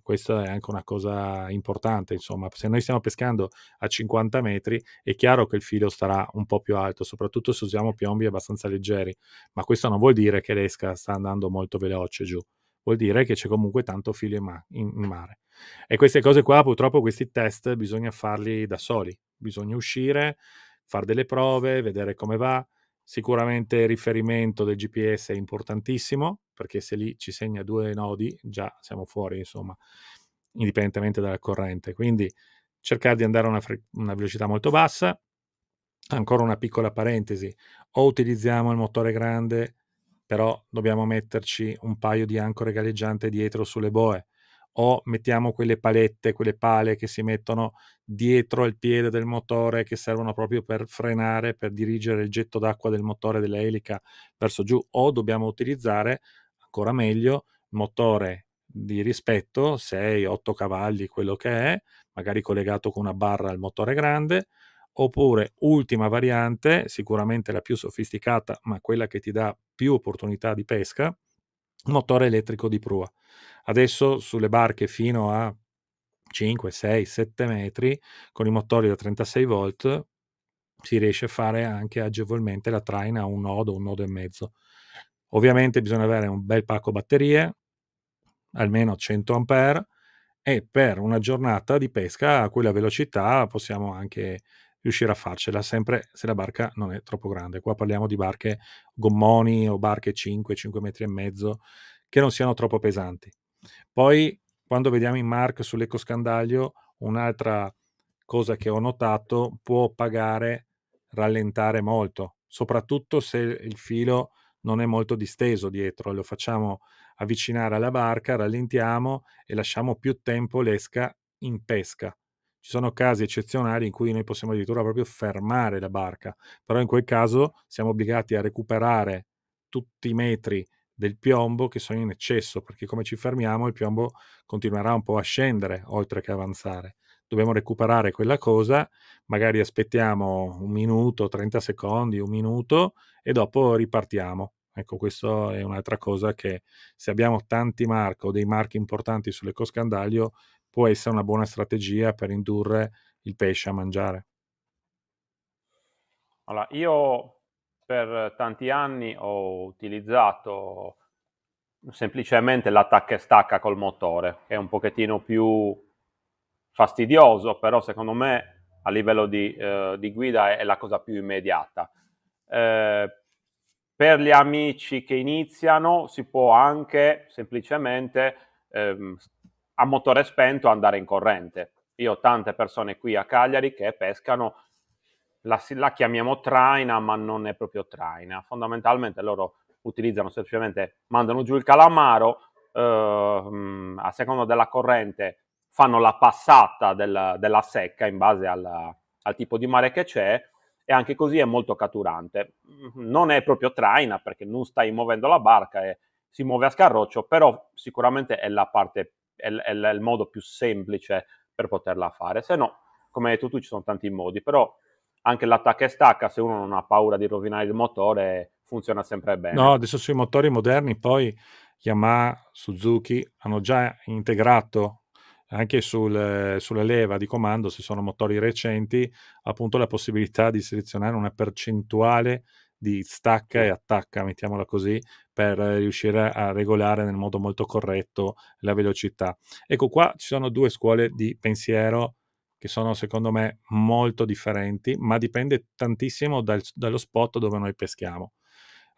A: Questa è anche una cosa importante, insomma. Se noi stiamo pescando a 50 metri, è chiaro che il filo starà un po' più alto, soprattutto se usiamo piombi abbastanza leggeri, ma questo non vuol dire che l'esca sta andando molto veloce giù, vuol dire che c'è comunque tanto filo in mare. E queste cose qua, purtroppo, questi test bisogna farli da soli, bisogna uscire, fare delle prove, vedere come va. Sicuramente il riferimento del GPS è importantissimo, perché se lì ci segna 2 nodi, già siamo fuori, insomma, indipendentemente dalla corrente. Quindi cercare di andare a una velocità molto bassa. Ancora una piccola parentesi: o utilizziamo il motore grande, però dobbiamo metterci un paio di ancore galleggiante dietro sulle boe, o mettiamo quelle palette, quelle pale che si mettono dietro il piede del motore, che servono proprio per frenare, per dirigere il getto d'acqua del motore dell'elica verso giù, o dobbiamo utilizzare, ancora meglio, motore di rispetto, 6-8 cavalli, quello che è, magari collegato con una barra al motore grande. Oppure, ultima variante, sicuramente la più sofisticata, ma quella che ti dà più opportunità di pesca, motore elettrico di prua. Adesso sulle barche fino a 5, 6, 7 metri, con i motori da 36 volt, si riesce a fare anche agevolmente la traina a un nodo e mezzo. Ovviamente bisogna avere un bel pacco batterie, almeno 100 ampere, e per una giornata di pesca a quella velocità possiamo anche riuscire a farcela, sempre se la barca non è troppo grande. Qua parliamo di barche gommoni o barche 5 metri e mezzo, che non siano troppo pesanti. Poi, quando vediamo in Mark sull'ecoscandaglio, un'altra cosa che ho notato: può pagare rallentare molto, soprattutto se il filo non è molto disteso dietro, lo facciamo avvicinare alla barca, rallentiamo e lasciamo più tempo l'esca in pesca. Ci sono casi eccezionali in cui noi possiamo addirittura proprio fermare la barca, però in quel caso siamo obbligati a recuperare tutti i metri del piombo che sono in eccesso, perché come ci fermiamo il piombo continuerà un po' a scendere oltre che avanzare. Dobbiamo recuperare quella cosa, magari aspettiamo 1 minuto, 30 secondi, 1 minuto e dopo ripartiamo. Ecco, questo è un'altra cosa che, se abbiamo tanti marchi o dei marchi importanti sull'ecoscandaglio, può essere una buona strategia per indurre il pesce a mangiare.
B: Allora, io per tanti anni ho utilizzato semplicemente l'attacca e stacca col motore, che è un pochettino più fastidioso, però secondo me a livello di guida è la cosa più immediata. Per gli amici che iniziano si può anche semplicemente a motore spento andare in corrente. Io ho tante persone qui a Cagliari che pescano, la chiamiamo traina, ma non è proprio traina. Fondamentalmente loro utilizzano semplicemente, mandano giù il calamaro, a seconda della corrente fanno la passata della secca in base al tipo di mare che c'è, e anche così è molto catturante. Non è proprio traina perché non stai muovendo la barca e si muove a scarroccio, però sicuramente è la parte, è il modo più semplice per poterla fare. Se no, come hai detto tu, ci sono tanti modi, però anche l'attacca e stacca, se uno non ha paura di rovinare il motore, funziona sempre
A: No,
B: bene.
A: adesso sui motori moderni poi Yamaha, Suzuki hanno già integrato anche sulla leva di comando, se sono motori recenti, appunto la possibilità di selezionare una percentuale di stacca e attacca, mettiamola così, per riuscire a regolare nel modo molto corretto la velocità. Ecco, qua ci sono due scuole di pensiero che sono secondo me molto differenti, ma dipende tantissimo dallo spot dove noi peschiamo.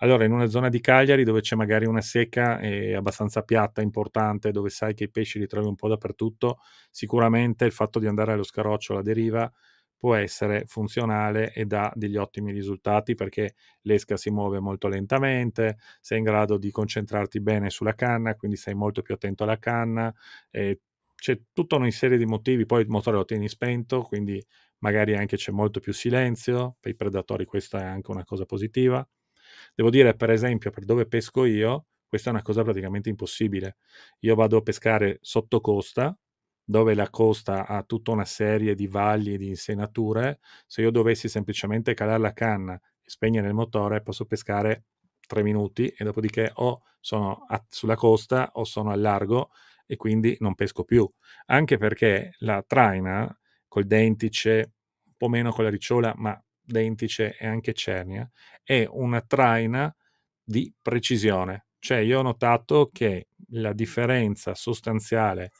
A: Allora, in una zona di Cagliari dove c'è magari una secca abbastanza piatta, importante, dove sai che i pesci li trovi un po' dappertutto, sicuramente il fatto di andare allo scaroccio alla deriva può essere funzionale e dà degli ottimi risultati perché l'esca si muove molto lentamente, sei in grado di concentrarti bene sulla canna, quindi sei molto più attento alla canna, c'è tutta una serie di motivi, poi il motore lo tieni spento, quindi magari anche c'è molto più silenzio, per i predatori questa è anche una cosa positiva. Devo dire, per esempio, per dove pesco io, questa è una cosa praticamente impossibile. Io vado a pescare sotto costa, dove la costa ha tutta una serie di valli e di insenature. Se io dovessi semplicemente calare la canna e spegnere il motore, posso pescare 3 minuti e dopodiché o sono sulla costa o sono al largo e quindi non pesco più. Anche perché la traina col dentice, un po' meno con la ricciola, ma dentice e anche cernia, è una traina di precisione. Cioè io ho notato che la differenza sostanziale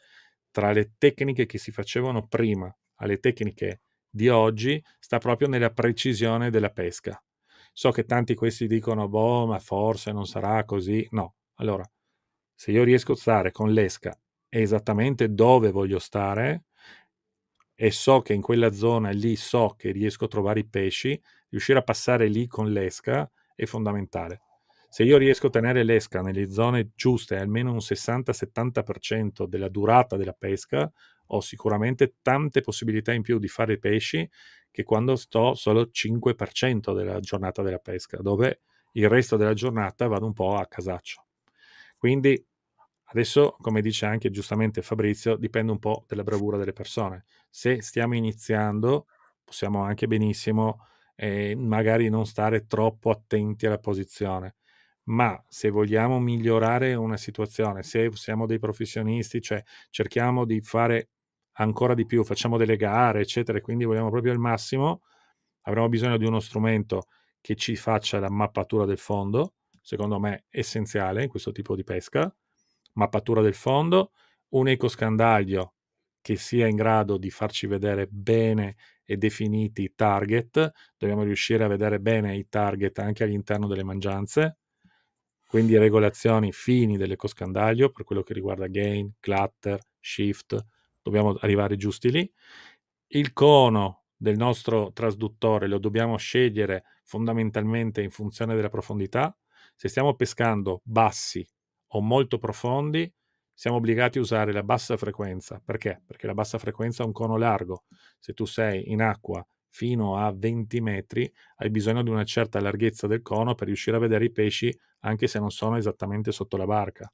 A: tra le tecniche che si facevano prima alle tecniche di oggi sta proprio nella precisione della pesca. So che tanti questi dicono, boh, ma forse non sarà così. No, allora, se io riesco a stare con l'esca esattamente dove voglio stare e so che in quella zona lì so che riesco a trovare i pesci, riuscire a passare lì con l'esca è fondamentale. Se io riesco a tenere l'esca nelle zone giuste, almeno un 60-70% della durata della pesca, ho sicuramente tante possibilità in più di fare pesci che quando sto solo 5% della giornata della pesca, dove il resto della giornata vado un po' a casaccio. Quindi adesso, come dice anche giustamente Fabrizio, dipende un po' dalla bravura delle persone. Se stiamo iniziando, possiamo anche benissimo magari non stare troppo attenti alla posizione, ma se vogliamo migliorare una situazione, se siamo dei professionisti, cioè cerchiamo di fare ancora di più, facciamo delle gare, eccetera, e quindi vogliamo proprio il massimo, avremo bisogno di uno strumento che ci faccia la mappatura del fondo, secondo me essenziale in questo tipo di pesca, mappatura del fondo, un ecoscandaglio che sia in grado di farci vedere bene e definiti i target, dobbiamo riuscire a vedere bene i target anche all'interno delle mangianze, quindi regolazioni fini dell'ecoscandaglio per quello che riguarda gain, clutter, shift, dobbiamo arrivare giusti lì. Il cono del nostro trasduttore lo dobbiamo scegliere fondamentalmente in funzione della profondità. Se stiamo pescando bassi o molto profondi, siamo obbligati a usare la bassa frequenza. Perché? Perché la bassa frequenza ha un cono largo. Se tu sei in acqua fino a 20 metri, hai bisogno di una certa larghezza del cono per riuscire a vedere i pesci anche se non sono esattamente sotto la barca.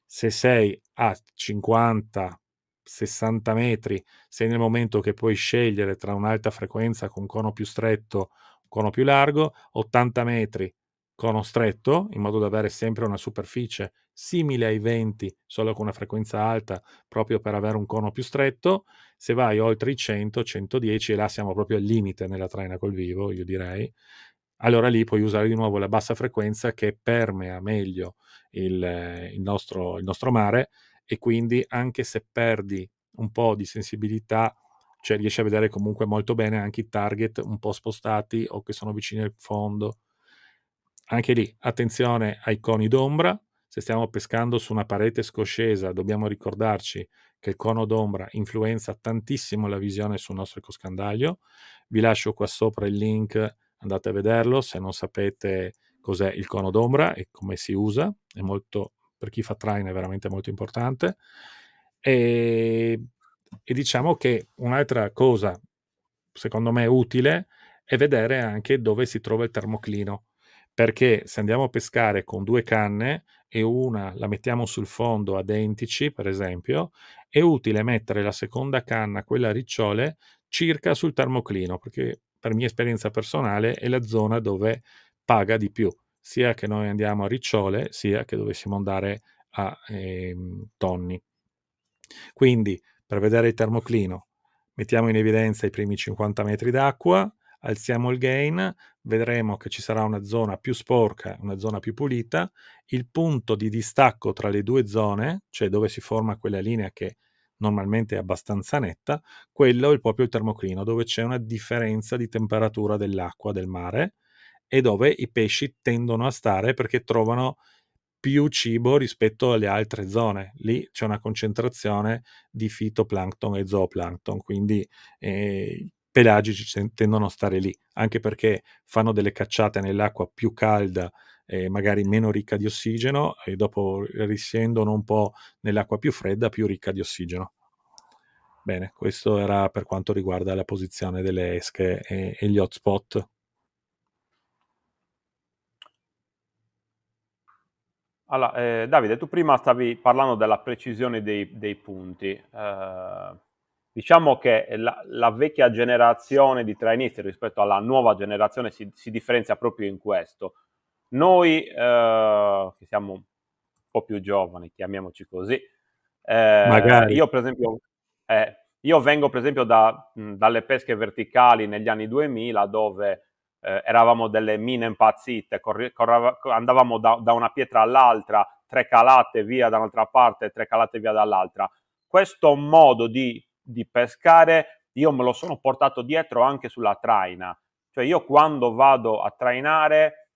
A: Se sei a 50, 60 metri, sei nel momento che puoi scegliere tra un'alta frequenza con cono più stretto, cono più largo, 80 metri, cono stretto, in modo da avere sempre una superficie simile ai venti, solo con una frequenza alta, proprio per avere un cono più stretto. Se vai oltre i 100, 110, e là siamo proprio al limite nella traina col vivo, io direi, allora lì puoi usare di nuovo la bassa frequenza che permea meglio il nostro mare e quindi anche se perdi un po' di sensibilità, cioè riesci a vedere comunque molto bene anche i target un po' spostati o che sono vicini al fondo. Anche lì, attenzione ai coni d'ombra. Se stiamo pescando su una parete scoscesa, dobbiamo ricordarci che il cono d'ombra influenza tantissimo la visione sul nostro ecoscandaglio. Vi lascio qua sopra il link, andate a vederlo se non sapete cos'è il cono d'ombra e come si usa. È molto, per chi fa traina è veramente molto importante. E, e diciamo che un'altra cosa, secondo me, utile è vedere anche dove si trova il termoclino perché se andiamo a pescare con 2 canne e una la mettiamo sul fondo a dentici, per esempio, è utile mettere la seconda canna, quella a ricciole, circa sul termoclino, perché per mia esperienza personale è la zona dove paga di più, sia che noi andiamo a ricciole, sia che dovessimo andare a tonni. Quindi, per vedere il termoclino, mettiamo in evidenza i primi 50 metri d'acqua, alziamo il gain, vedremo che ci sarà una zona più sporca, una zona più pulita. Il punto di distacco tra le due zone, cioè dove si forma quella linea che normalmente è abbastanza netta, quello è proprio il termoclino, dove c'è una differenza di temperatura dell'acqua del mare e dove i pesci tendono a stare perché trovano più cibo rispetto alle altre zone. Lì c'è una concentrazione di fitoplancton e zooplancton, quindi i pelagici tendono a stare lì, anche perché fanno delle cacciate nell'acqua più calda e magari meno ricca di ossigeno e dopo riscendono un po' nell'acqua più fredda, più ricca di ossigeno. Bene, questo era per quanto riguarda la posizione delle esche e gli hotspot.
B: Allora, Davide, tu prima stavi parlando della precisione dei punti. Diciamo che la vecchia generazione di trainisti rispetto alla nuova generazione si differenzia proprio in questo. Noi, che siamo un po' più giovani, chiamiamoci così,
A: Magari.
B: io per esempio, io vengo per esempio dalle pesche verticali negli anni 2000 dove eravamo delle mine impazzite, andavamo da una pietra all'altra, 3 calate via da un'altra parte, 3 calate via dall'altra. Questo modo di pescare io me lo sono portato dietro anche sulla traina. Cioè io quando vado a trainare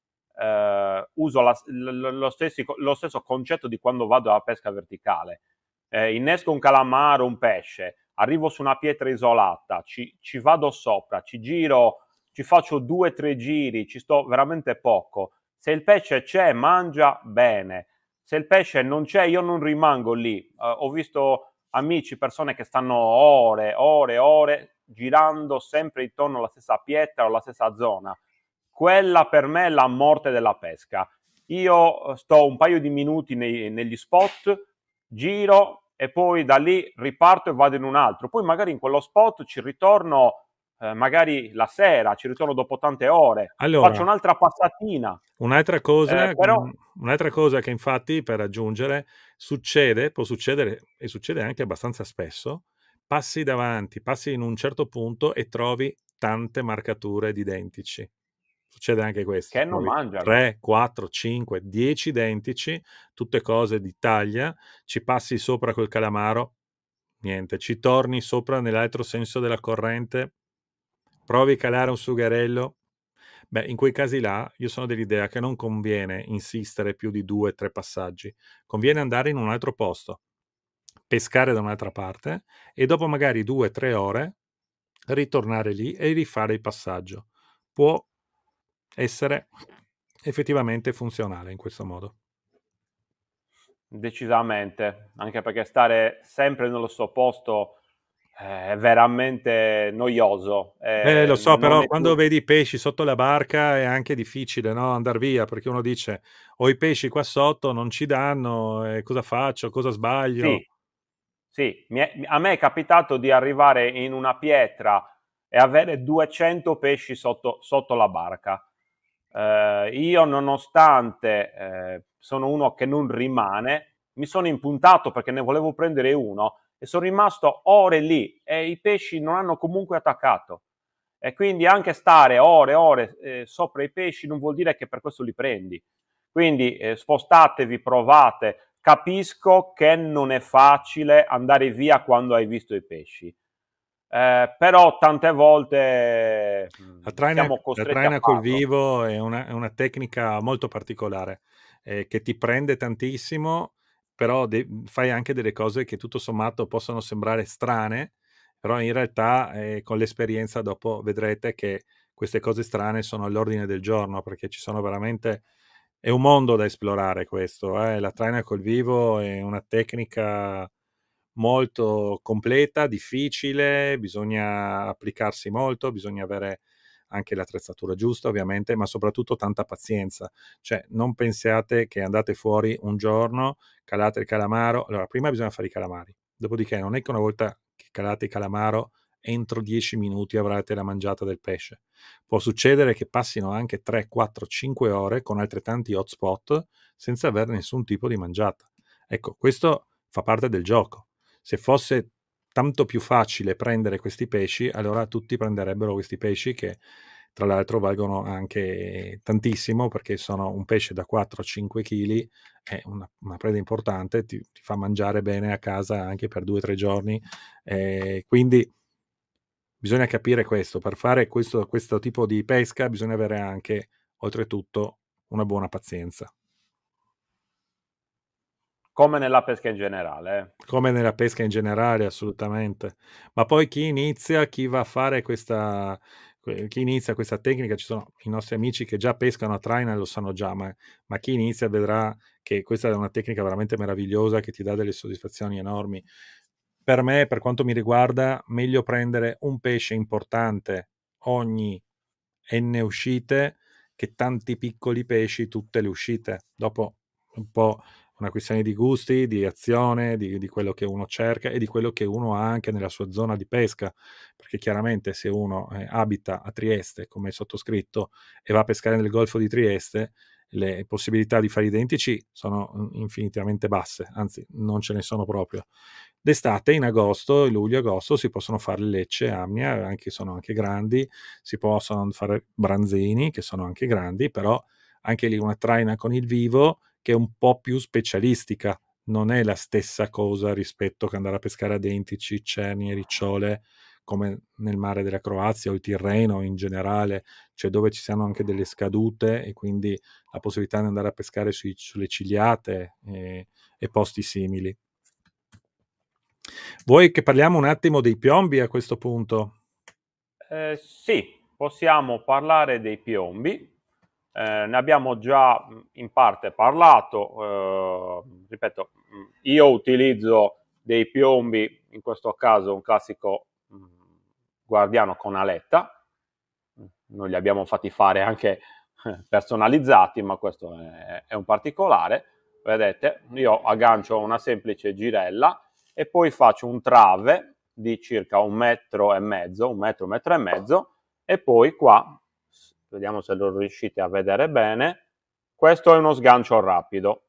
B: uso lo stesso concetto di quando vado alla pesca verticale. Innesco un calamaro, un pesce, arrivo su una pietra isolata, ci vado sopra, ci giro, ci faccio 2 o 3 giri, ci sto veramente poco. Se il pesce c'è, mangia bene. Se il pesce non c'è, io non rimango lì. Ho visto amici, persone che stanno ore, ore, ore girando sempre intorno alla stessa pietra o alla stessa zona. Quella per me è la morte della pesca. Io sto un paio di minuti negli spot, giro e poi da lì riparto e vado in un altro. Poi magari in quello spot ci ritorno magari la sera, ci ritorno dopo tante ore, faccio
A: Allora,
B: un'altra passatina.
A: un'altra cosa,
B: Però
A: un'altra cosa che infatti per aggiungere succede, può succedere e succede anche abbastanza spesso, passi davanti, passi in un certo punto e trovi tante marcature di identici. Succede anche questo,
B: che non
A: trovi
B: mangiano.
A: 3, 4, 5, 10 identici, tutte cose di taglia, ci passi sopra col calamaro, niente, ci torni sopra nell'altro senso della corrente, provi a calare un sugherello. Beh, in quei casi là io sono dell'idea che non conviene insistere più di 2, 3 passaggi. Conviene andare in un altro posto, pescare da un'altra parte e dopo magari 2, 3 ore ritornare lì e rifare il passaggio. Può essere effettivamente funzionale in questo modo.
B: Decisamente, anche perché stare sempre nello stesso posto è veramente noioso,
A: Lo so,
B: non
A: però
B: è più...
A: quando vedi i pesci sotto la barca è anche difficile, no, andar via, perché uno dice: "Ho i pesci qua sotto, non ci danno, cosa faccio? Cosa sbaglio?"
B: Sì, sì, a me è capitato di arrivare in una pietra e avere 200 pesci sotto la barca. Io nonostante sono uno che non rimane, mi sono impuntato perché ne volevo prendere uno e sono rimasto ore lì e i pesci non hanno comunque attaccato. E quindi anche stare ore e ore sopra i pesci non vuol dire che per questo li prendi. Quindi spostatevi, provate. Capisco che non è facile andare via quando hai visto i pesci, però tante volte siamo
A: La
B: costretti a
A: traina col
B: farlo.
A: vivo è una tecnica molto particolare, che ti prende tantissimo, però fai anche delle cose che tutto sommato possono sembrare strane, però in realtà, con l'esperienza dopo vedrete che queste cose strane sono all'ordine del giorno, perché ci sono veramente è un mondo da esplorare questo, La traina col vivo è una tecnica molto completa, difficile, bisogna applicarsi molto, bisogna avere anche l'attrezzatura giusta ovviamente, ma soprattutto tanta pazienza. Cioè, non pensiate che andate fuori un giorno, calate il calamaro. Allora, prima bisogna fare i calamari, dopodiché non è che una volta che calate il calamaro entro 10 minuti avrete la mangiata del pesce. Può succedere che passino anche 3, 4, 5 ore con altrettanti hotspot senza avere nessun tipo di mangiata. Ecco, questo fa parte del gioco. Se fosse tanto più facile prendere questi pesci, allora tutti prenderebbero questi pesci che tra l'altro valgono anche tantissimo, perché sono un pesce da 4-5 kg, è una preda importante, ti fa mangiare bene a casa anche per 2-3 giorni, quindi bisogna capire questo. Per fare questo tipo di pesca bisogna avere anche, oltretutto, una buona pazienza.
B: Come nella pesca in generale.
A: Come nella pesca in generale, assolutamente. Ma poi chi va a fare chi inizia questa tecnica, ci sono i nostri amici che già pescano a traina e lo sanno già, ma chi inizia vedrà che questa è una tecnica veramente meravigliosa che ti dà delle soddisfazioni enormi. Per me, per quanto mi riguarda, meglio prendere un pesce importante ogni N uscite che tanti piccoli pesci tutte le uscite. Dopo un po' una questione di gusti, di azione, di quello che uno cerca e di quello che uno ha anche nella sua zona di pesca, perché chiaramente se uno abita a Trieste, come sottoscritto, e va a pescare nel Golfo di Trieste, le possibilità di fare identici sono infinitamente basse, anzi non ce ne sono proprio. D'estate, in agosto, luglio-agosto, si possono fare le lecce, amnia, sono anche grandi, si possono fare branzini, che sono anche grandi, però anche lì una traina con il vivo che è un po' più specialistica, non è la stessa cosa rispetto che andare a pescare a denti, ciccerni e ricciole, come nel mare della Croazia o il Tirreno in generale, cioè dove ci siano anche delle scadute e quindi la possibilità di andare a pescare sulle cigliate e posti simili. Vuoi che parliamo un attimo dei piombi a questo punto?
B: Sì, possiamo parlare dei piombi. Ne abbiamo già in parte parlato. Ripeto, io utilizzo dei piombi, in questo caso un classico guardiano con aletta. Noi li abbiamo fatti fare anche personalizzati, ma questo è un particolare. Vedete, io aggancio una semplice girella e poi faccio un trave di circa 1,5 metri, 1,5 metri, e poi qua, vediamo se lo riuscite a vedere bene, questo è uno sgancio rapido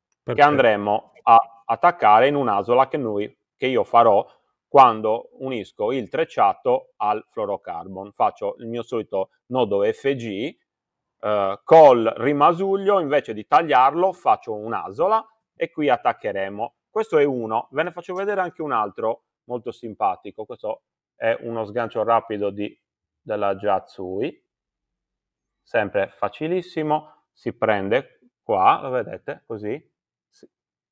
B: che
A: Perfetto.
B: andremo a attaccare in un'asola che io farò quando unisco il trecciato al fluorocarbon. Faccio il mio solito nodo FG, col rimasuglio, invece di tagliarlo, faccio un'asola e qui attaccheremo. Questo è uno, ve ne faccio vedere anche un altro molto simpatico. Questo è uno sgancio rapido della Jatsui, sempre facilissimo, si prende qua, lo vedete, così,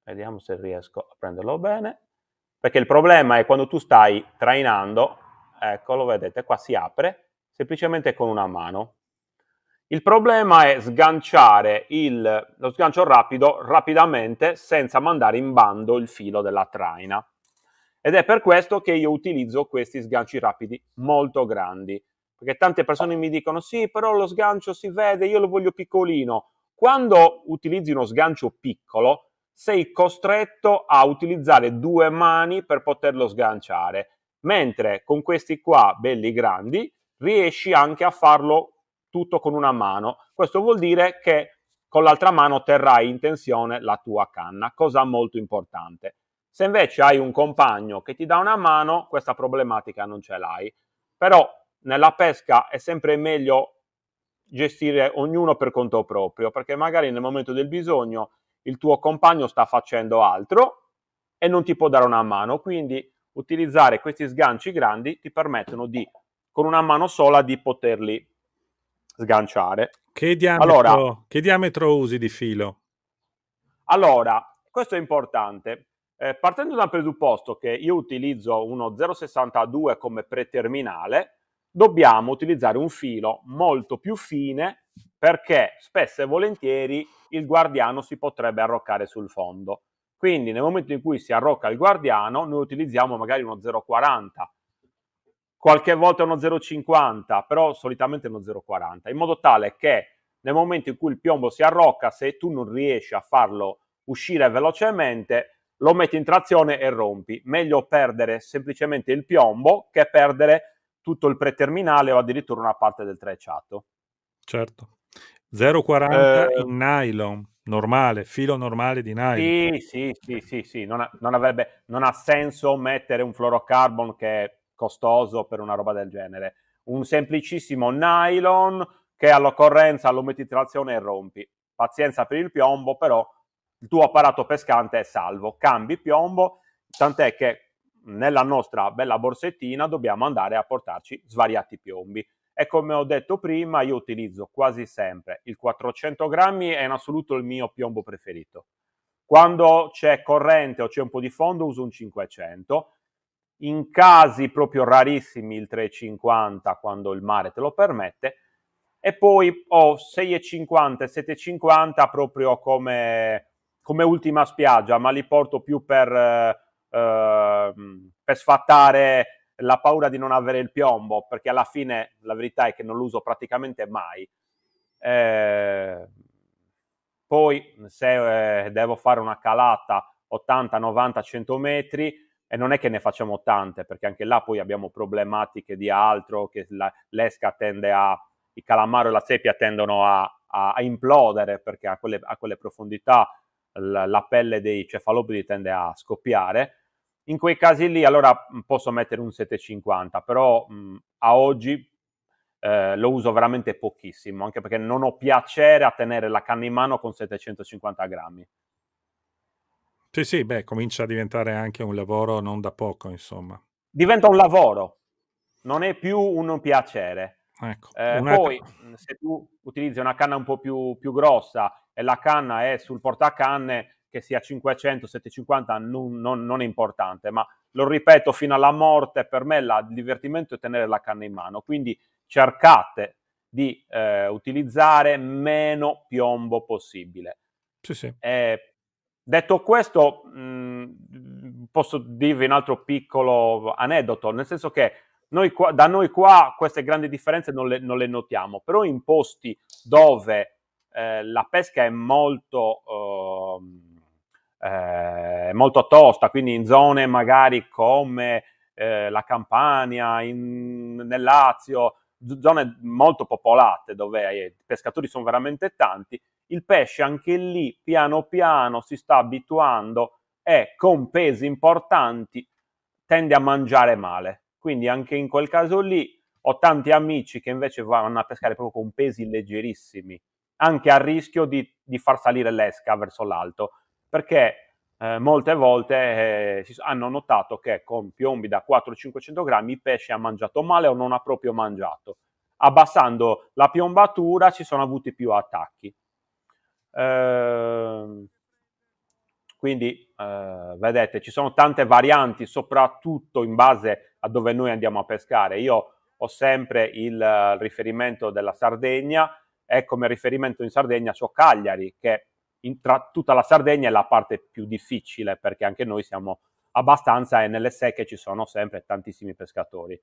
B: vediamo se riesco a prenderlo bene, perché il problema è quando tu stai trainando, ecco, lo vedete, qua si apre, semplicemente con una mano. Il problema è sganciare lo sgancio rapido rapidamente senza mandare in bando il filo della traina. Ed è per questo che io utilizzo questi sganci rapidi molto grandi, perché tante persone mi dicono sì, però lo sgancio si vede, io lo voglio piccolino. Quando utilizzi uno sgancio piccolo, sei costretto a utilizzare 2 mani per poterlo sganciare, mentre con questi qua belli grandi riesci anche a farlo tutto con una mano. Questo vuol dire che con l'altra mano terrai in tensione la tua canna, cosa molto importante. Se invece hai un compagno che ti dà una mano, questa problematica non ce l'hai. Però nella pesca è sempre meglio gestire ognuno per conto proprio, perché magari nel momento del bisogno il tuo compagno sta facendo altro e non ti può dare una mano, quindi utilizzare questi sganci grandi ti permettono con una mano sola di poterli sganciare.
A: Che
B: Allora,
A: diametro usi di filo?
B: questo è importante. Partendo dal presupposto che io utilizzo uno 0,62 come preterminale, dobbiamo utilizzare un filo molto più fine perché spesso e volentieri il guardiano si potrebbe arroccare sul fondo. Quindi nel momento in cui si arrocca il guardiano, noi utilizziamo magari uno 0,40, qualche volta uno 0,50, però solitamente uno 0,40, in modo tale che nel momento in cui il piombo si arrocca, se tu non riesci a farlo uscire velocemente, lo metti in trazione e rompi. Meglio perdere semplicemente il piombo che perdere tutto il preterminale o addirittura una parte del trecciato.
A: Certo. 0,40 in nylon, normale, filo normale di nylon.
B: Sì, non ha senso mettere un fluorocarbon che è costoso per una roba del genere. Un semplicissimo nylon che all'occorrenza lo metti in trazione e rompi. Pazienza per il piombo, però il tuo apparato pescante è salvo. Cambi piombo, tant'è che nella nostra bella borsettina dobbiamo andare a portarci svariati piombi. E come ho detto prima, io utilizzo quasi sempre il 400 grammi, è in assoluto il mio piombo preferito. Quando c'è corrente o c'è un po' di fondo uso un 500, in casi proprio rarissimi il 350 quando il mare te lo permette, e poi ho 6,50 e 7,50 proprio come ultima spiaggia, ma li porto più per sfattare la paura di non avere il piombo, perché alla fine la verità è che non lo uso praticamente mai. Poi se devo fare una calata 80, 90, 100 metri, e non è che ne facciamo tante, perché anche là poi abbiamo problematiche di altro, che l'esca tende il calamaro e la seppia tendono a implodere, perché a quelle profondità la pelle dei cefalopodi tende a scoppiare. In quei casi lì allora posso mettere un 750, però a oggi lo uso veramente pochissimo, anche perché non ho piacere a tenere la canna in mano con 750 grammi.
A: Sì, sì, beh, comincia a diventare anche un lavoro non da poco, insomma.
B: Diventa un lavoro, non è più un piacere.
A: Ecco,
B: Poi, se tu utilizzi una canna un po' più grossa e la canna è sul portacanne, che sia 500, 750, non è importante, ma lo ripeto fino alla morte, per me il divertimento è tenere la canna in mano, quindi cercate di utilizzare meno piombo possibile.
A: sì, sì.
B: Detto questo, posso dirvi un altro piccolo aneddoto, nel senso che da noi qua queste grandi differenze non le notiamo, però in posti dove la pesca è molto tosta, quindi in zone magari come la Campania, nel Lazio, zone molto popolate dove i pescatori sono veramente tanti, il pesce anche lì piano piano si sta abituando e con pesi importanti tende a mangiare male. Quindi anche in quel caso lì ho tanti amici che invece vanno a pescare proprio con pesi leggerissimi, anche a rischio di far salire l'esca verso l'alto, perché molte volte hanno notato che con piombi da 400-500 grammi il pesce ha mangiato male o non ha proprio mangiato. Abbassando la piombatura ci sono avuti più attacchi. Quindi vedete, ci sono tante varianti, soprattutto in base a dove noi andiamo a pescare. Io ho sempre il riferimento della Sardegna, e come riferimento in Sardegna c'ho Cagliari, che tra tutta la Sardegna è la parte più difficile, perché anche noi siamo abbastanza, e nelle secche ci sono sempre tantissimi pescatori.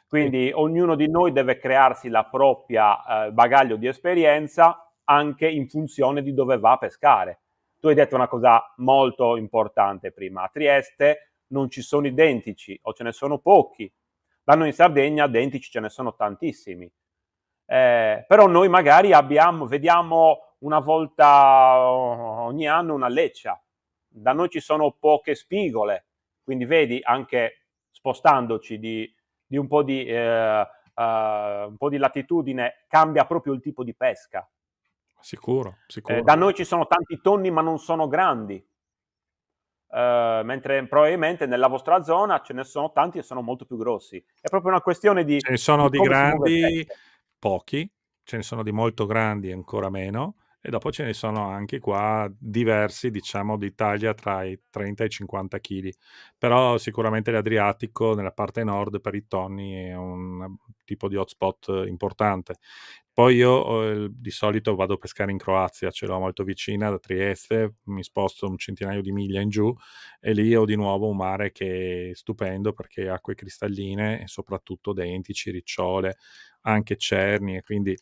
B: Quindi ognuno di noi deve crearsi la propria bagaglio di esperienza anche in funzione di dove va a pescare. Tu hai detto una cosa molto importante prima: a Trieste non ci sono identici o ce ne sono pochi. Da noi in Sardegna identici ce ne sono tantissimi. Però noi magari vediamo una volta ogni anno una leccia. Da noi ci sono poche spigole, quindi vedi, anche spostandoci di un po' un po' di latitudine, cambia proprio il tipo di pesca.
A: Sicuro,
B: Da
A: sicuro.
B: noi ci sono tanti tonni, ma non sono grandi. Mentre probabilmente nella vostra zona ce ne sono tanti e sono molto più grossi. È proprio una questione
A: Ce ne sono
B: di
A: di
B: come si muove il
A: grandi
B: pesce.
A: pochi, ce ne sono di molto grandi ancora meno, e dopo ce ne sono anche qua diversi, diciamo, di taglia tra i 30 e i 50 chili. Però sicuramente l'Adriatico, nella parte nord, per i tonni è un tipo di hotspot importante. Poi io di solito vado a pescare in Croazia, ce l'ho molto vicina da Trieste, mi sposto un centinaio di miglia in giù e lì ho di nuovo un mare che è stupendo perché acque cristalline e soprattutto dentici, ricciole, anche cerni, e quindi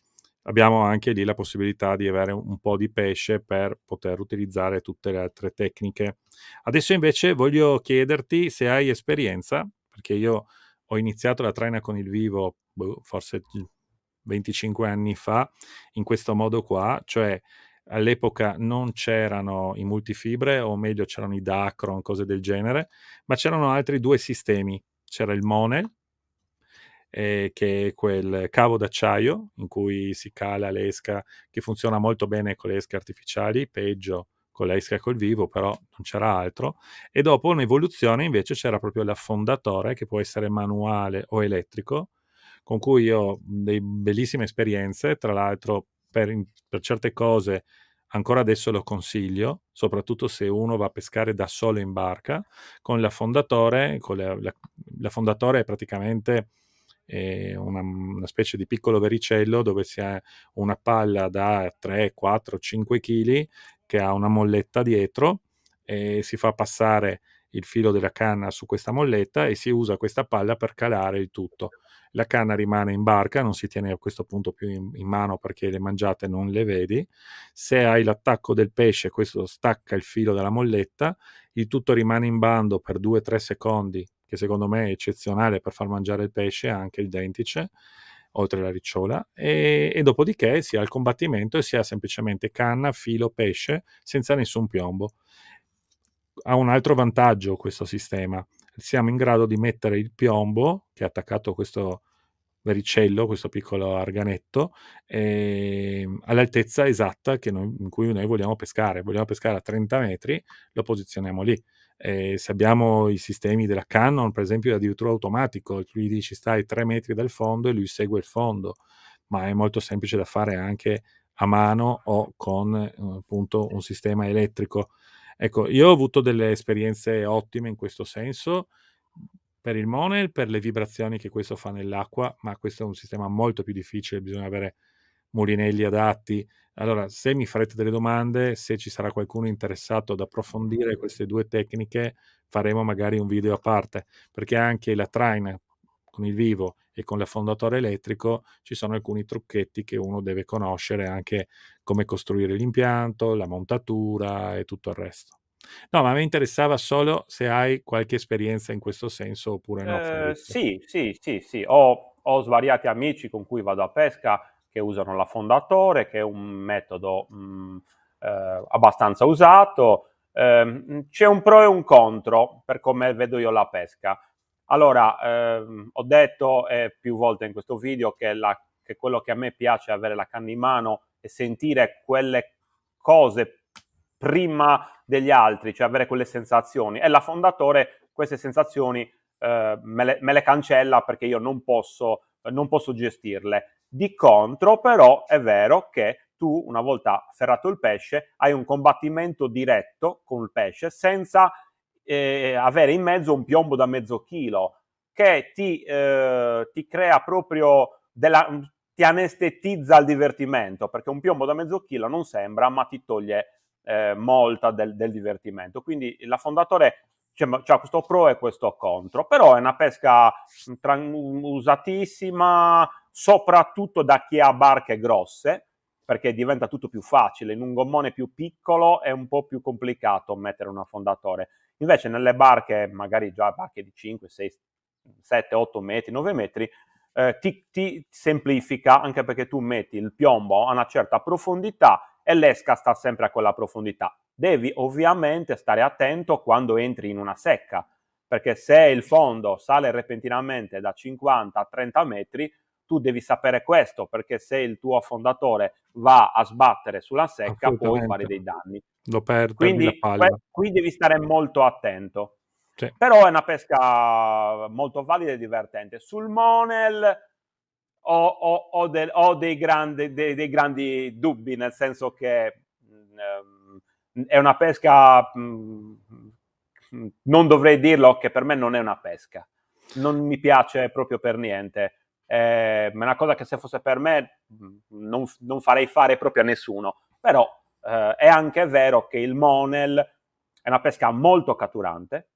A: abbiamo anche lì la possibilità di avere un po' di pesce per poter utilizzare tutte le altre tecniche. Adesso invece voglio chiederti se hai esperienza, perché io ho iniziato la traina con il vivo forse 25 anni fa, in questo modo qua, cioè all'epoca non c'erano i multifibre, o meglio c'erano i Dacron, cose del genere, ma c'erano altri due sistemi. C'era il Monel, che è quel cavo d'acciaio in cui si cala l'esca, che funziona molto bene con le esche artificiali, peggio con l'esca col vivo, però non c'era altro. E dopo un'evoluzione invece c'era proprio l'affondatore, che può essere manuale o elettrico, con cui io ho delle bellissime esperienze, tra l'altro per certe cose ancora adesso lo consiglio, soprattutto se uno va a pescare da solo in barca, con l'affondatore. L'affondatore è praticamente una specie di piccolo vericello dove si ha una palla da 3, 4, 5 kg che ha una molletta dietro, e si fa passare il filo della canna su questa molletta e si usa questa palla per calare il tutto. La canna rimane in barca, non si tiene a questo punto più in mano perché le mangiate non le vedi. Se hai l'attacco del pesce, questo stacca il filo dalla molletta, il tutto rimane in bando per 2-3 secondi, che secondo me è eccezionale per far mangiare il pesce, anche il dentice, oltre la ricciola, e dopodiché si ha il combattimento e si ha semplicemente canna, filo, pesce, senza nessun piombo. Ha un altro vantaggio questo sistema: siamo in grado di mettere il piombo, che è attaccato a questo vericello, questo piccolo arganetto, all'altezza esatta in cui noi vogliamo pescare. Vogliamo pescare a 30 metri, lo posizioniamo lì. Se abbiamo i sistemi della Canon, per esempio, è addirittura automatico, tu gli dici stai 3 metri dal fondo e lui segue il fondo, ma è molto semplice da fare anche a mano o con appunto un sistema elettrico. Ecco, io ho avuto delle esperienze ottime in questo senso per il Monel, per le vibrazioni che questo fa nell'acqua, ma questo è un sistema molto più difficile, bisogna avere mulinelli adatti. Allora, se mi farete delle domande, se ci sarà qualcuno interessato ad approfondire queste due tecniche, faremo magari un video a parte, perché anche la traina con il vivo e con l'affondatore elettrico ci sono alcuni trucchetti che uno deve conoscere, anche come costruire l'impianto, la montatura e tutto il resto. No, ma mi interessava solo se hai qualche esperienza in questo senso oppure no, Fabrizio.
B: Sì, sì, sì, sì. Ho svariati amici con cui vado a pesca che usano l'affondatore, che è un metodo abbastanza usato. C'è un pro e un contro per come vedo io la pesca. Allora, ho detto più volte in questo video che quello che a me piace è avere la canna in mano e sentire quelle cose prima degli altri, cioè avere quelle sensazioni. E l'affondatore queste sensazioni me le cancella perché io non posso gestirle. Di contro, però, è vero che tu, una volta ferrato il pesce, hai un combattimento diretto con il pesce senza avere in mezzo un piombo da mezzo chilo che ti crea proprio ti anestetizza il divertimento, perché un piombo da mezzo chilo non sembra, ma ti toglie molta del divertimento. Quindi l'affondatore c'è questo pro e questo contro, però è una pesca usatissima soprattutto da chi ha barche grosse, perché diventa tutto più facile. In un gommone più piccolo è un po' più complicato mettere un affondatore. Invece nelle barche, magari già barche di 5, 6, 7, 8 metri, 9 metri, ti semplifica, anche perché tu metti il piombo a una certa profondità e l'esca sta sempre a quella profondità. Devi ovviamente stare attento quando entri in una secca, perché se il fondo sale repentinamente da 50 a 30 metri, tu devi sapere questo, perché se il tuo affondatore va a sbattere sulla secca puoi fare
A: Assolutamente.
B: dei danni.
A: Perdi la
B: Quindi
A: palla.
B: qui devi stare molto attento.
A: Sì.
B: Però è una pesca molto valida e divertente. Sul Monel ho dei grandi dubbi, nel senso che è una pesca, non dovrei dirlo, che per me non è una pesca. Non mi piace proprio per niente. Ma è una cosa che se fosse per me non farei fare proprio a nessuno. Però è anche vero che il Monel è una pesca molto catturante.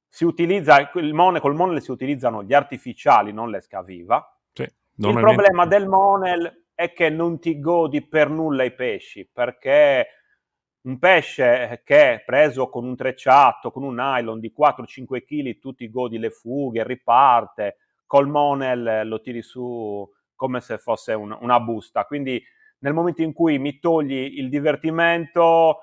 B: Si utilizza col Monel si utilizzano gli artificiali, non l'esca viva.
A: Sì,
B: Il
A: normalmente
B: problema
A: sì.
B: del Monel è che non ti godi per nulla i pesci, perché un pesce che è preso con un trecciato, con un nylon di 4-5 kg, tu ti godi le fughe, riparte, col Monel lo tiri su come se fosse una busta, quindi nel momento in cui mi togli il divertimento,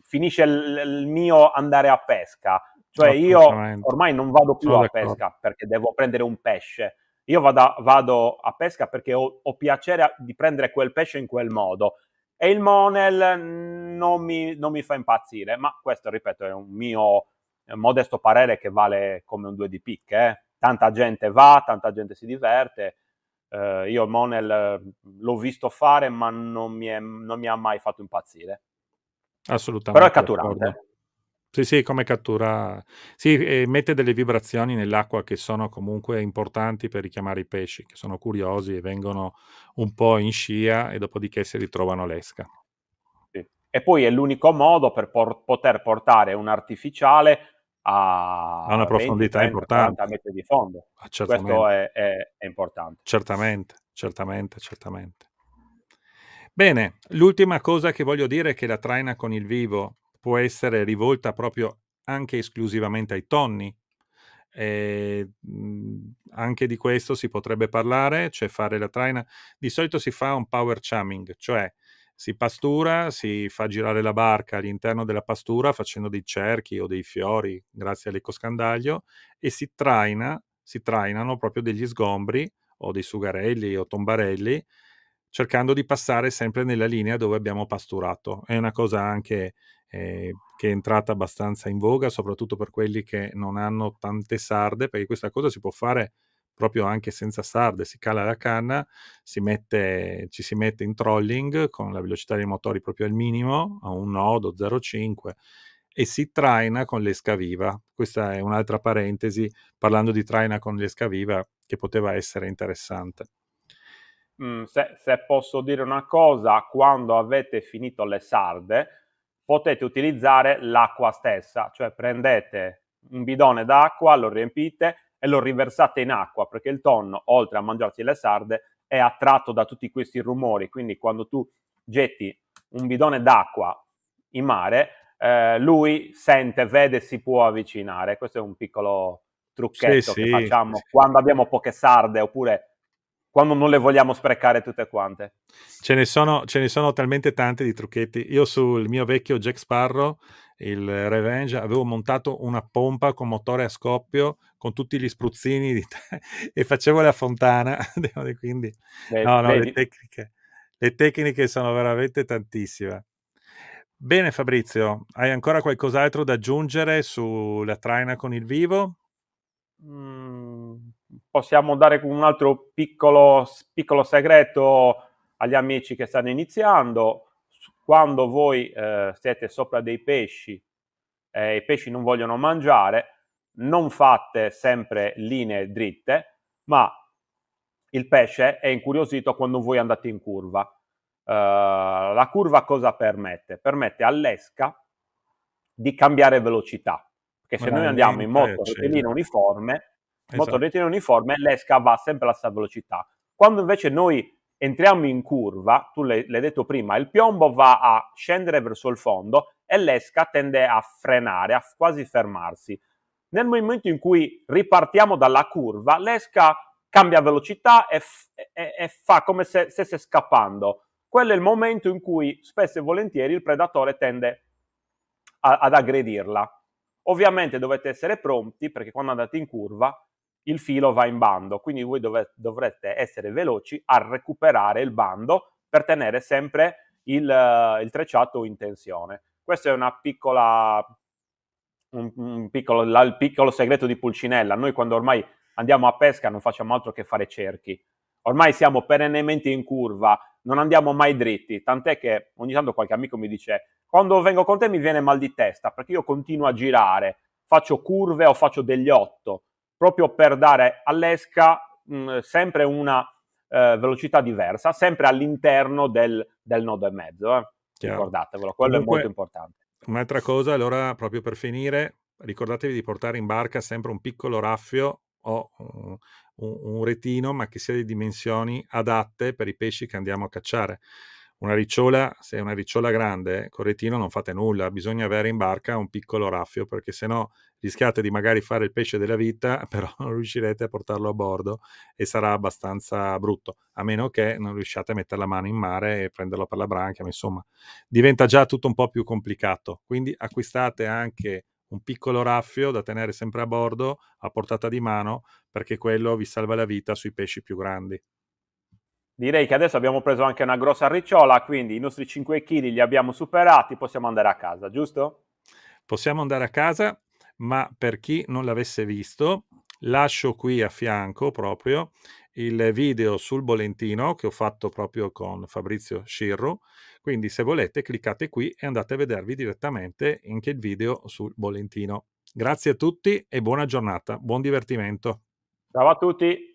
B: finisce il mio andare a pesca. Cioè io
A: Assolutamente.
B: ormai non vado più
A: Sono
B: a
A: d'accordo.
B: pesca perché devo prendere un pesce. Io vado a pesca perché ho piacere di prendere quel pesce in quel modo. E il Monel non mi fa impazzire, ma questo, ripeto, è un mio modesto parere che vale come un due di picche. Tanta gente va, tanta gente si diverte. Io il Monel l'ho visto fare, ma non mi ha mai fatto impazzire. Però è
A: Assolutamente d'accordo.
B: catturante.
A: Sì, sì, come cattura sì, emette delle vibrazioni nell'acqua che sono comunque importanti per richiamare i pesci, che sono curiosi e vengono un po' in scia e dopodiché si ritrovano l'esca.
B: Sì. E poi è l'unico modo per poter portare un artificiale
A: Ha una
B: a 20,
A: profondità
B: 30, 40
A: importante.
B: metri di fondo.
A: Ah,
B: Questo
A: certamente,
B: è importante.
A: certamente, certamente, certamente. Bene, l'ultima cosa che voglio dire è che la traina con il vivo può essere rivolta proprio anche esclusivamente ai tonni. Anche di questo si potrebbe parlare, cioè fare la traina di solito si fa un power chumming, cioè si pastura, si fa girare la barca all'interno della pastura facendo dei cerchi o dei fiori grazie all'ecoscandaglio e si trainano proprio degli sgombri o dei sugarelli o tombarelli cercando di passare sempre nella linea dove abbiamo pasturato. È una cosa anche che è entrata abbastanza in voga, soprattutto per quelli che non hanno tante sarde, perché questa cosa si può fare proprio anche senza sarde. Si cala la canna, ci si mette in trolling con la velocità dei motori proprio al minimo, a un nodo 0,5 e si traina con l'esca viva. Questa è un'altra parentesi, parlando di traina con l'esca viva, che poteva essere interessante.
B: Se posso dire una cosa, quando avete finito le sarde, potete utilizzare l'acqua stessa, cioè prendete un bidone d'acqua, lo riempite e lo riversate in acqua, perché il tonno, oltre a mangiarsi le sarde, è attratto da tutti questi rumori, quindi quando tu getti un bidone d'acqua in mare, lui sente, vede e si può avvicinare. Questo è un piccolo
A: Sì,
B: trucchetto che
A: sì,
B: facciamo
A: sì.
B: quando abbiamo poche sarde oppure quando non le vogliamo sprecare tutte quante.
A: Ce ne sono talmente tanti di trucchetti. Io sul mio vecchio Jack Sparrow, il Revenge, avevo montato una pompa con motore a scoppio con tutti gli spruzzini e facevo la fontana. Quindi, no, no,
B: Vedi?
A: le tecniche sono veramente tantissime. Bene, Fabrizio, hai ancora qualcos'altro da aggiungere sulla traina con il vivo?
B: Possiamo dare un altro piccolo segreto agli amici che stanno iniziando. Quando voi siete sopra dei pesci e i pesci non vogliono mangiare, non fate sempre linee dritte, ma il pesce è incuriosito quando voi andate in curva. La curva cosa permette? Permette all'esca di cambiare velocità, perché se noi andiamo in
A: Rallenta e
B: moto rettilineo
A: accelera. Esatto.
B: uniforme, l'esca va sempre alla stessa velocità. Quando invece noi entriamo in curva, tu l'hai detto prima, il piombo va a scendere verso il fondo e l'esca tende a frenare, a quasi fermarsi. Nel momento in cui ripartiamo dalla curva, l'esca cambia velocità e fa come se stesse scappando. Quello è il momento in cui spesso e volentieri il predatore tende ad aggredirla. Ovviamente dovete essere pronti perché quando andate in curva il filo va in bando, quindi voi dovrete essere veloci a recuperare il bando per tenere sempre il trecciato in tensione. Questo è una piccola il piccolo segreto di Pulcinella. Noi quando ormai andiamo a pesca non facciamo altro che fare cerchi. Ormai siamo perennemente in curva, non andiamo mai dritti, tant'è che ogni tanto qualche amico mi dice quando vengo con te mi viene mal di testa perché io continuo a girare, faccio curve o faccio degli 8, proprio per dare all'esca sempre una velocità diversa, sempre all'interno del nodo e mezzo.
A: Chiaro.
B: Ricordatevelo, quello è molto
A: Comunque,
B: importante.
A: un'altra cosa, allora, proprio per finire, ricordatevi di portare in barca sempre un piccolo raffio o un retino, ma che sia di dimensioni adatte per i pesci che andiamo a cacciare. Una ricciola, se è una ricciola grande, col retino non fate nulla, bisogna avere in barca un piccolo raffio, perché sennò rischiate di magari fare il pesce della vita, però non riuscirete a portarlo a bordo e sarà abbastanza brutto, a meno che non riusciate a mettere la mano in mare e prenderlo per la branchia, ma insomma diventa già tutto un po' più complicato. Quindi acquistate anche un piccolo raffio da tenere sempre a bordo, a portata di mano, perché quello vi salva la vita sui pesci più grandi.
B: Direi che adesso abbiamo preso anche una grossa ricciola, quindi i nostri 5 kg li abbiamo superati, possiamo andare a casa, giusto?
A: Possiamo andare a casa, ma per chi non l'avesse visto, lascio qui a fianco proprio il video sul bolentino che ho fatto proprio con Fabrizio Scirru, quindi se volete cliccate qui e andate a vedervi direttamente anche il video sul bolentino. Grazie a tutti e buona giornata, buon divertimento.
B: Ciao a tutti!